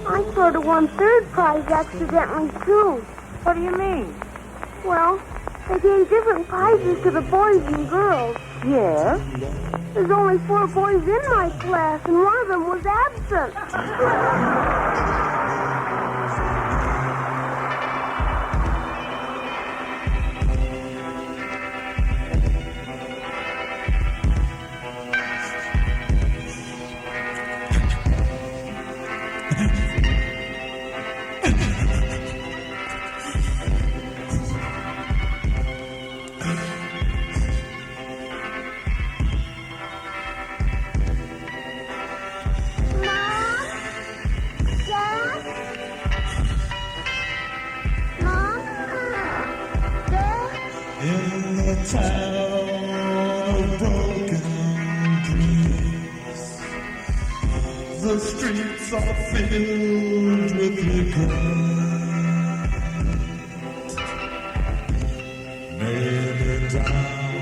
I sort of won third prize accidentally, too. What do you mean? Well, they gave different prizes to the boys and girls. Yes? There's only 4 boys in my class, and one of them was absent. In the town of broken dreams, the streets are filled with regret. Maybe down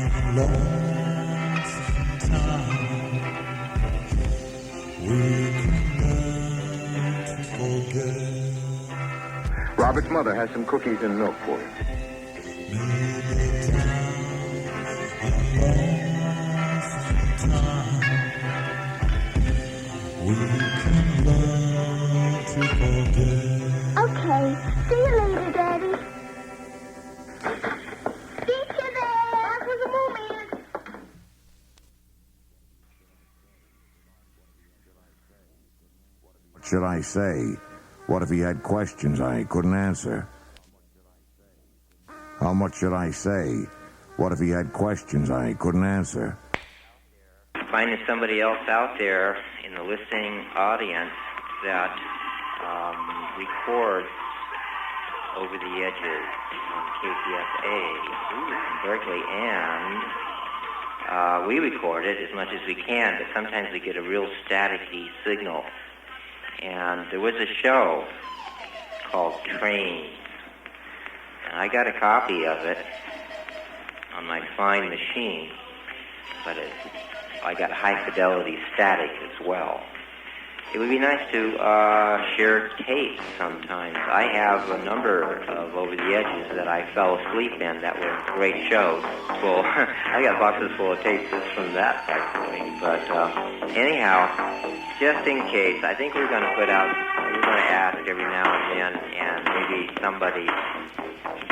in Lonesome Town, we can learn to forget. Robert's mother has some cookies and milk for you. Okay. See you later, Daddy. See you there. That was a moment. What should I say? What if he had questions I couldn't answer? How much should I say? What if he had questions I couldn't answer? Finding somebody else out there in the listening audience that records over the edges on KPFA in Berkeley, and we record it as much as we can, but sometimes we get a real staticky signal. And there was a show called Train, and I got a copy of it on my fine machine, but I got high fidelity static as well. It would be nice to share tapes sometimes. I have a number of Over the Edges that I fell asleep in that were great shows. Well, I got boxes full of tapes just from that actually. But anyhow, just in case, I think we're going to ask every now and then, and maybe somebody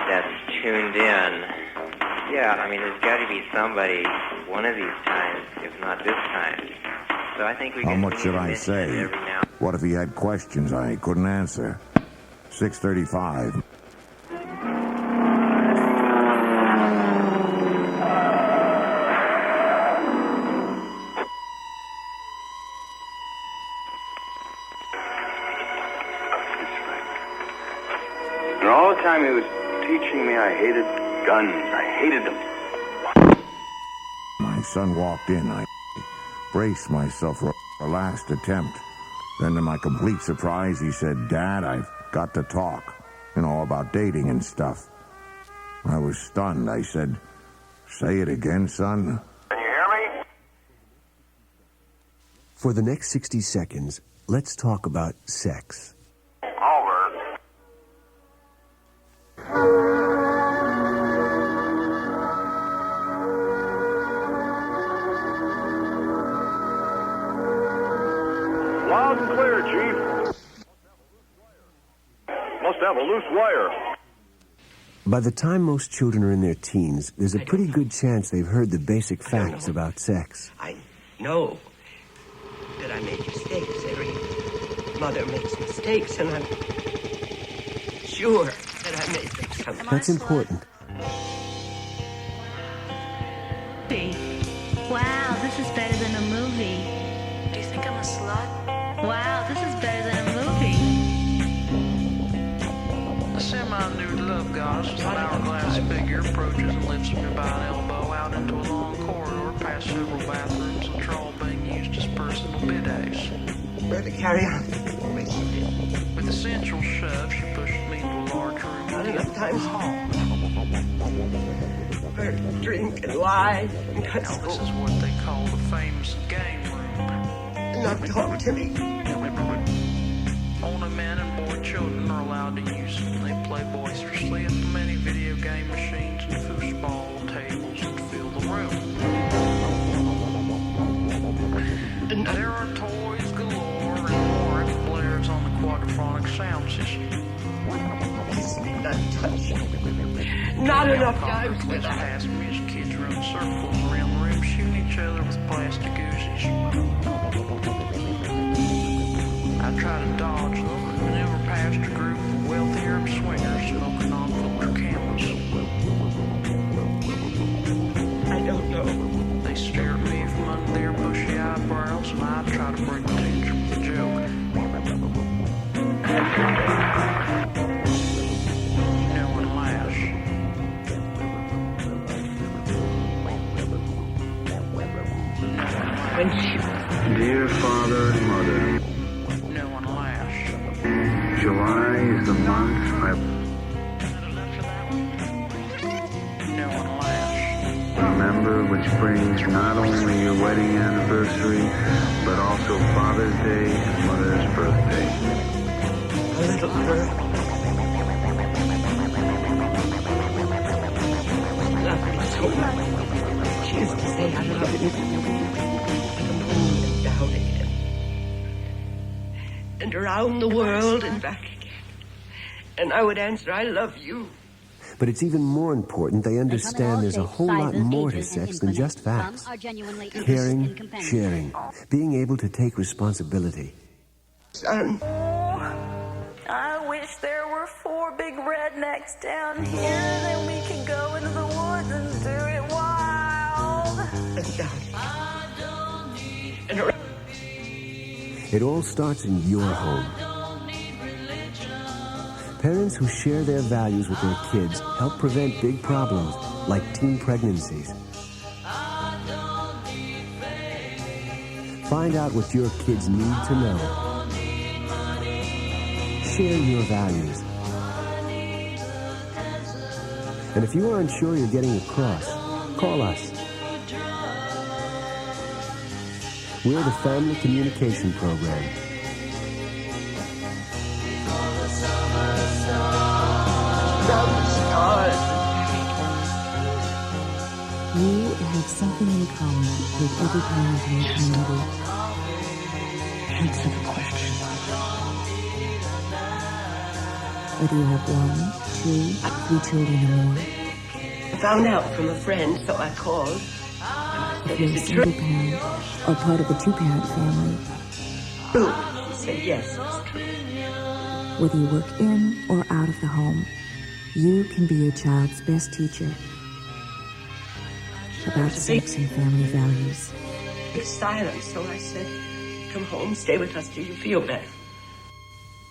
that's tuned in. Yeah, I mean, there's got to be somebody one of these times, if not this time. So I think we How can much should I say? What if he had questions I couldn't answer? 6:35. And all the time he was teaching me I hated guns. I hated them. My son walked in. I braced myself for a last attempt. Then to my complete surprise, he said, "Dad, I've got to talk. You know, about dating and stuff." I was stunned. I said, "Say it again, son." Can you hear me? For the next 60 seconds, let's talk about sex. Over. Loud and clear, Chief. Must have a loose wire. By the time most children are in their teens, there's a pretty good chance they've heard the basic facts about sex. I know that I made mistakes. Every mother makes mistakes, and I'm sure that I made them sometimes. That's important. Wow, this is better than a movie. Do you think I'm a slut? Wow, this is better than a movie. A semi-nude love goddess with an hourglass figure approaches and lifts me by an elbow out into a long corridor past several bathrooms, which are all being used as personal bidets. Better carry on. With a sensual shove, she pushes me into a large room. Not enough time for drink and lie and cut Now, this is what they call the famous game room. Not talk to me. Only men and boy children are allowed to use it, and they play boisterously at the many video game machines and foosball tables that fill the room. And there are toys galore and more and blares on the quadraphonic sound system. Not touch. Not enough times for that. Past me as kids run circles around the room, shooting each other with plastic Uzis. I try to dodge them and maneuver past a group of wealthy Arab swingers smoking non-filter Camels. I don't know. They stare at me from under their bushy eyebrows, and I try to break the tension with a joke. No one laughs. Dear father and mother, No one laughs. July is the month No one laughs. remember, which brings not only your wedding anniversary, but also Father's Day and Mother's birthday. A little girl told her she used to say I love him. Come home and down again. And around the world and back again. And I would answer, I love you. But it's even more important they understand there's a whole lot more to sex than just facts. Caring, sharing, being able to take responsibility. Son. I wish there were 4 big rednecks down here, then we could go into the woods and do it wild. It all starts in your home. Parents who share their values with their kids help prevent big problems like teen pregnancies. Find out what your kids need to know. Share your values. And if you aren't sure you're getting across, call us. We're the Family Communication Program. You have something in common with every parent in your community. Answer the question. Whether you have 1, 2, 3 children or more. I found out from a friend, so I called. If you're a single parent or part of a 2-parent family. Boom. She said yes, it's true. Whether you work in or out of the home, you can be your child's best teacher about sex and family values. It's silent, so I said, come home, stay with us till you feel better.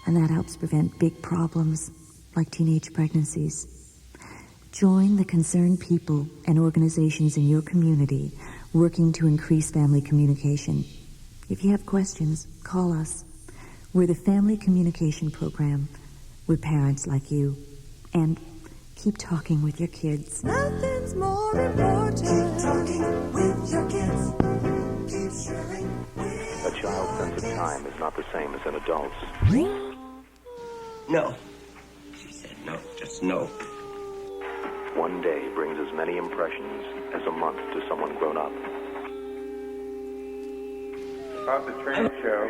And that helps prevent big problems like teenage pregnancies. Join the concerned people and organizations in your community working to increase family communication. If you have questions, call us. We're the Family Communication Program. We're parents like you. And keep talking with your kids. Nothing's more important. Keep talking with your kids. Keep sharing with A child's sense of time is not the same as an adult's. No. She said no, just no. One day brings as many impressions as a month to someone grown up. About the train show,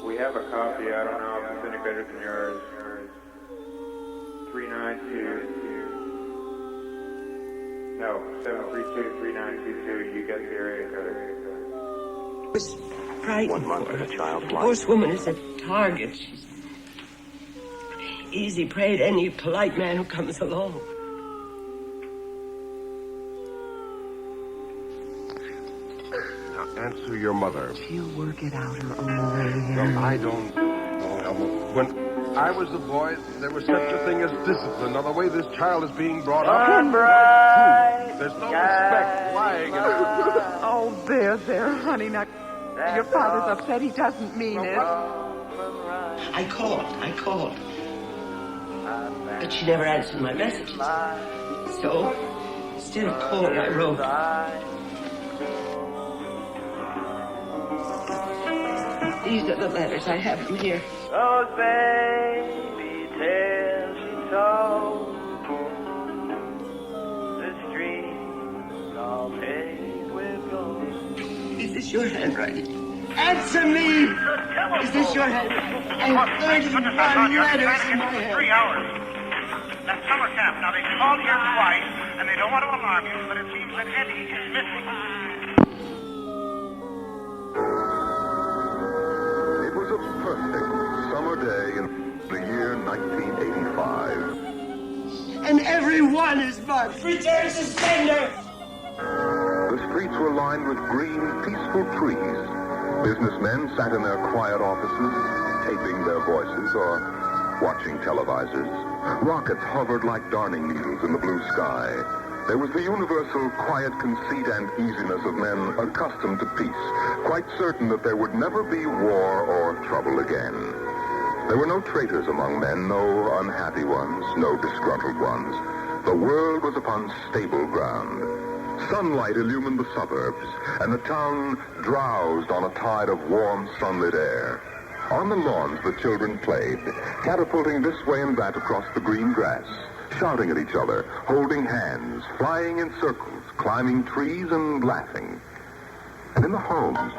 we have a copy. I don't know if it's any better than yours. 732-3922. You get the area code. I was frightened. 1 month in a child's life. Horse woman is a target. She's easy prey to any polite man who comes along. Now answer your mother. She'll work it out her own way. No, I don't know, Elmo. When I was a boy, there was such a thing as discipline. Now, the way this child is being brought up. There's no respect lying in it. Oh, there, honey. Now, your father's upset. He doesn't mean it. I called. But she never answered my messages. So, instead of calling, I wrote. These are the letters. I have them here. those baby tales she told. The streets all paved with gold. Is this your handwriting? Answer me! Is this your handwriting? I have 31 letters in my hand. 3 hours. That's summer camp. Now, they called here twice, and they don't want to alarm you, but it seems that Eddie is missing. It was a perfect summer day in the year 1985. And every one is marked. Return suspender! The streets were lined with green, peaceful trees. Businessmen sat in their quiet offices, taping their voices or watching televisors. Rockets hovered like darning needles in the blue sky. There was the universal quiet conceit and easiness of men accustomed to peace, quite certain that there would never be war or trouble again. There were no traitors among men, no unhappy ones, no disgruntled ones. The world was upon stable ground. Sunlight illumined the suburbs, and the town drowsed on a tide of warm, sunlit air. On the lawns, the children played, catapulting this way and that across the green grass. shouting at each other, holding hands, flying in circles, climbing trees, and laughing. And in the homes,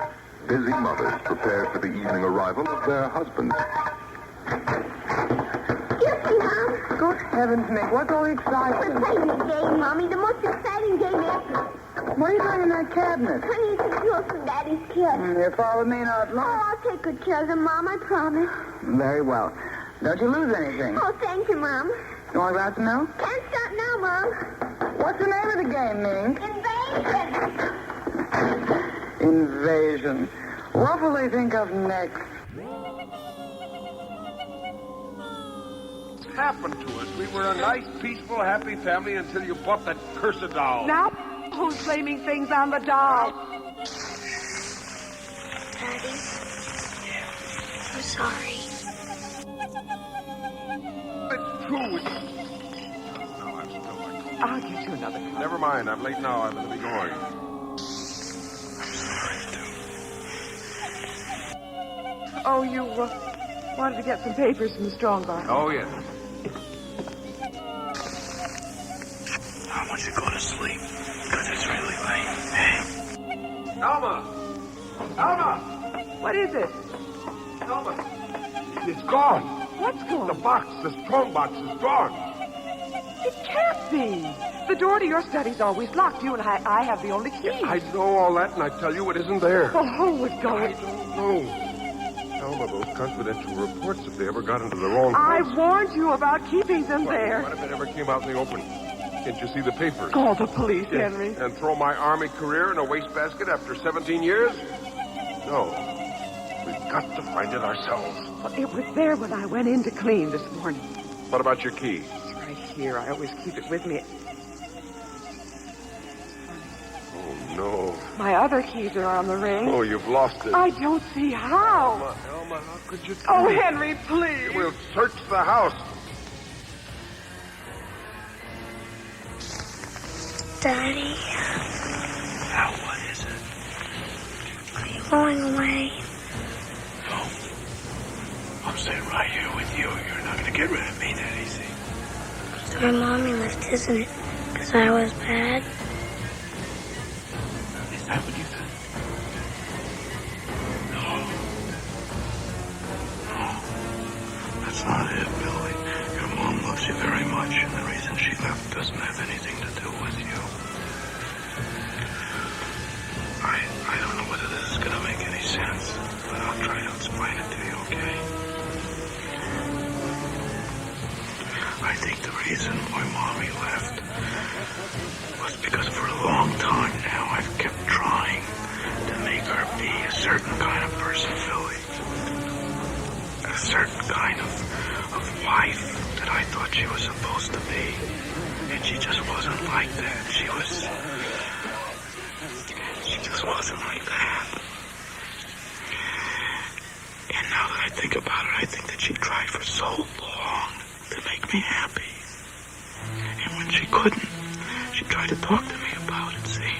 busy mothers prepare for the evening arrival of their husbands. Excuse me, Mom. Good heavens, Mick, what's all the excitement? We're playing a game, Mommy. The most exciting game ever. What are you doing in that cabinet? Honey, it's a cure for Daddy's kids. Your father may not Oh, like. I'll take good care of them, Mom. I promise. Very well. Don't you lose anything. Oh, thank you, Mom. You want a glass of milk? Can't stop now, Mom. What's the name of the game, Mink? Invasion. Invasion. What will they think of next? What happened to us? We were a nice, peaceful, happy family until you bought that cursed doll. Now, who's blaming things on the doll? Daddy, I'm sorry. It's true. I'll get you another cup. Never mind. I'm late now. I'm going to be going. Oh, you wanted to get some papers from the strong box. Oh, yes. I want you to go to sleep, because it's really late. Hey. Alma! Alma! What is it? Alma! It's gone. What's gone? The box, the strong box is gone. It can't be. The door to your study's always locked. You and I have the only key. Yeah, I know all that, and I tell you it isn't there. Well, who would go? I don't know. Alma, those confidential reports, if they ever got into the wrong I place. warned you about keeping them there. What if it ever came out in the open? Can't you see the papers? Call the police, Henry. And throw my Army career in a wastebasket after 17 years? No. We've got to find it ourselves. Well, it was there when I went in to clean this morning. What about your key? It's right here. I always keep it with me. Oh, no. My other keys are on the ring. Oh, you've lost it. I don't see how. Alma, how could you... Oh, Henry, please. We'll search the house. Daddy, Now, what is it? are you going away? No. I'm staying right here with you. You're not going to get rid of me that easy. It's where Mommy left, isn't it? Because I was bad. Is that what you said? No. No. That's not it, Billy. Your mom loves you very much, and the reason she left doesn't have anything to do with you. I don't know whether this is going to make any sense, but I'll try to explain it to you, okay? I think the reason why Mommy left was because for a long time now I've kept trying to make her be a certain kind of person, Philly. A certain kind of wife that I thought she was supposed to be. And she just wasn't like that. She just wasn't like that. And now that I think about it, I think that she tried for so long to make me happy. And when she couldn't, she tried to talk to me about it, see?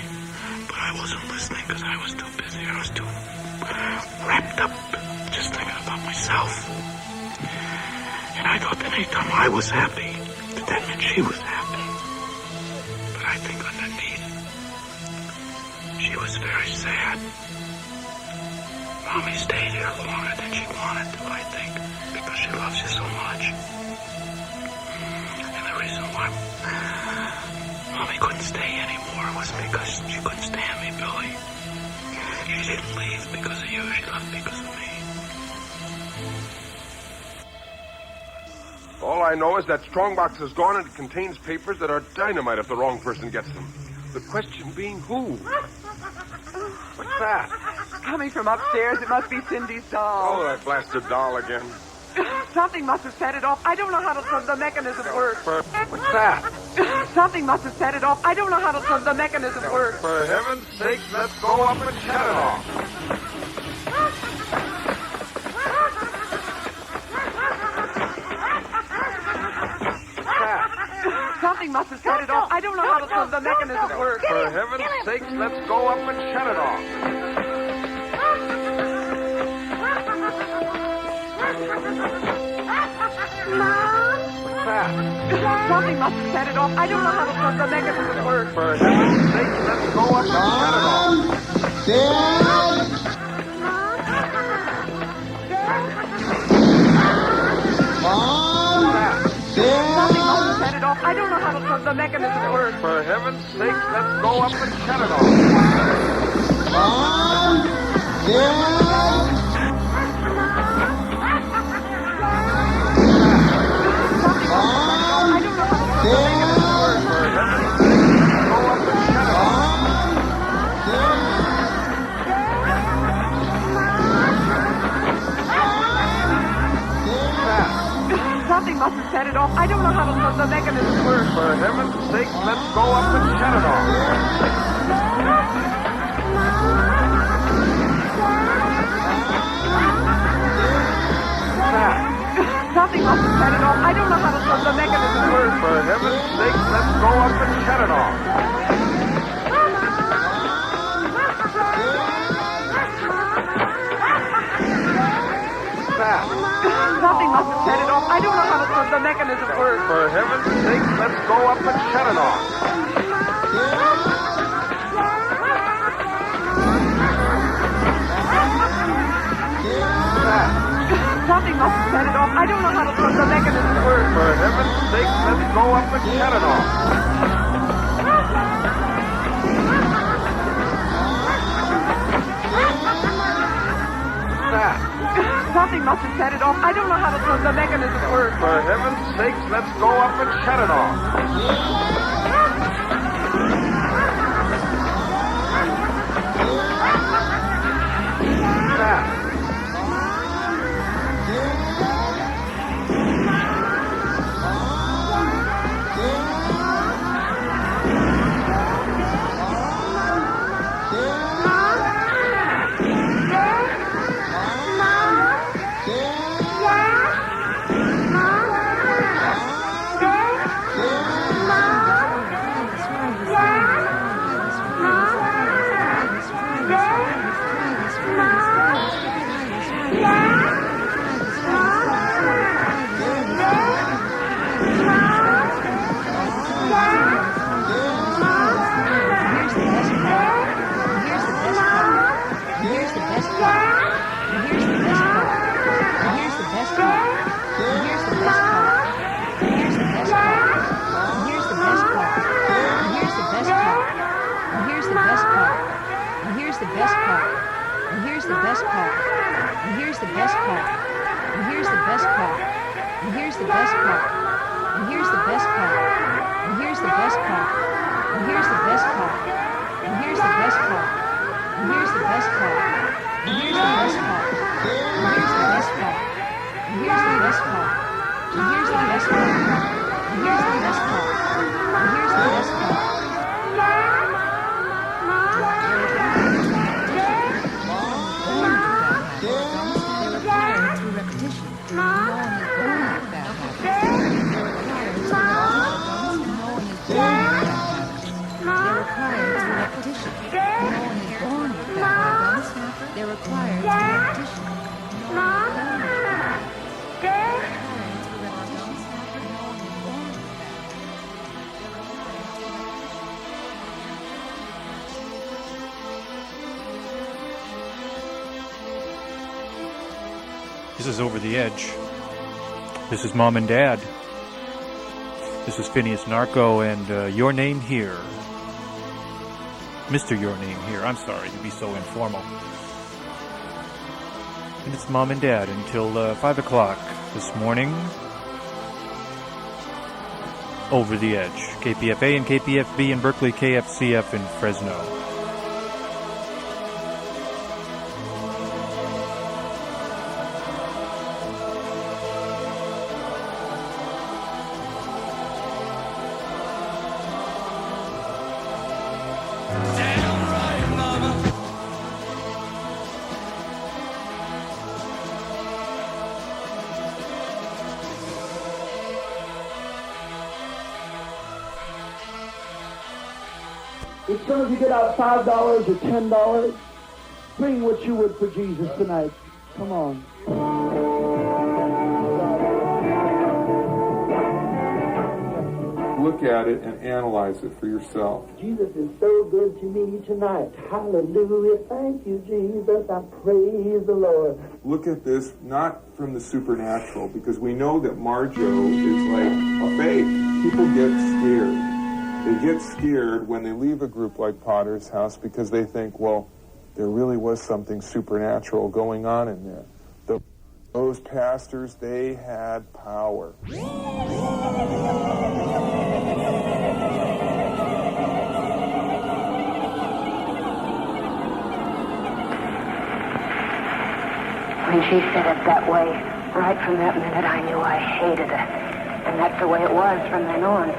But I wasn't listening because I was too busy. I was too wrapped up just thinking about myself. And I thought that anytime I was happy, that meant she was happy. But I think underneath, she was very sad. Mommy stayed here longer than she wanted to, I think, because she loves you so much. And the reason why Mommy couldn't stay anymore was because she couldn't stand me, Billy. She didn't leave because of you, she left because of me. All I know is that strongbox is gone and it contains papers that are dynamite if the wrong person gets them. The question being who? What's that? Coming from upstairs, it must be Cindy's doll. Oh, that blasted doll again. Something must have set it off. I don't know how the mechanism works. What's that? Something must have set it off. I don't know how the mechanism works. For heaven's sake, let's go up and shut it off. Something must have set it off. I don't know how the mechanism works. For heaven's sake, let's go up and shut it off. Mom? Something must have set it off. I don't know how the mechanism works. For heaven's sake, let's go up and shut it off. Something must have set it off. I don't know how the mechanism works. For heaven's sake, let's go up and shut it off. Something must have set it off. I don't know how the mechanism works. For heaven's sake, let's go up and shut it off. Something must have set it off. I don't know how the mechanism works. For heaven's sake, let's go up and shut it off. Something must have set it off. I don't know how the mechanism works. For heaven's sake, let's go up and shut it off. Something must have set it off. I don't know how the mechanism works. For heaven's sake, let's go up and shut it off. Something must have set it off. I don't know how the mechanism works. For heaven's sake, let's go up and shut it off. This is Over the Edge. This is Mom and Dad. This is Phineas Narco and Your Name Here. Mr. Your Name Here. I'm sorry to be so informal. And it's Mom and Dad until 5 o'clock this morning. Over the Edge. KPFA and KPFB in Berkeley, KFCF in Fresno. As soon as you get out $5 or $10, bring what you would for Jesus tonight. Come on. look at it and analyze it for yourself. Jesus is so good to me tonight. Hallelujah. Thank you, Jesus. I praise the Lord. Look at this not from the supernatural, because we know that Marjo is like a fake. People get scared. They get scared when they leave a group like Potter's House because they think, well, there really was something supernatural going on in there. Those pastors, they had power. When she said it that way, right from that minute I knew I hated her. And that's the way it was from then on.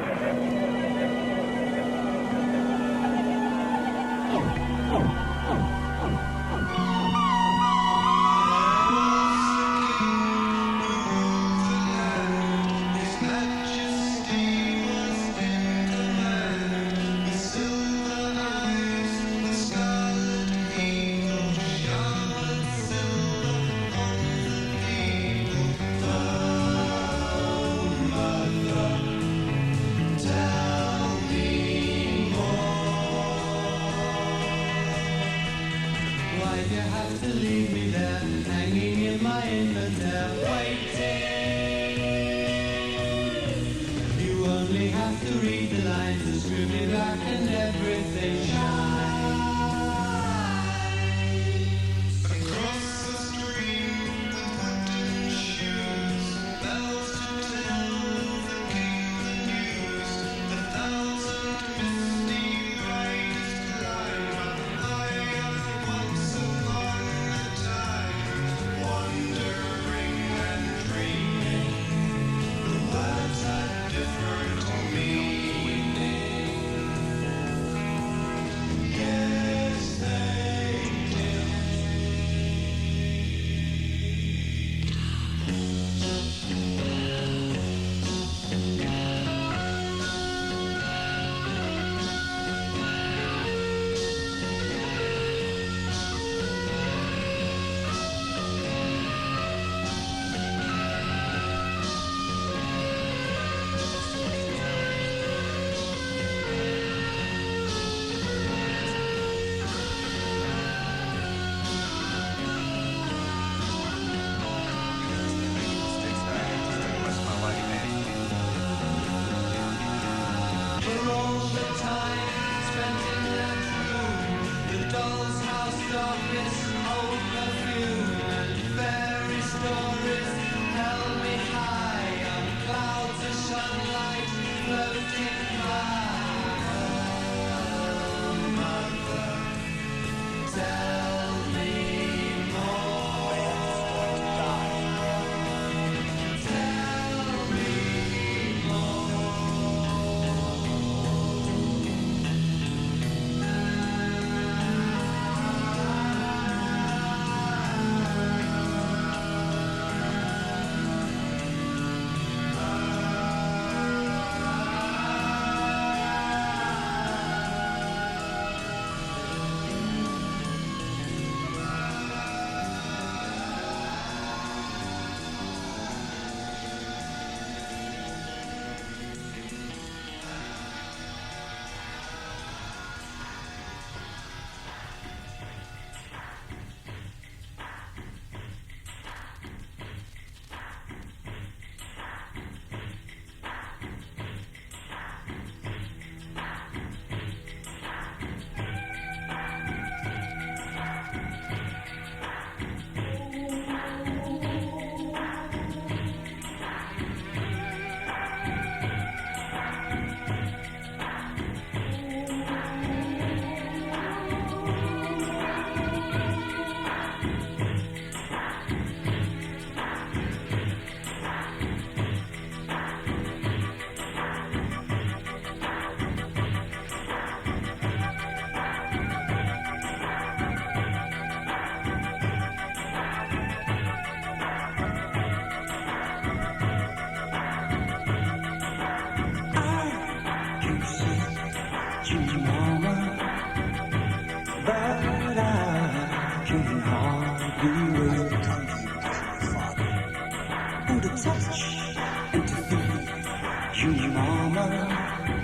touch and to feel you, mama.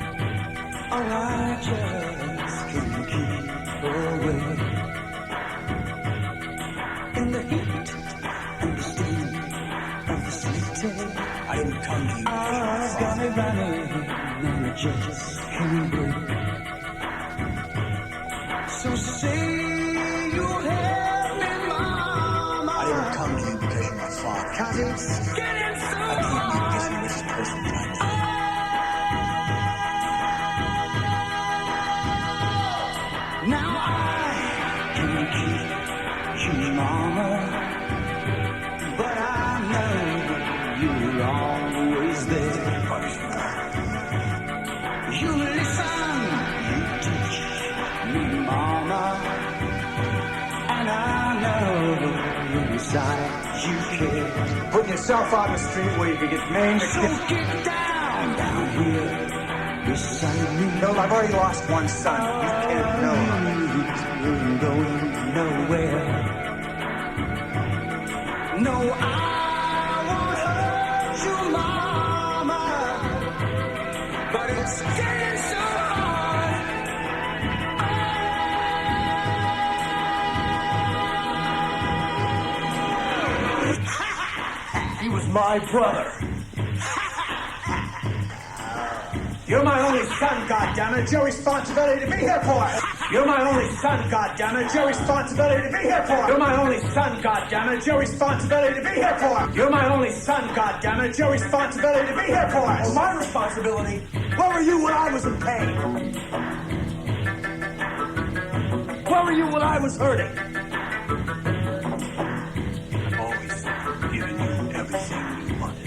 just can't keep away. In the heat and the steam of the city, I didn't come to you. I've got it running and I just can't breathe. So say you'll help me, Mama. I didn't come to you because you're my father. 'Cause it's getting so hard. I came to you because you're the richest person in town. Now I can keep you, Mama, but I know you're always there. You listen, you teach me, Mama, and I know inside you care. Putting yourself on the street where you could get maimed. So get down here. No, I've already lost one son. You can't know. I'm going nowhere. No, I won't hurt you, Mama, but it's getting so hard. He was my brother. You're my only son, goddammit. It's your responsibility to be here for it. You're my only son, goddammit. It's your responsibility to be here for it. You're my only son, goddammit. It's your responsibility to be here for it. You're my only son, goddammit. It's your responsibility to be here for it. Oh, my responsibility? Where were you when I was in pain? Where were you when I was hurting? I've always given you everything you wanted.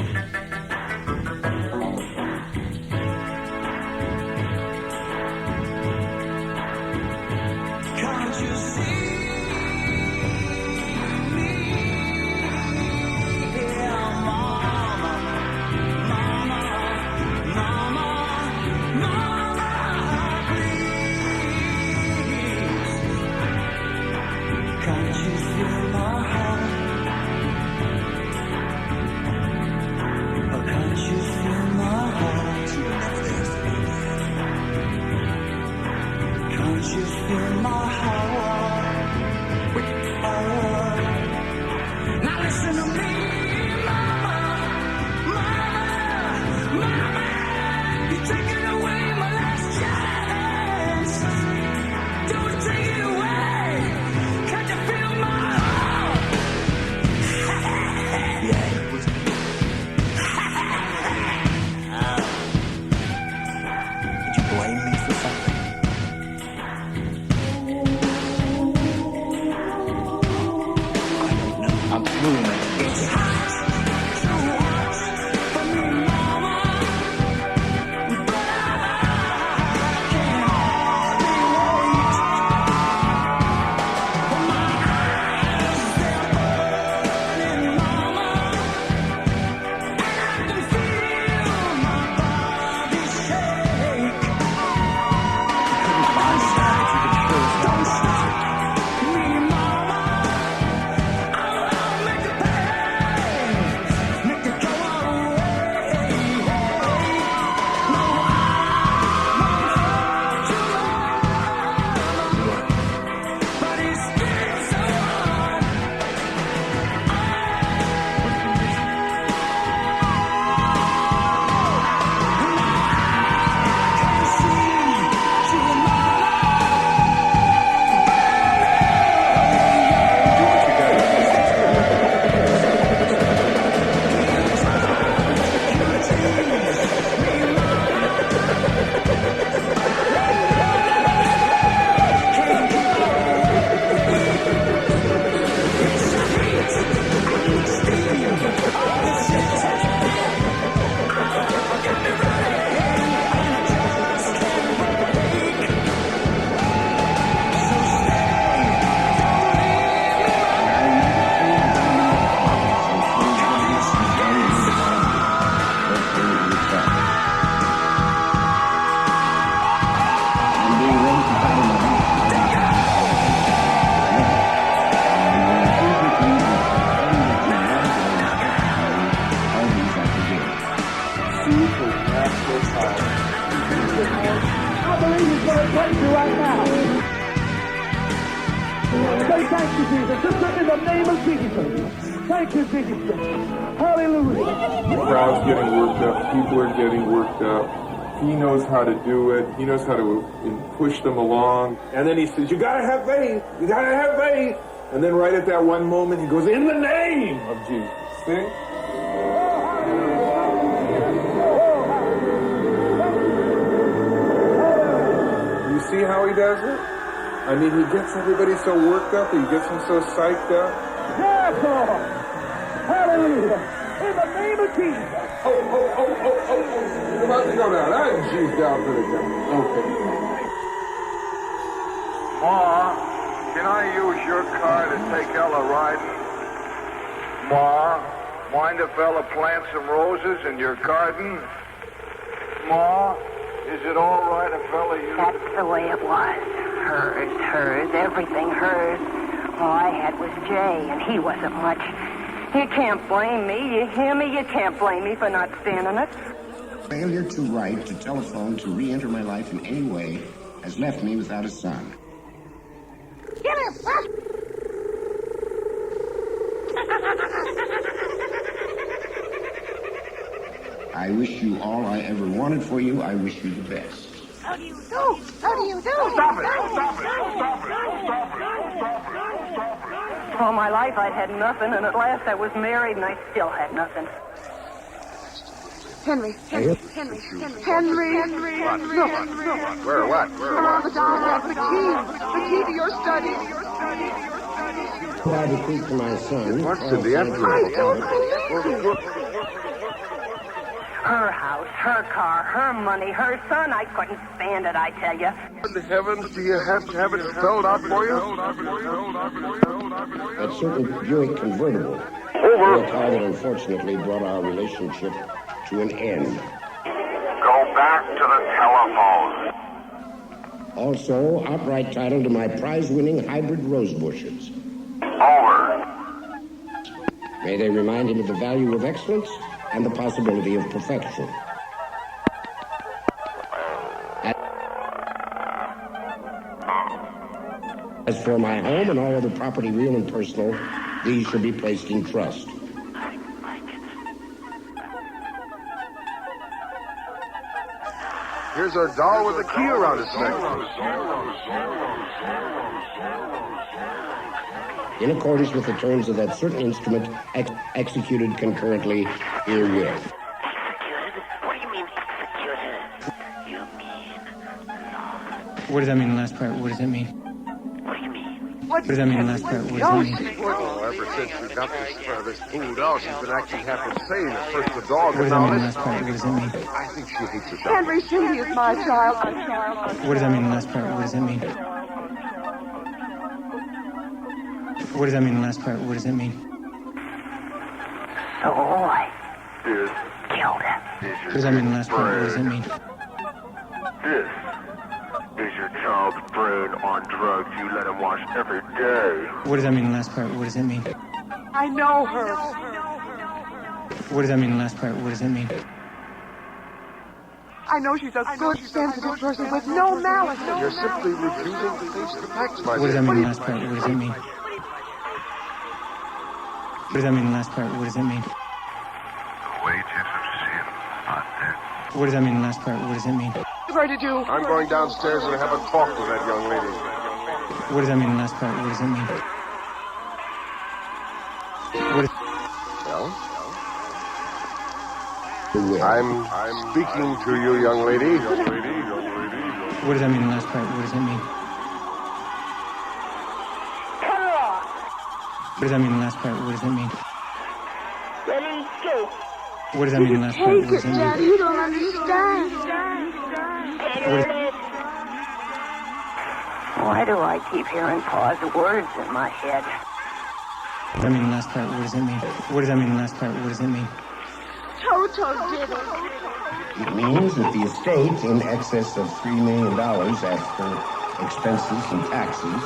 believe he's going to bless you right now. Say thank you, Jesus. Just in the name of Jesus. Thank you, Jesus. Hallelujah. The crowd's getting worked up. People are getting worked up. He knows how to do it. He knows how to push them along. And then he says, you gotta have faith. You gotta have faith. And then right at that one moment, he goes, in the name of Jesus. See? You see how he does it? I mean, he gets everybody so worked up. He gets them so psyched up. Yes, Lord. Hallelujah. In the name of Jesus. He's about to go down. She's down for the count. Okay. Ma, can I use your car to take Ella riding? Ma, mind if Ella plant some roses in your garden? Ma, is it all right if Ella uses... That's the way it was. Hers, everything hers. All I had was Jay, and he wasn't much. You can't blame me. You hear me? You can't blame me for not standing it. Failure to write, to telephone, to re-enter my life in any way has left me without a son. Get him! I wish you all I ever wanted for you. I wish you the best. How do you do? How do you do? Stop it! Stop it! Stop it! Stop it! Stop it! All my life I'd had nothing, and at last I was married, and I still had nothing. Henry. What? No. Where? What? Around the diagram, the key to your study. I bequeath to my son. What's in the envelope? I don't believe you. Her house, her car, her money, her son. I couldn't stand it, I tell you. In the heavens, do you have to have it spelled out for you? That certain Buick convertible. A car that unfortunately brought our relationship to an end. Go back to the telephone. Also, outright title to my prize-winning hybrid rose bushes. Over. May they remind him of the value of excellence and the possibility of perfection. As for my home and all other property, real and personal, these should be placed in trust. Here's our doll with a key around his neck. In accordance with the terms of that certain instrument executed concurrently herewith. Executed? What do you mean executed? You mean... What does that mean, the last part? What does that mean? What do you mean? What does that mean, the last part? What does that mean? Oh, ever since we got this fool doll, she's been acting half insane. At first the dog, What and does that now mean, the this. last part? What does that mean? I think she hates the dog. Henry, Cindy is my child. What does that mean, the last part? What does that mean? What does that mean, the last part? What does that mean? So I This killed him. What does that mean, the last part? What does that mean? This is your child's brain on drugs you let him watch every day. What does that mean, the last part? What does that mean? I know her. What does that mean, the last part? What does that mean? I know she's a good, sensitive person with no malice. You're simply refusing to face the facts, my What does that mean, the dear. last part? What does that mean? What does that mean, the last part? What does that mean? The wages of sin are death. What does that mean, the last part? What does that mean? What are you going to do? I'm going downstairs and have a talk with that young lady. What does that mean, the last part? What does that mean? What is... Well? I'm speaking to you, young lady. What does that mean, the last part? What does that mean? What does that mean, the last part? What does that mean? Ready, go. What does that mean, the last part? What does that mean? You don't understand. Why do I keep hearing Pa's words in my head? What does that mean, the last part? What does that mean? What does that mean, the last part? What does that mean? Toto did it. It means that the estate, in excess of $3 million after expenses and taxes,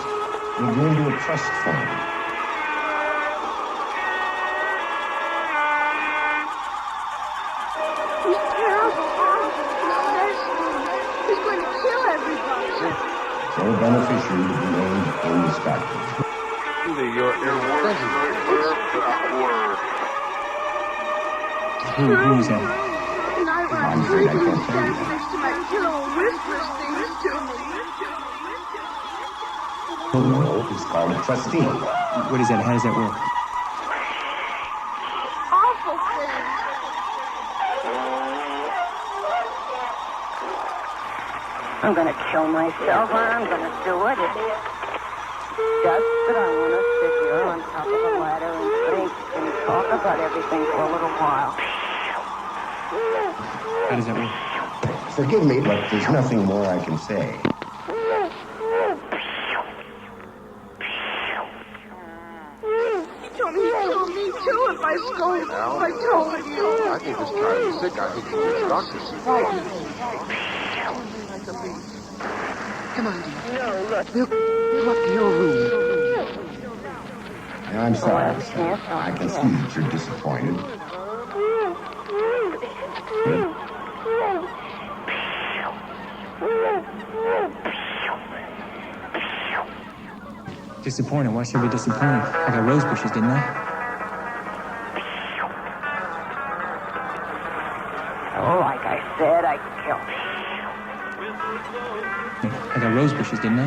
will go into a trust fund. He's terrible. He's going to kill everyone. or a beneficiary to be named in the statute. Who is that? Tonight when I'm sleeping, he stands next to my pillow and whispers things to me. No, it's called a trustee. What is that? How does that work? Awful things. I'm gonna kill myself, or I'm gonna do it. It's just that I want to sit here on top of the ladder and think and talk about everything for a little while. How does that work? Forgive me, but there's nothing more I can say. He told me he'd kill me too if I scolded him. I told you. I think this child is sick. I think he needs doctors. Come on, dear. No, look. We'll go up to your room. I'm sorry, sir. I can see that you're disappointed. Disappointed? Why should I be disappointed? I got rose bushes, didn't I? Oh, like I said, I killed I got rose bushes, didn't I?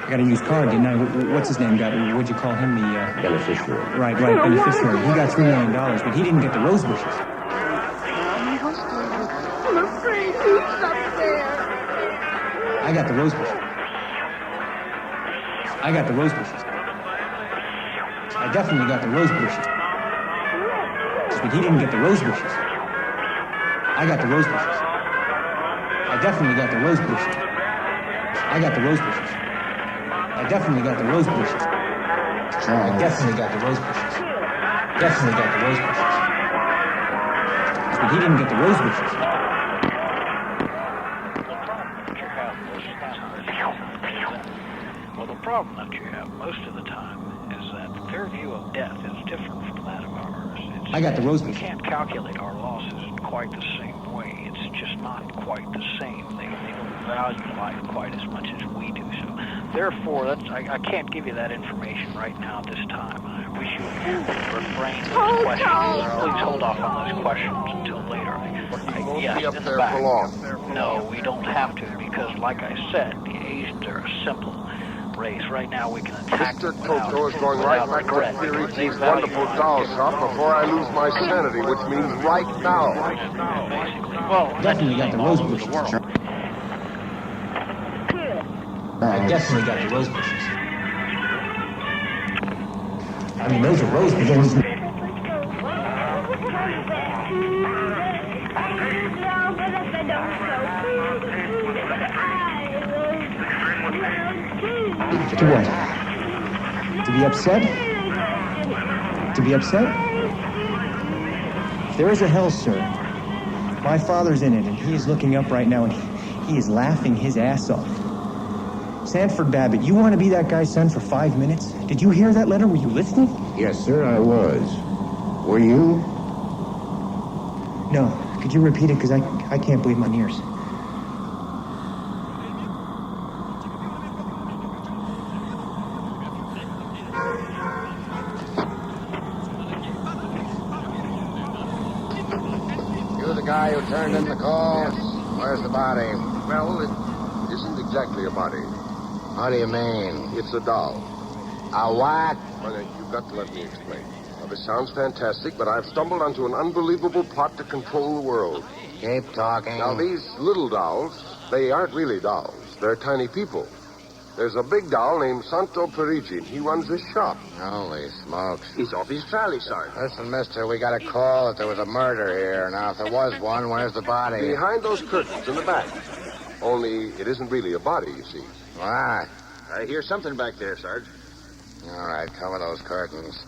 I got a used car, didn't I? What's his name? What'd you call him? The beneficiary. Right, beneficiary. He got $3 million, but he didn't get the rose bushes. I'm afraid he's up there. I got the rose bushes. I got the rose bushes. I definitely got the rose bushes. But he didn't get the rose bushes. I got the rose bushes. I definitely got the rose bushes. I got the rose bushes. I definitely got the rose bushes. I definitely got the rose bushes. Definitely got the rose bushes. But he didn't get the rose bushes. Well, the problem that you have most of the time is that their view of death is different from that of ours. I got the rose We bushes. can't calculate our losses in quite the same way. It's just not quite the same. They don't value life quite as much as we do. So, therefore, I can't give you that information right now at this time. I wish you would refrain from those questions. Please hold off on those questions until later. Yes, be up in the there back. for long. No, we don't have to because, like I said, the Asians are a simple race. Right now, we can attack Mr. them Toto is going right back to Fioritti's wonderful doll shop before I lose my sanity, which means right now. Well, Definitely got the rose bushes. I definitely got the rose bushes. I mean, those are rose bushes. To what? To be upset? To be upset? If there is a hell, sir, my father's in it, and he is looking up right now, and he is laughing his ass off. Sanford Babbitt, you want to be that guy's son for 5 minutes? Did you hear that letter? Were you listening? Yes, sir, I was. Were you? No. Could you repeat it? Because I can't believe my ears. You the guy who turned in the call? Where's the body? Well, it isn't exactly a body. How do you mean? It's a doll. A what? Well, you've got to let me explain. Now, this sounds fantastic, but I've stumbled onto an unbelievable plot to control the world. Keep talking. Now, these little dolls, they aren't really dolls. They're tiny people. There's a big doll named Santo Parigi, and he runs this shop. Holy smokes. He's off his trolley, Sergeant. Listen, mister, we got a call that there was a murder here. Now, if there was one, where's the body? Behind those curtains in the back. Only it isn't really a body, you see. Why? I hear something back there, Sarge. All right, cover those curtains.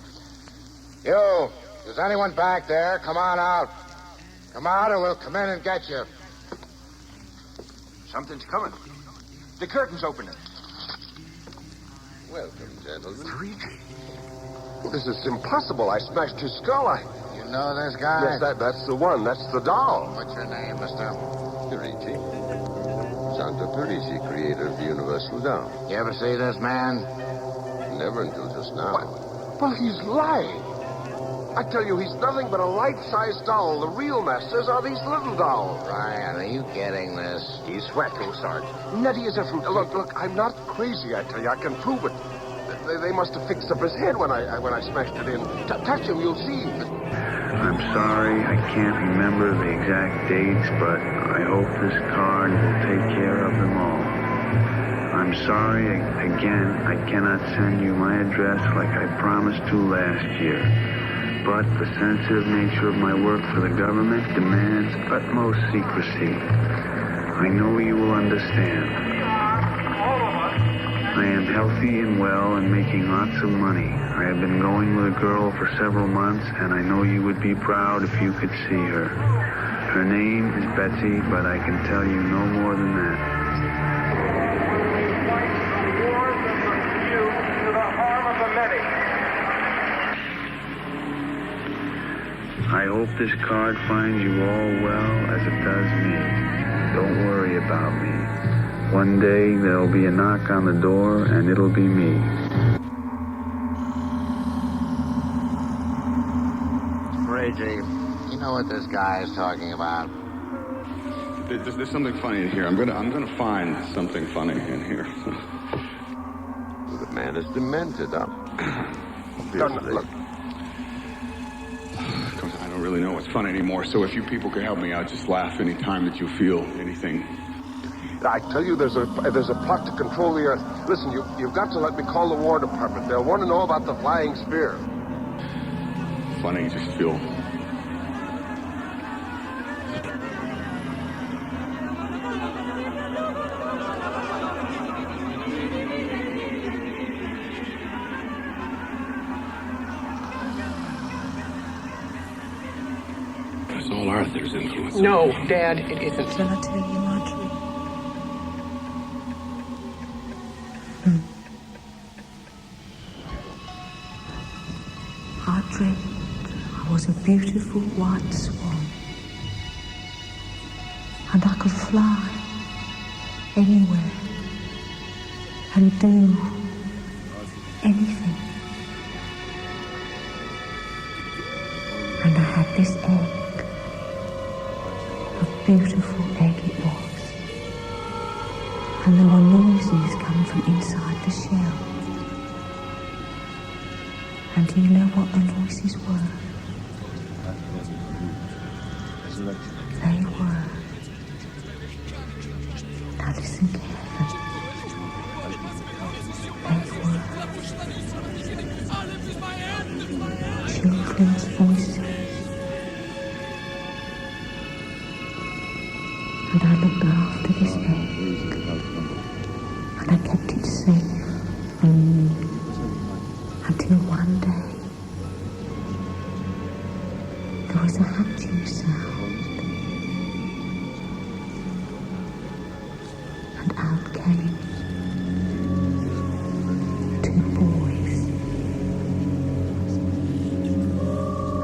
You! Is anyone back there? Come on out. Come out or we'll come in and get you. Something's coming. The curtain's opening. Welcome, gentlemen. Parigi. Well, this is impossible. I smashed his skull. You know this guy? Yes, that's the one. That's the doll. What's your name, mister? Parigi. Santa Parisi, creator of the Universal Doll. You ever see this man? Never until just now. Well, he's lying. I tell you, he's nothing but a life-size doll. The real masters are these little dolls. Ryan, are you getting this? He's wacko, Sarge. Nutty as a fruit. Look, I'm not crazy, I tell you. I can prove it. They must have fixed up his head when I smashed it in. Touch him, you'll see. I'm sorry, I can't remember the exact dates, but I hope this card will take care of them all. I'm sorry, again, I cannot send you my address like I promised to last year. But the sensitive nature of my work for the government demands utmost secrecy. I know you will understand. I am healthy and well and making lots of money. I have been going with a girl for several months, and I know you would be proud if you could see her. Her name is Betsy, but I can tell you no more than that. I hope this card finds you all well as it does me. Don't worry about me. One day there'll be a knock on the door and it'll be me. Reggie, you know what this guy is talking about? There's something funny in here. I'm gonna find something funny in here. The man is demented, huh? Look. I don't really know what's funny anymore, so if you people could help me out, just laugh any time that you feel anything. I tell you, there's a plot to control the Earth. Listen, you've got to let me call the War Department. They'll want to know about the flying spear. Funny, just feel... It's all Arthur's influence. No, Dad, it isn't. Shall I tell you, Marjorie? I dreamt I was a beautiful white swan, and I could fly anywhere and do anything. And I had this egg, a beautiful egg it was, and there were noises coming from inside the shell. And do you know what the noises were? They were. Now listen carefully. They were children's voices. And I looked after this egg, and I kept it safe from me until one day there was a hatching sound, and out came two boys,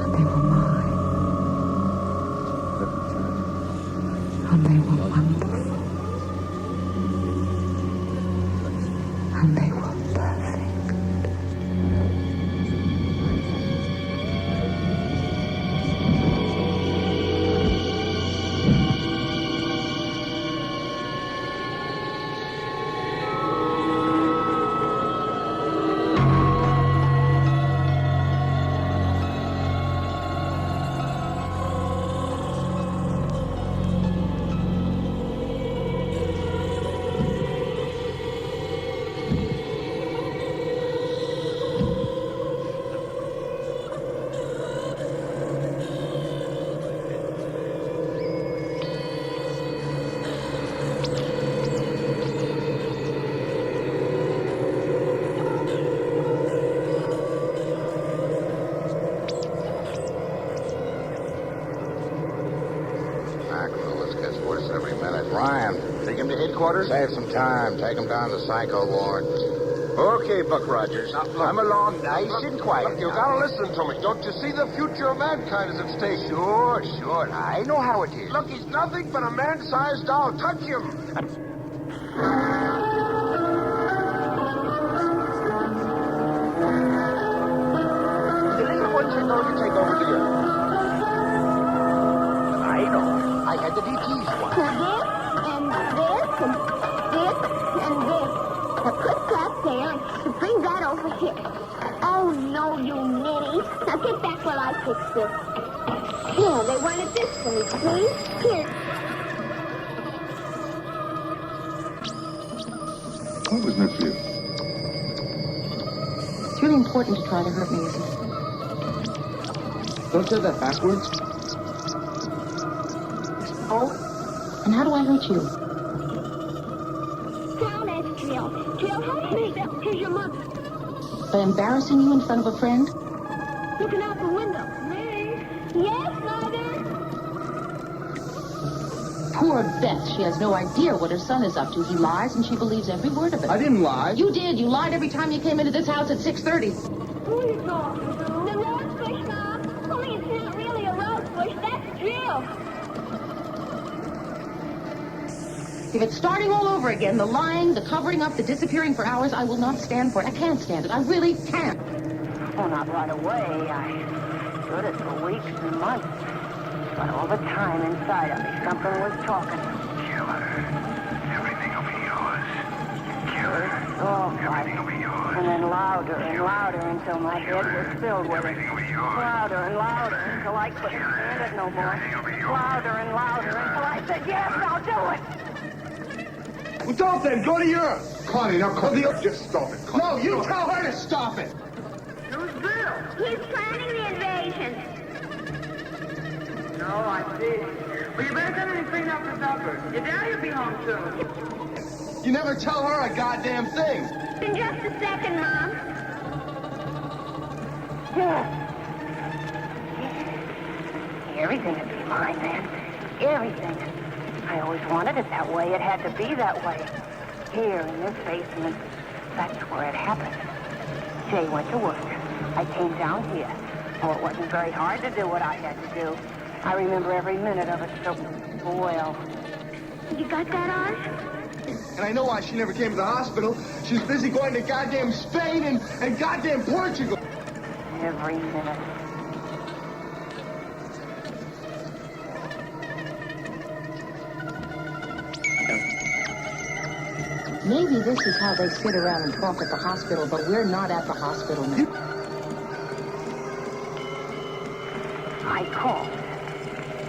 and they were mine, and they were wonderful, and they were perfect. Save some time. Take him down to Psycho Ward. Okay, Buck Rogers. Now, come along nice and quiet. Look, you gotta listen to me. Don't you see the future of mankind is at stake? Sure. I know how it is. Look, he's nothing but a man-sized doll. Touch him. What's it going to take over here? I know. I had the DTs one. And this. Now put that there and bring that over here. Oh, no, you ninny. Now get back while I fix this. Here, they wanted this for me, see? Here. What was meant for you? It's really important to try to hurt me, isn't it? Don't say that backwards. Oh? And how do I hurt you? Now that's Jill. Jill, help me. Here's your mother. By embarrassing you in front of a friend? Looking out the window. Me? Yes, Mother? Poor Beth. She has no idea what her son is up to. He lies and she believes every word of it. I didn't lie. You did. You lied every time you came into this house at 6:30. Who are you talking to? The rose bush, Mom. Only it's not really a rose bush. That's Jill. If it's starting all over again, the lying, the covering up, the disappearing for hours, I will not stand for it. I can't stand it. I really can't. Well, not right away. I stood it for weeks and months. But all the time inside of me, something was talking. Kill her. Everything will be yours. Kill her. Oh, Everything will be yours. and then louder and louder until my head was filled with it. Louder and louder until I couldn't stand it no more. Louder and louder until I said, yes, I'll do it. Well, don't then. Go to Europe. Connie, now, Connie, just stop it, Connie. No, you tell her to stop it. Who's Bill? He's planning the invasion. No, I see. Well, you better come in and clean up for supper. Your daddy will be home soon. You never tell her a goddamn thing. In just a second, Mom. Everything would be mine, man. Everything. I always wanted it that way. It had to be that way. Here in this basement, that's where it happened. Jay went to work. I came down here. Oh, it wasn't very hard to do what I had to do. I remember every minute of it so well. You got that on? And I know why she never came to the hospital. She's busy going to goddamn Spain and goddamn Portugal. Every minute. Maybe this is how they sit around and talk at the hospital, but we're not at the hospital now. I called,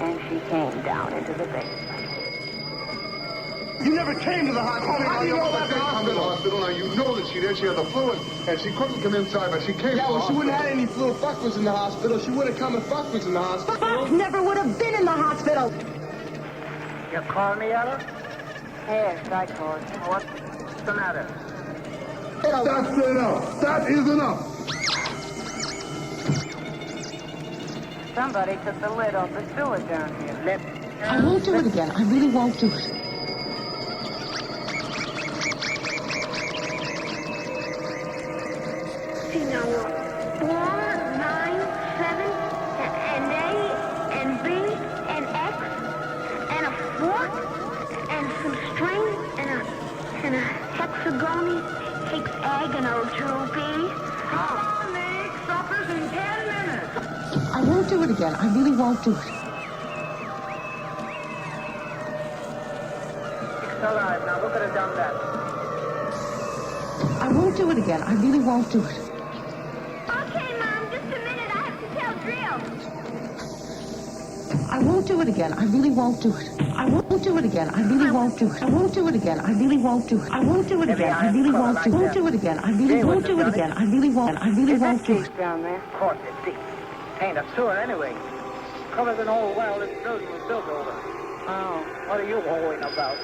and she came down into the basement. You never came to the hospital. How do you know about the Come to the hospital. Now, you know that she did. She had the flu, and she couldn't come inside, but she came. Yeah, to well, the she wouldn't have hospital. had any flu if Buck was in the hospital. She would have come if Buck was in the hospital. Buck never would have been in the hospital. You calling me, Ella? Yes, I called. What's the matter? That's enough. That is enough. Somebody took the lid off the sewer down here. I won't do it again. I really won't do it. See now, 4, 9, 7, and A, and B, and X, and a fork, and some string, and a hexagony hexagonal-tropy. Come on, Nick. Supper's in 10 minutes. I won't do it again. I really won't do it. It's alive. Now look at her done that. I won't do it again. I really won't do it. Okay, Mom, just a minute. I have to tell Drill. I won't do it again. I really won't do it. I won't do it again. I really won't do it. I won't do it again. I really won't do it. I won't do it again. I really won't do it. Won't do it again. I really won't do it again. I really won't. I really won't do it. Down there. Of course it's deep. Ain't a sewer anyway. Covers an old well this building was built over. Oh, what are you hoeing about?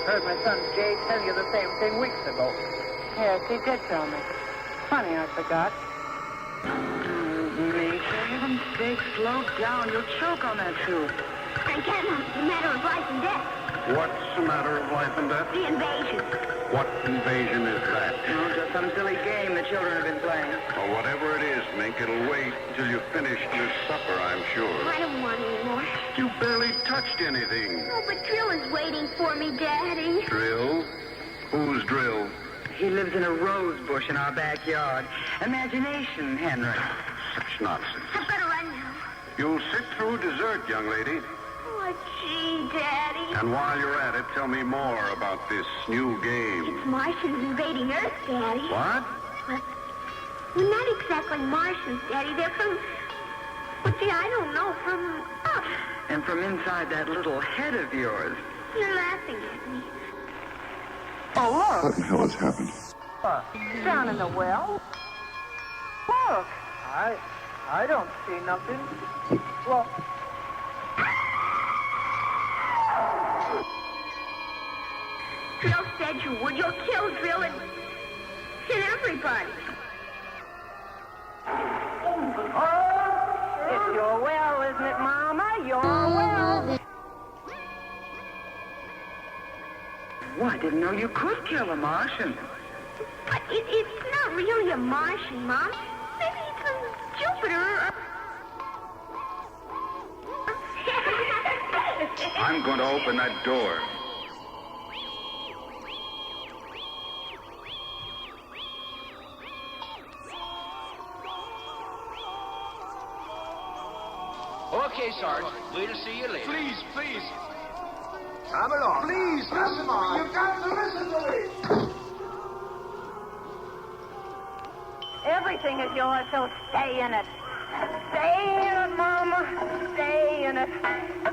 Heard my son Jay tell you the same thing weeks ago. Yes, he did tell me. Funny, I forgot. Jake, slow down. You'll choke on that tube. I can't, Mom. It's a matter of life and death. What's the matter of life and death? The invasion. What invasion is that? Oh, just some silly game the children have been playing. Well, whatever it is, Mink, it'll wait until you finish your supper, I'm sure. I don't want any more. You barely touched anything. Oh, but Drill is waiting for me, Daddy. Drill? Who's Drill? He lives in a rose bush in our backyard. Imagination, Henry. Such nonsense. I've got to run now. You'll sit through dessert, young lady. Oh, gee, Daddy. And while you're at it, tell me more about this new game. It's Martians invading Earth, Daddy. What? Well, not exactly Martians, Daddy. They're from... Well, gee, I don't know. From up. And from inside that little head of yours. You're laughing at me. Oh, look. What in the hell has happened? Down in the well. Look. I don't see nothing. Well... Drill said you would. You'll kill Drill and everybody. It's your well, isn't it, Mama? Your well. Well, I didn't know you could kill a Martian. But it's not really a Martian, Mom. Maybe it's from Jupiter. I'm going to open that door. Okay, Sarge. We'll see you later. Please. Come along. Please, listen to me. You've got to listen to me. Everything is yours, so stay in it. Stay in it, Mama. Stay in it.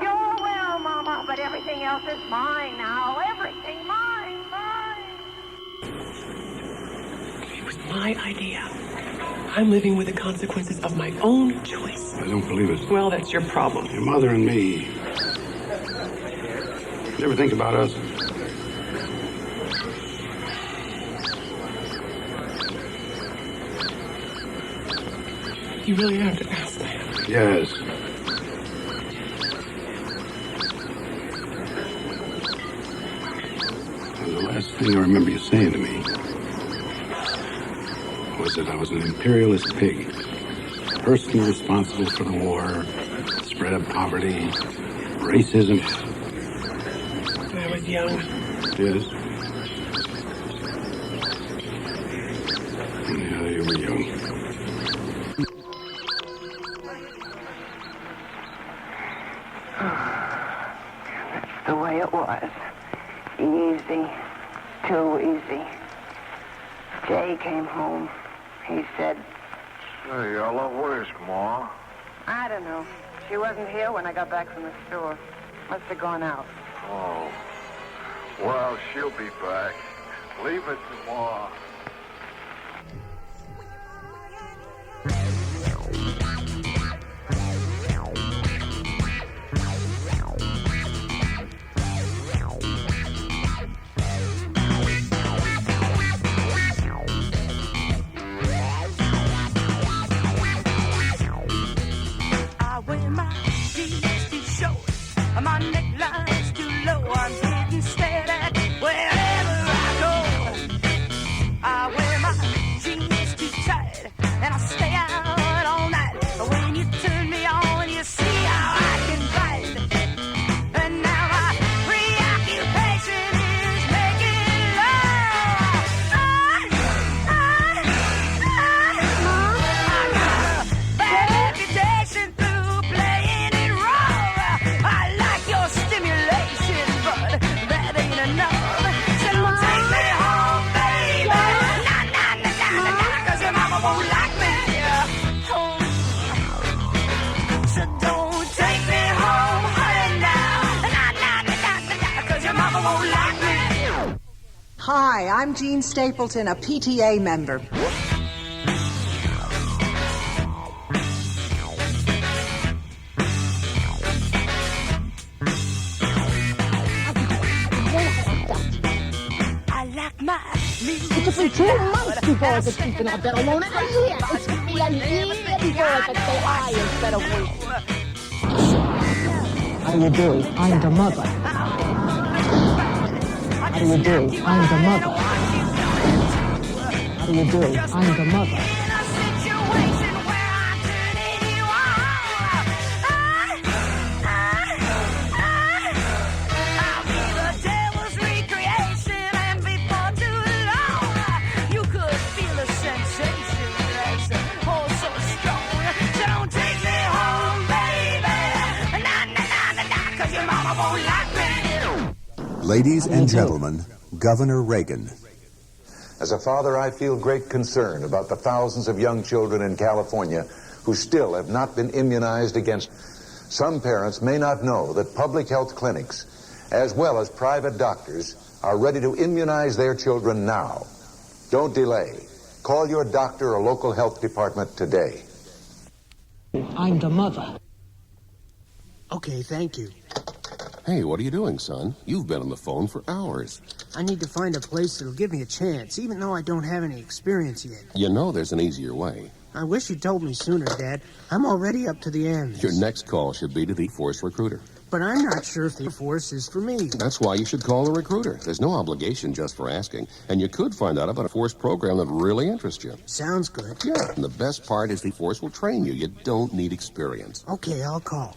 Your well, Mama, but everything else is mine now. Everything mine. It was my idea. I'm living with the consequences of my own choice. I don't believe it. Well, that's your problem. Your mother and me. You ever think about us? You really have to ask that. Yes. And the last thing I remember you saying to me was that I was an imperialist pig, person responsible for the war, spread of poverty, racism. When I was young. Yes. Yeah, you were young. That's the way it was. Easy. Too easy. Jay came home. He said... Hey, Ella, where's Ma? I don't know. She wasn't here when I got back from the store. Must have gone out. Oh. Well, she'll be back. Leave it to Ma. My neckline's too low. I'm getting stared at wherever I go. I wear my jeans too tight, and I stay out all night. When you turn me on, you see how I can bite. And now my preoccupation is making love. I got a bad reputation through playing it wrong. I like your stimulation, but that ain't enough. So don't take me home, baby. Nah, 'cause your mama won't like me. So don't take me home, honey, now. Nah, 'cause your mama won't like me. Hi, I'm Jean Stapleton, a PTA member. I like my music. It took me 2 months before I could sleep in our bed alone, and a year. It took me a year before I could say hi instead of wait. How do you do? I'm the mother. How do you do? I'm the mother. How do you do? I'm the mother. I'll be the devil's recreation, and before mama won't like me. Ladies and gentlemen, Governor Reagan. As a father, I feel great concern about the thousands of young children in California who still have not been immunized against. Some parents may not know that public health clinics, as well as private doctors, are ready to immunize their children now. Don't delay. Call your doctor or local health department today. I'm the mother. Okay, thank you. Hey, what are you doing, son? You've been on the phone for hours. I need to find a place that'll give me a chance, even though I don't have any experience yet. You know there's an easier way. I wish you'd told me sooner, Dad. I'm already up to the ends. Your next call should be to the Force Recruiter. But I'm not sure if the Force is for me. That's why you should call the recruiter. There's no obligation just for asking. And you could find out about a Force program that really interests you. Sounds good. Yeah, and the best part is the Force will train you. You don't need experience. Okay, I'll call.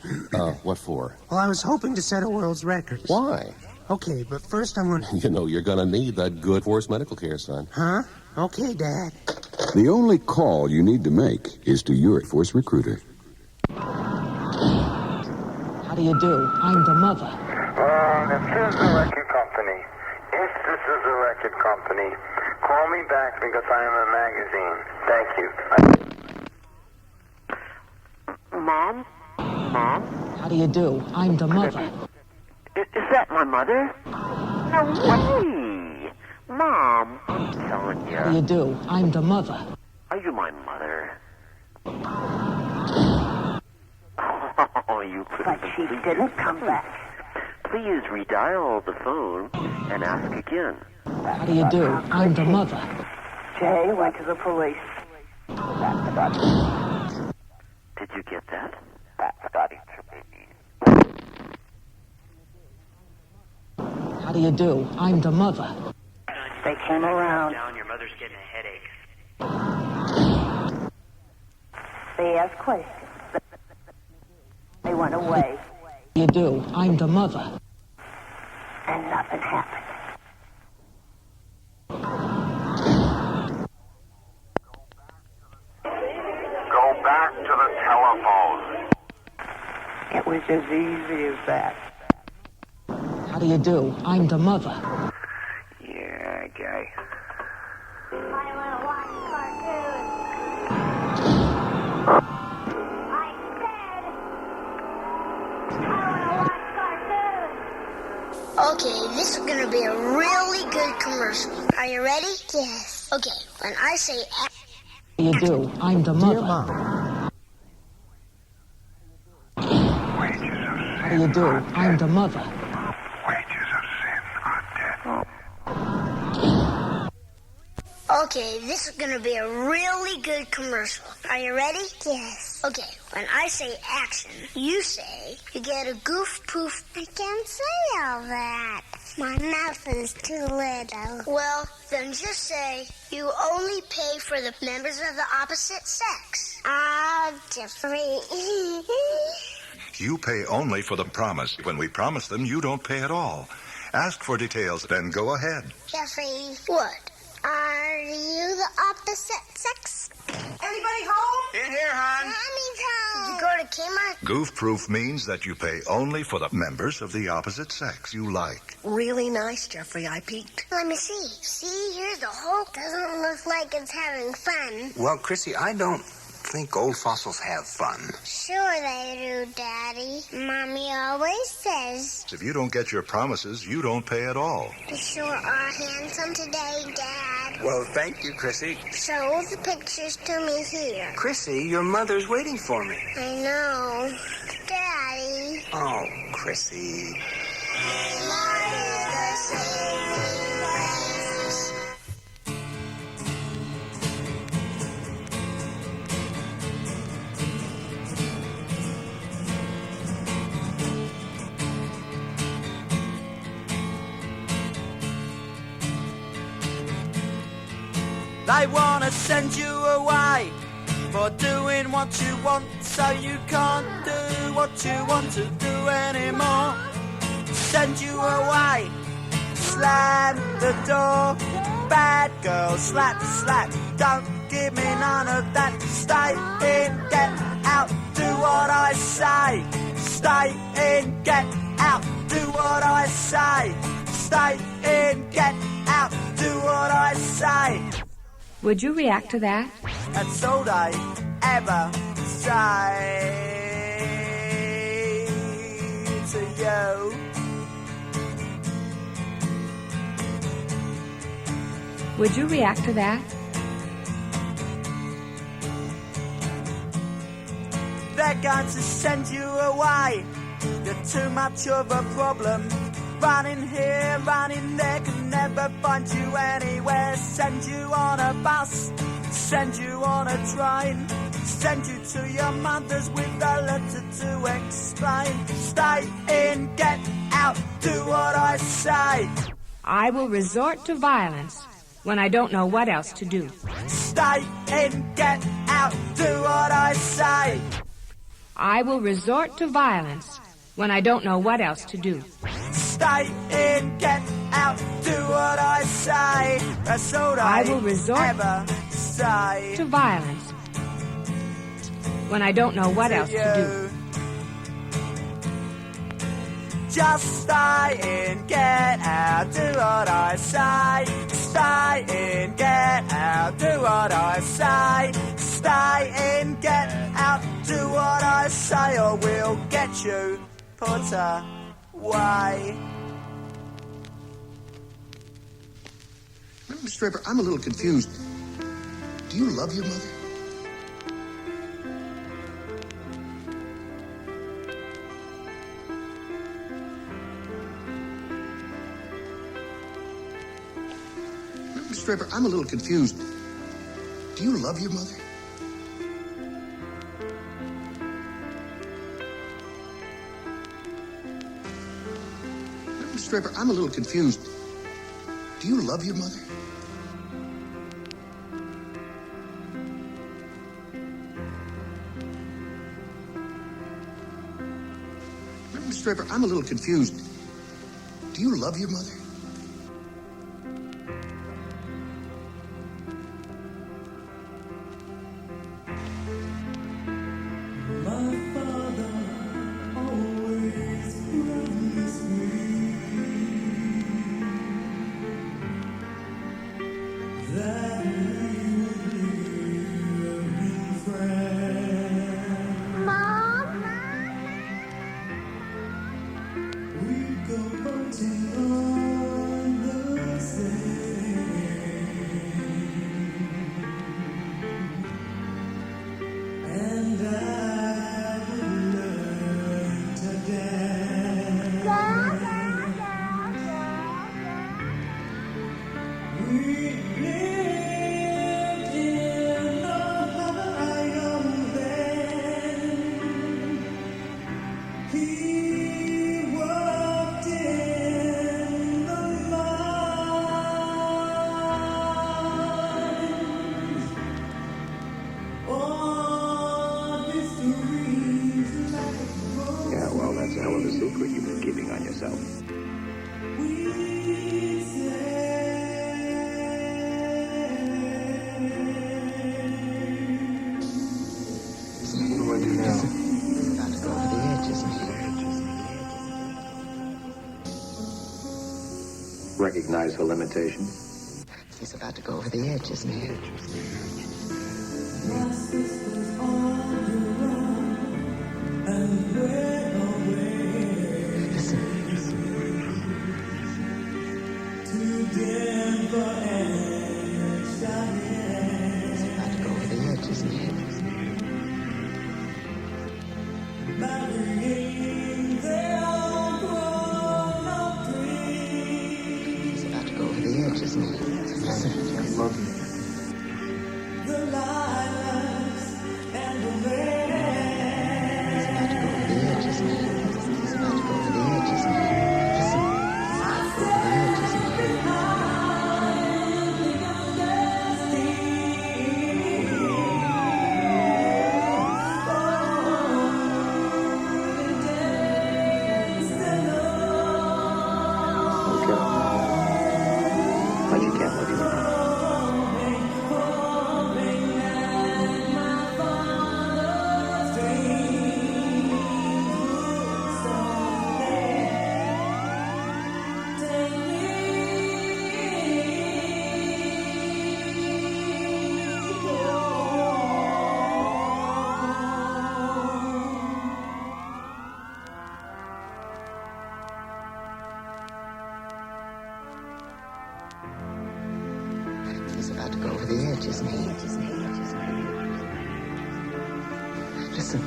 What for? Well, I was hoping to set a world's record. Why? Okay, but first I'm going to... You know, you're going to need that good Force medical care, son. Huh? Okay, Dad. The only call you need to make is to your Force Recruiter. How do you do? I'm the mother. This is the record company. If this is a record company, call me back because I am a magazine. Thank you. Mom? Mom? How do you do? I'm the mother. Is that my mother? No way! Mom, I'm telling you. How do you do? I'm the mother. Are you my mother? Oh, you couldn't. But she didn't come back. Please redial the phone and ask again. How do you do? I'm the mother. Jay went to the police. Did you get that? How do you do? I'm the mother. They came around. Your mother's getting a headache. They asked questions. They went away. How do you do? I'm the mother. And nothing happened. Go back to the telephone. It was as easy as that. How do you do? I'm the mother. Yeah, guy. Okay, this is gonna be a really good commercial. Are you ready? Yes. Okay, when I say How do you do? I'm the mother. Mom. How do you do? I'm the mother. Okay, this is gonna be a really good commercial. Are you ready? Yes. Okay, when I say action, you say you get a goof poof. I can't say all that. My mouth is too little. Well, then just say you only pay for the members of the opposite sex. Ah, Jeffrey. You pay only for the promise. When we promise them, you don't pay at all. Ask for details, then go ahead. Jeffrey, what? Are you the opposite sex? Anybody home? In here, hon. Mommy's home. Did you go to Kmart? Goof-proof means that you pay only for the members of the opposite sex you like. Really nice, Jeffrey. I peeked. Let me see. See, here's the hole. Doesn't look like it's having fun. Well, Chrissy, I don't think old fossils have fun. Sure they do, Daddy. Mommy always says. If you don't get your promises, you don't pay at all. You sure are handsome today, Dad. Well, thank you, Chrissy. Show the pictures to me here. Chrissy, your mother's waiting for me. I know. Daddy. Oh, Chrissy. They wanna send you away for doing what you want, so you can't do what you want to do anymore. Send you away, slam the door, bad girl, slap, slap, don't give me none of that. Stay in, get out, do what I say. Stay in, get out, I say. Stay in, get out, do what I say. Would you react to that? That's all they ever say to you. Would you react to that? They're going to send you away. You're too much of a problem. Running here, running there, can never find you anywhere. Send you on a bus, send you on a train, send you to your mother's with a letter to explain. Stay in, get out, do what I say. I will resort to violence when I don't know what else to do. Stay in, get out, do what I say. I will resort to violence when I don't know what else to do. Stay in, get out, do what I say. That's all I will resort ever say to violence when I don't know what else to do. Just stay in, get out, do what I say. Stay in, get out, do what I say. Stay in, get out, do what I say, or we'll get you put away. Mr. Draper, I'm a little confused. Do you love your mother? Mr. Draper, I'm a little confused. Do you love your mother? Mr. Draper, I'm a little confused. Do you love your mother? Mr. Draper, I'm a little confused. Do you love your mother? Recognize the limitation. He's about to go over the edge, isn't he? the edges, Nate. Listen.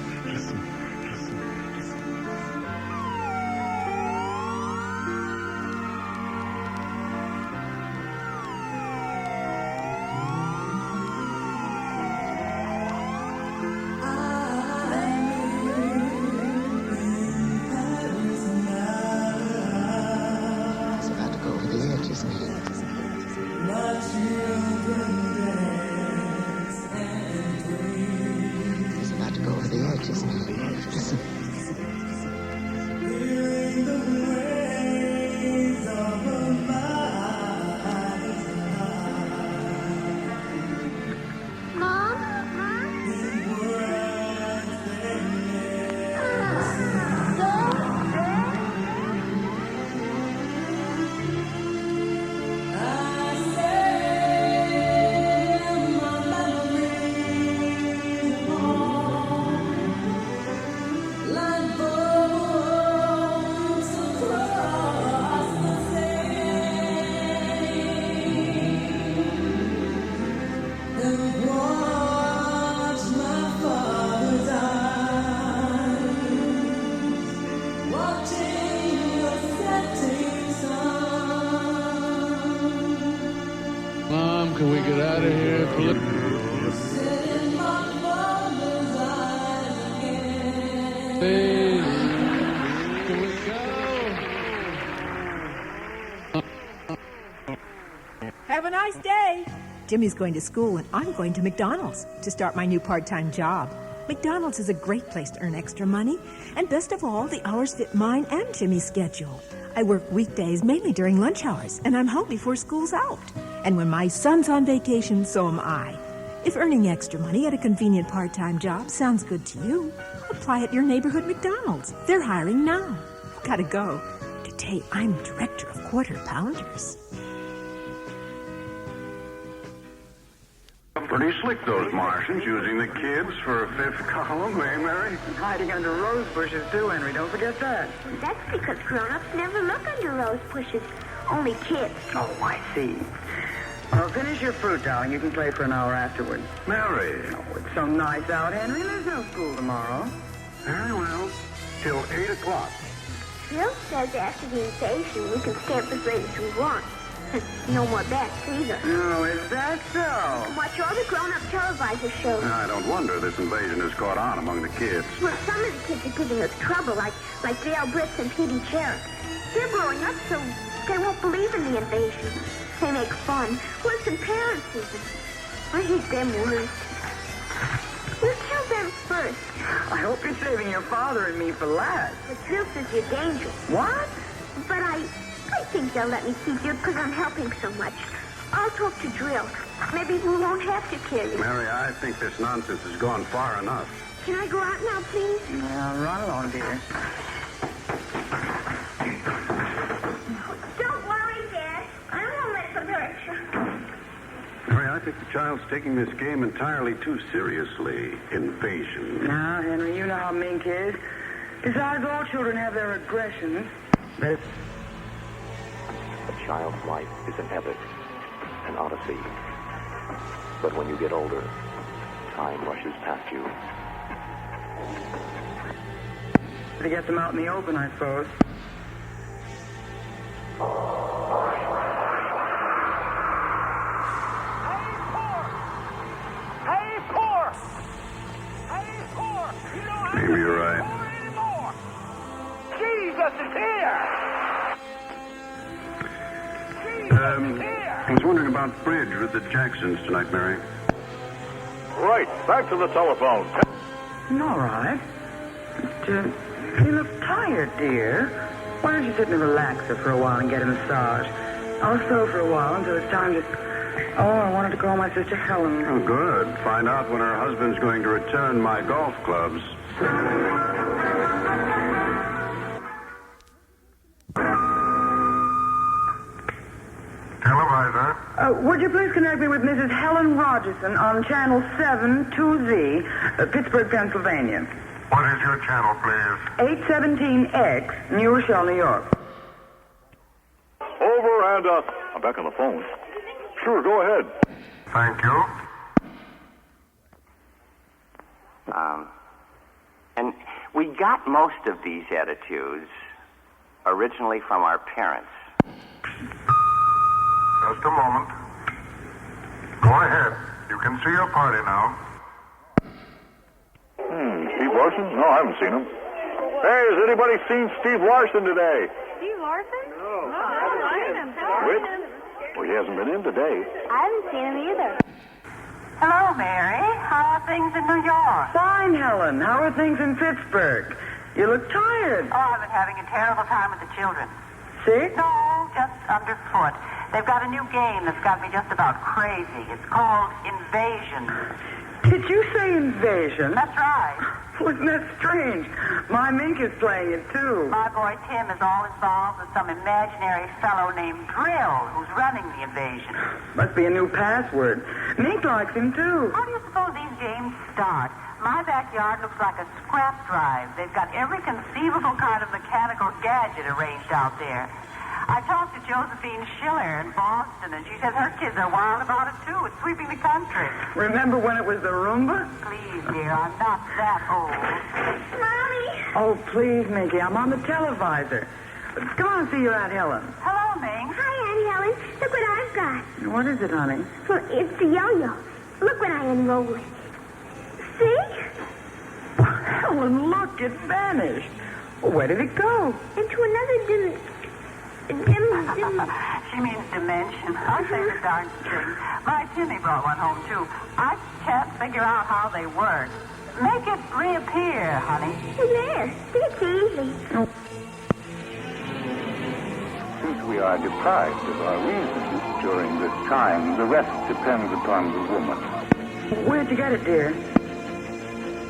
It's about to go over the edges, Nate. It's about to go over the edges, Nate. Listen. Mom, can we get out of here, please? Please, can we go? Have a nice day. Jimmy's going to school and I'm going to McDonald's to start my new part-time job. McDonald's is a great place to earn extra money. And best of all, the hours fit mine and Jimmy's schedule. I work weekdays mainly during lunch hours, and I'm home before school's out. And when my son's on vacation, so am I. If earning extra money at a convenient part-time job sounds good to you, apply at your neighborhood McDonald's. They're hiring now. Gotta go. Today, I'm director of Quarter Pounders. Pretty slick, those Martians, using the kids for a fifth column, eh, Mary? Hiding under rose bushes, too, Henry. Don't forget that. That's because grown-ups never look under rose bushes. Only kids. Oh, I see. Well, finish your fruit, darling. You can play for an hour afterward. Mary. Oh, it's so nice out, Henry. There's no school tomorrow. Very well. Till 8 o'clock. Bill says after the invasion, we can stay up as late as we want. No more bats either. Oh, is that so? Watch all the grown-up televisor shows. I don't wonder this invasion has caught on among the kids. Well, some of the kids are giving us trouble, like Dale Brits and Petey Cherrick. They're growing up, so they won't believe in the invasion. They make fun. Worse than parents even. I hate them worst. We'll kill them first. I hope you're saving your father and me for last. The truth is you're dangerous. What? But I think they'll let me keep you because I'm helping so much. I'll talk to Drill. Maybe we won't have to kill you. Mary, I think this nonsense has gone far enough. Can I go out now, please? Yeah, run along, dear. Don't worry, Dad. I won't let them hurt you. Mary, I think the child's taking this game entirely too seriously. Invasion. Now, Henry, you know how Mink is. Besides, all children have their aggressions. But a child's life is an epic, an odyssey. But when you get older, time rushes past you. to get them out in the open, I suppose. Maybe you're right. Jesus is here! I was wondering about bridge with the Jacksons tonight, Mary. Right, back to the telephone. All right. You look tired, dear. Why don't you sit in a relaxer for a while and get a massage? I'll sew for a while until it's time to... Oh, I wanted to call my sister Helen. Oh, good. Find out when her husband's going to return my golf clubs. Televisor. Would you please connect me with Mrs. Helen Rogerson on channel 72Z, Pittsburgh, Pennsylvania? What is your channel, please? 817X, New Rochelle, New York. Over and, I'm back on the phone. Sure, go ahead. Thank you. And we got most of these attitudes originally from our parents. Just a moment. Go ahead. You can see your party now. Steve Larson? No, I haven't seen him. Hey, has anybody seen Steve Larson today? Steve Larson? No, I haven't seen him. Whit? Well, he hasn't been in today. I haven't seen him either. Hello, Mary. How are things in New York? Fine, Helen. How are things in Pittsburgh? You look tired. Oh, I've been having a terrible time with the children. Sick? No, just underfoot. They've got a new game that's got me just about crazy. It's called Invasion. Did you say invasion? That's right. Wasn't that strange? My Mink is playing it, too. My boy Tim is all involved with some imaginary fellow named Drill who's running the invasion. Must be a new password. Mink likes him, too. How do you suppose these games start? My backyard looks like a scrap drive. They've got every conceivable kind of mechanical gadget arranged out there. I talked to Josephine Schiller in Boston, and she says her kids are wild about it, too. It's sweeping the country. Remember when it was the Roomba? Please, dear, I'm not that old. Mommy! Oh, please, Minky, I'm on the televisor. Come on, see your Aunt Helen. Hello, Ming. Hi, Aunt Helen. Look what I've got. What is it, honey? Well, it's a yo-yo. Look what I enrolled with. See? Helen, look, it vanished. Well, where did it go? Into another She means dimension. Aren't they the darn thing? My Timmy brought one home, too. I can't figure out how they work. Make it reappear, honey. There. It's easy. Since we are deprived of our reason during this time, the rest depends upon the woman. Where'd you get it, dear?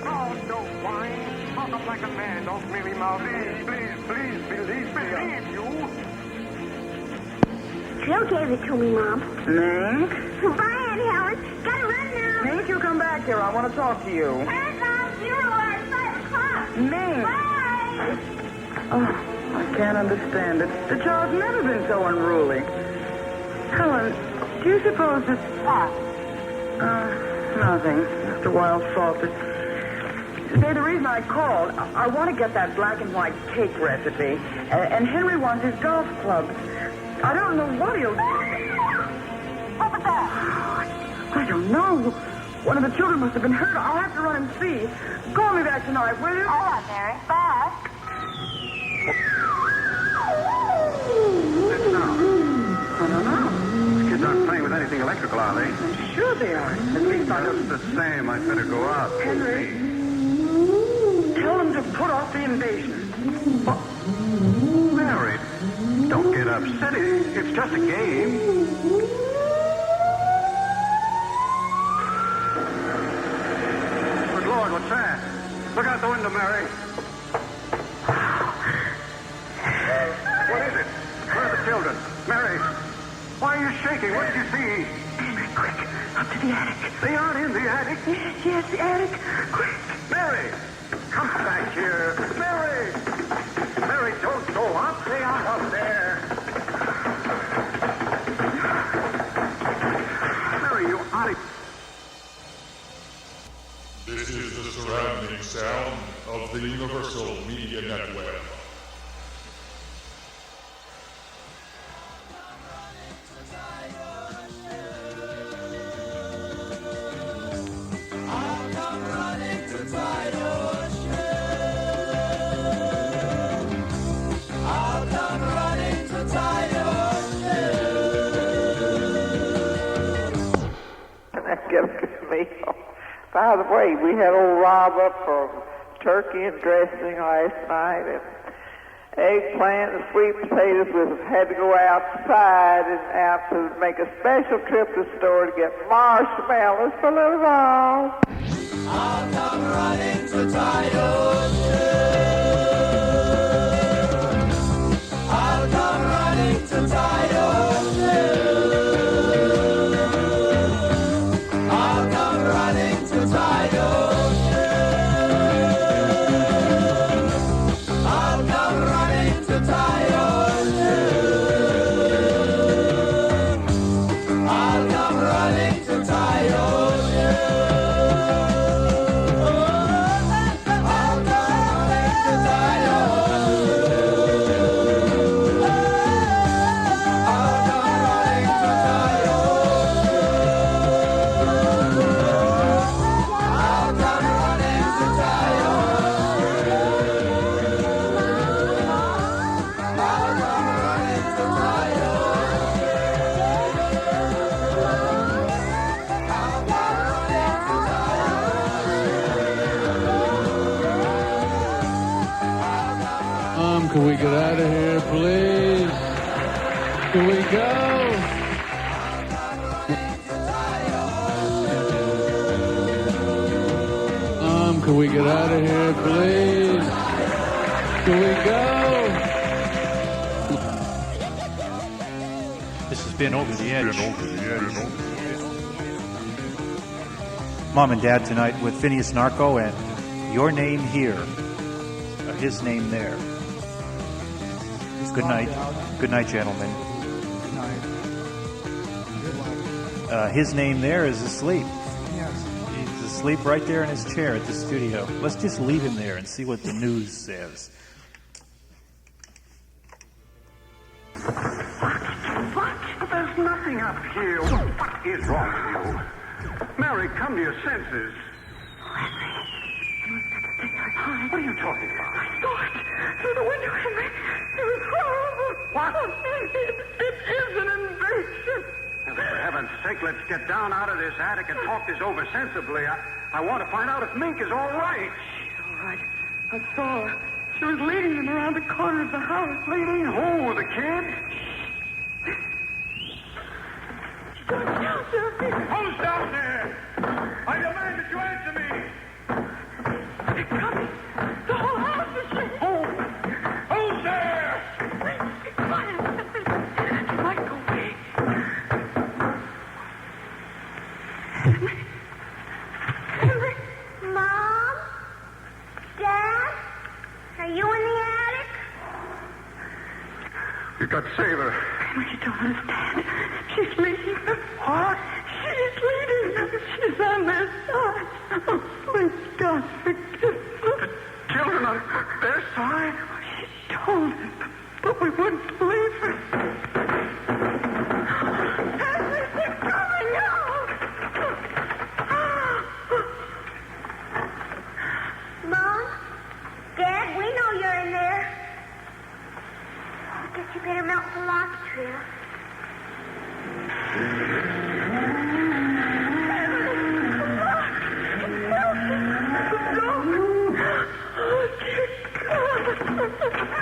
Oh, don't whine. Talk up like a man. Don't mealy mouth. Please, believe you. Jill gave it to me, Mom. Mink? Bye, Aunt Helen. Gotta run now. Mink, you come back here. I want to talk to you. Hands off. Funeral at 5 o'clock. Mink. Bye. Oh, I can't understand it. The child's never been so unruly. Helen, do you suppose that... What? Nothing. Just a wild thought that... Say, the reason I called, I want to get that black and white cake recipe, and Henry wants his golf clubs. I don't know what he'll do. What was that? I don't know. One of the children must have been hurt. I'll have to run and see. Call me back tonight, will you? All right, Mary. Bye. I don't know. These kids aren't playing with anything electrical, are they? Sure they are. At least I Just the same, I'd better go out. Henry, tell them to put off the invasion. What? Mary, don't get upset. It's just a game. Good Lord, what's that? Look out the window, Mary. What is it? Where are the children? Mary, why are you shaking? What did you see? Henry, quick, up to the attic. They aren't in the attic. Yes, the attic. Quick. Mary, come back here. Mary! Mary, don't go up. They are up there. Mary, you ought to... This is the surrounding sound of the Universal Media Network. Get a good meal. By the way, we had old Rob up for turkey and dressing last night, and eggplant and sweet potatoes. We had to go outside and out to make a special trip to the store to get marshmallows for little Rob. I'll come running to tie I'll come running to tie I'll come running to we get out of here, please? Can we go? Can we get out of here, please? Can we go? This has been Over the Edge. Mom and Dad tonight with Phineas Narco and Your Name Here, His Name There. Good night. Good night, gentlemen. His name there is asleep. He's asleep right there in his chair at the studio. Let's just leave him there and see what the news says. What? There's nothing up here. What is wrong with you? Mary, come to your senses. What are you talking about? I saw it through the window, Henry. It was horrible. What? It is an invasion. For heaven's sake, let's get down out of this attic and talk this over sensibly. I want to find out if Mink is all right. She's all right. I saw her. She was leading them around the corner of the house. Leading who? The kid? She's going downstairs. Who's down there? I demand that you answer me. They're coming. The whole house is shaking. Who's there? Be quiet. They might go away. Henry? Mom? Dad? Are you in the attic? You've got to save her. Henry, you don't understand. She's leading them. What? She's leading them. She's on their side. Oh, please, God, forgive them. The children on their side? She told us, but we wouldn't believe her. Henry, they're coming out. Mom? Dad, we know you're in there. I guess you better melt the lock, Trill. Oh, dear God.